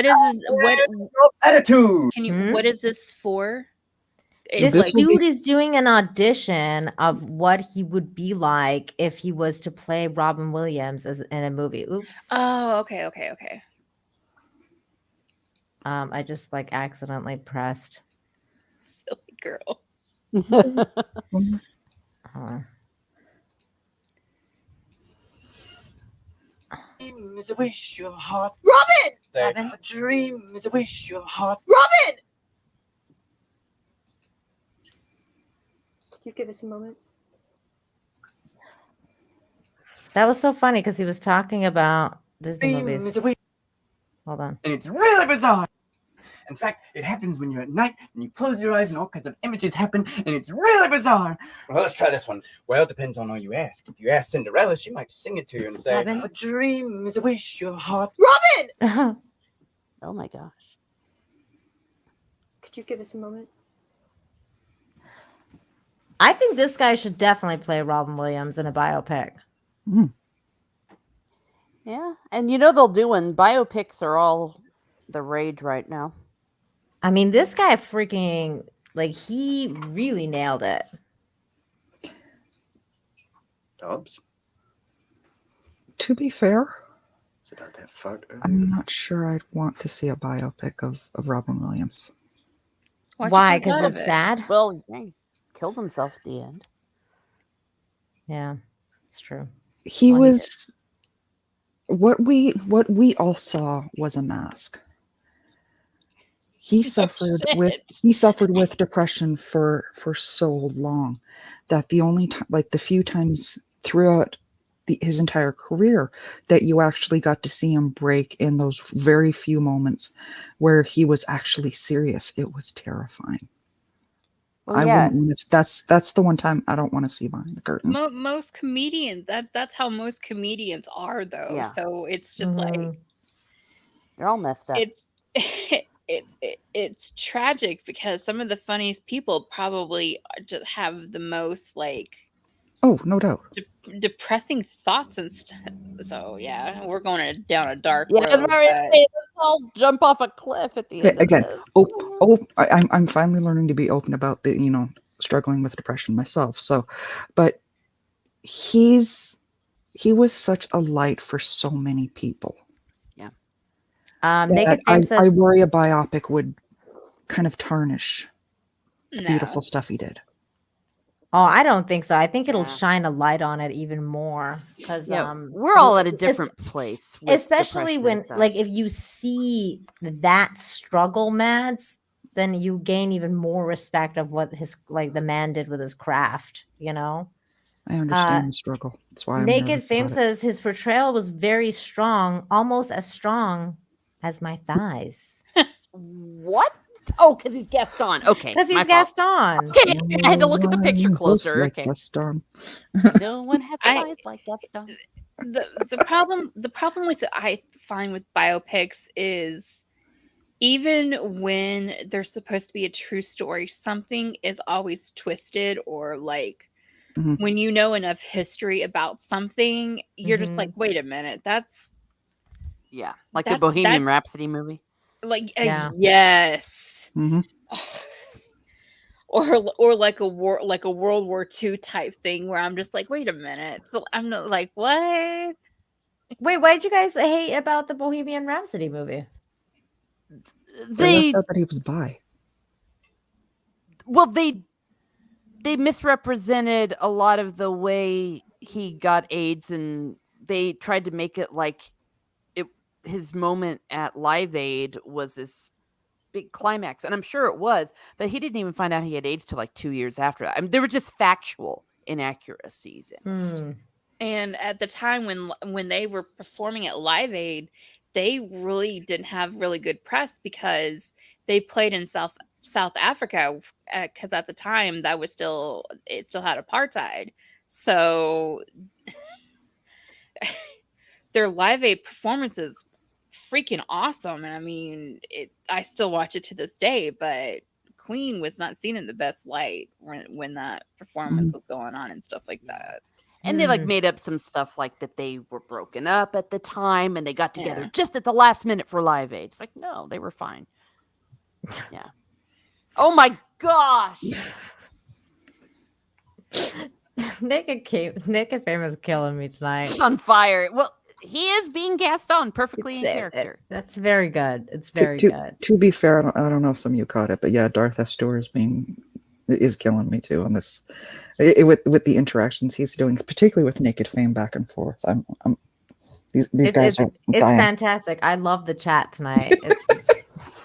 is what attitude? Can you what is this for? This dude is doing an audition of what he would be like if he was to play Robin Williams in a movie. Oops. Oh, okay. I just like accidentally pressed. Silly girl. Dream is a wish your heart. Robin! A dream is a wish your heart. Robin! Could you give us a moment? That was so funny because he was talking about Disney Dream movies. is a wish. Hold on. And it's really bizarre. In fact, it happens when you're at night and you close your eyes and all kinds of images happen, and it's really bizarre. Well, let's try this one. Well, it depends on who you ask. If you ask Cinderella, she might sing it to you and say, Robin? a dream is a wish your heart. Robin! Oh my gosh. Could you give us a moment? I think this guy should definitely play Robin Williams in a biopic. Yeah, and they'll do when biopics are all the rage right now. I mean, this guy freaking, like, he really nailed it. Dubs. To be fair, about that fart earlier? I'm not sure I'd want to see a biopic of Robin Williams. Why? Because it's sad? Well, yeah, he killed himself at the end. Yeah, it's true. He was what we all saw was a mask. He suffered with depression for so long that the only time, like the few times throughout his entire career that you actually got to see him break in those very few moments where he was actually serious, it was terrifying. Well, I yeah. wouldn't want to, that's the one time I don't want to see behind the curtain. Most comedians, that's how most comedians are, though. Yeah. So it's just like they're all messed up. It's tragic because some of the funniest people probably just have the most like no doubt depressing thoughts and stuff. So yeah, we're going down a dark Yeah, road. let's all jump off a cliff at the end. Again, of this. I'm finally learning to be open about the struggling with depression myself. So, but he was such a light for so many people. Naked Fame says, I worry a biopic would kind of tarnish the beautiful stuff he did. Oh, I don't think so. I think it'll shine a light on it even more because we're all at a different place. with Especially depression when, and stuff. like, if you see that struggle, Mads, then you gain even more respect of what the man did with his craft. I understand the struggle. That's why I'm Naked nervous Fame about it. says his portrayal was very strong, almost as strong as my thighs. What? Oh, because he's Gaston. Okay. Because he's my fault. Gaston. Okay, I had to look at the picture closer. Like Okay. Gaston. No one has eyes like Gaston. The problem with I find with biopics is even when there's supposed to be a true story, something is always twisted or like when you know enough history about something, you're just like, wait a minute, that's like the Bohemian Rhapsody movie. Like yes. Or like a World War II type thing where I'm just like, wait a minute. So I'm not like, what? Wait, why did you guys hate about the Bohemian Rhapsody movie? They left out that he was bi. Well, they misrepresented a lot of the way he got AIDS, and they tried to make it like his moment at Live Aid was this big climax, and I'm sure it was, but he didn't even find out he had AIDS till like 2 years after that. I mean, there were just factual inaccuracies in it. And at the time when they were performing at Live Aid, they really didn't have really good press because they played in South Africa because at the time it still had apartheid. So their Live Aid performances freaking awesome, and I mean, I still watch it to this day. But Queen was not seen in the best light when that performance was going on and stuff like that. And they like made up some stuff like that they were broken up at the time and they got together just at the last minute for Live Aid. It's like, no, they were fine. Yeah. Oh my gosh. Naked Fame is killing me tonight. He's on fire. Well, he is being Gaston perfectly in character. That's very good. It's very good. To be fair, I don't know if some of you caught it, but yeah, Darth Astor is killing me too on this. With the interactions he's doing, particularly with Naked Fame back and forth. These guys are it's dying. fantastic. I love the chat tonight.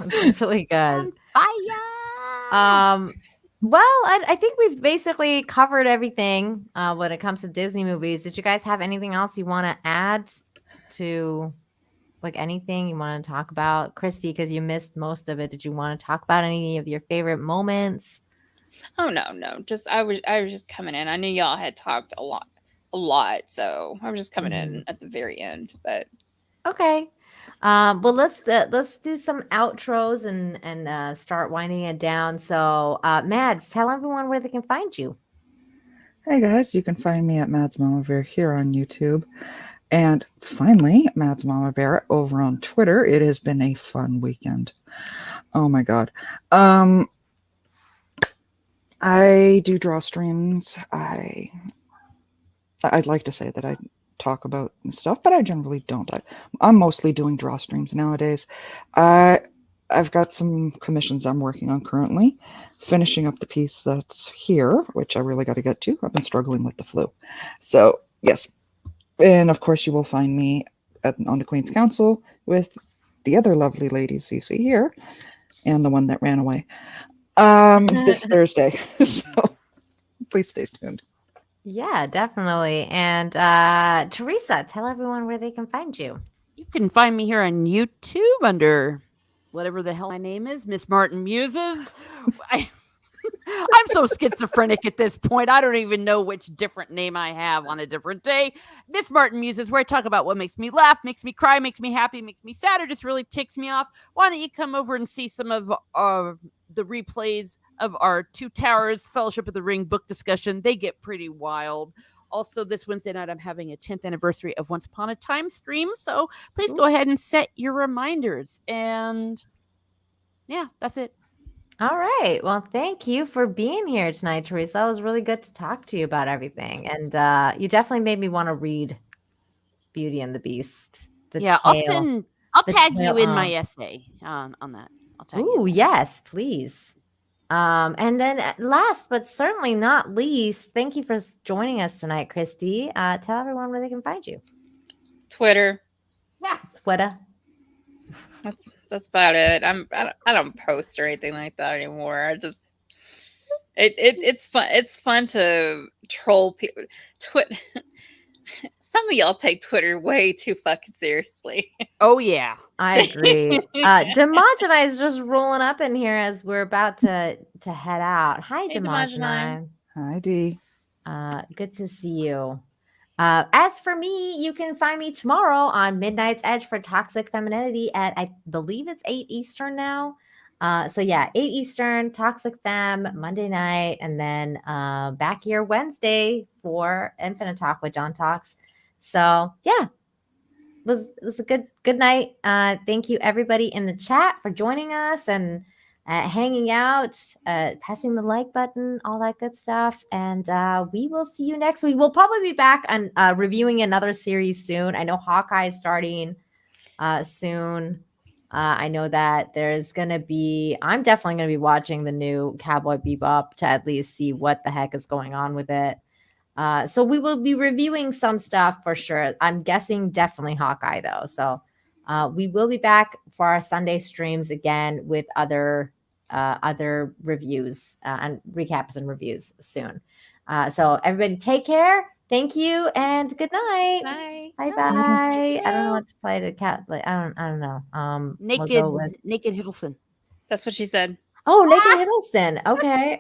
It's really good. Fire. Well, I think we've basically covered everything when it comes to Disney movies. Did you guys have anything else you want to add to, like, anything you want to talk about? Christy, because you missed most of it, did you want to talk about any of your favorite moments? Oh no. Just I was just coming in. I knew y'all had talked a lot, so I was just coming in at the very end. But okay. Well, let's do some outros and start winding it down. So, Mads, tell everyone where they can find you. Hey guys, you can find me at Mads Mama Bear here on YouTube, and finally, Mads Mama Bear over on Twitter. It has been a fun weekend. Oh my god. I do draw streams. I'd like to say that I talk about and stuff, but I generally don't. I'm mostly doing draw streams nowadays. I've got some commissions I'm working on currently, finishing up the piece that's here, which I really got to get to. I've been struggling with the flu. So, yes. And of course, you will find me on the Queen's Council with the other lovely ladies you see here and the one that ran away this Thursday. So, please stay tuned. Yeah, definitely. And Teresa, tell everyone where they can find you. You can find me here on YouTube under whatever the hell my name is, Miss Martin Muses. I'm so schizophrenic at this point. I don't even know which different name I have on a different day. Miss Martin Muses, where I talk about what makes me laugh, makes me cry, makes me happy, makes me sad, or just really ticks me off. Why don't you come over and see some of the replays of our Two Towers Fellowship of the Ring book discussion? They get pretty wild. Also, this Wednesday night, I'm having a 10th anniversary of Once Upon a Time stream. So please go ahead and set your reminders. And yeah, that's it. All right. Well, thank you for being here tonight, Teresa. It was really good to talk to you about everything. And you definitely made me want to read Beauty and the Beast. I'll tag you in my essay on that. I'll tag you. Ooh, yes, please. And then last but certainly not least, thank you for joining us tonight, Christy. Tell everyone where they can find you. Twitter. Yeah, Twitter. That's about it. I don't post or anything like that anymore. I just it's fun. It's fun to troll people. Some of y'all take Twitter way too fucking seriously. Oh yeah, I agree. Demogenai is just rolling up in here as we're about to head out. Hi, Demogenai. Hi, Dee. Good to see you. As for me, you can find me tomorrow on Midnight's Edge for Toxic Femininity at, I believe it's 8 Eastern now. So yeah, 8 Eastern, Toxic Femme, Monday night, and then back here Wednesday for Infinite Talk with John Talks. So yeah, it was a good night. Thank you everybody in the chat for joining us and hanging out, pressing the like button, all that good stuff. And we will see you next week. We'll probably be back on reviewing another series soon. I know Hawkeye is starting soon. I know that there's going to be, I'm definitely going to be watching the new Cowboy Bebop to at least see what the heck is going on with it. So we will be reviewing some stuff for sure. I'm guessing definitely Hawkeye though. So we will be back for our Sunday streams again with other reviews and recaps and reviews soon. So everybody take care. Thank you and good night. Bye. Bye bye. I don't know what to play to cat. Like I don't know. Naked Hiddleston. That's what she said. Oh, Naked Hiddleston. Okay.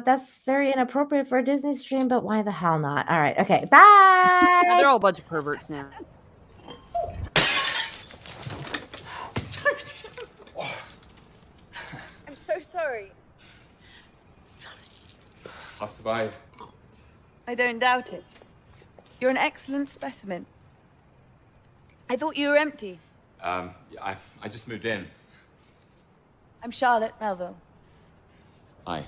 That's very inappropriate for a Disney stream, but why the hell not? All right. Okay. Bye. Yeah, they're all a bunch of perverts now. I'm so sorry. I'll survive. I don't doubt it. You're an excellent specimen. I thought you were empty. I just moved in. I'm Charlotte Melville. Hi.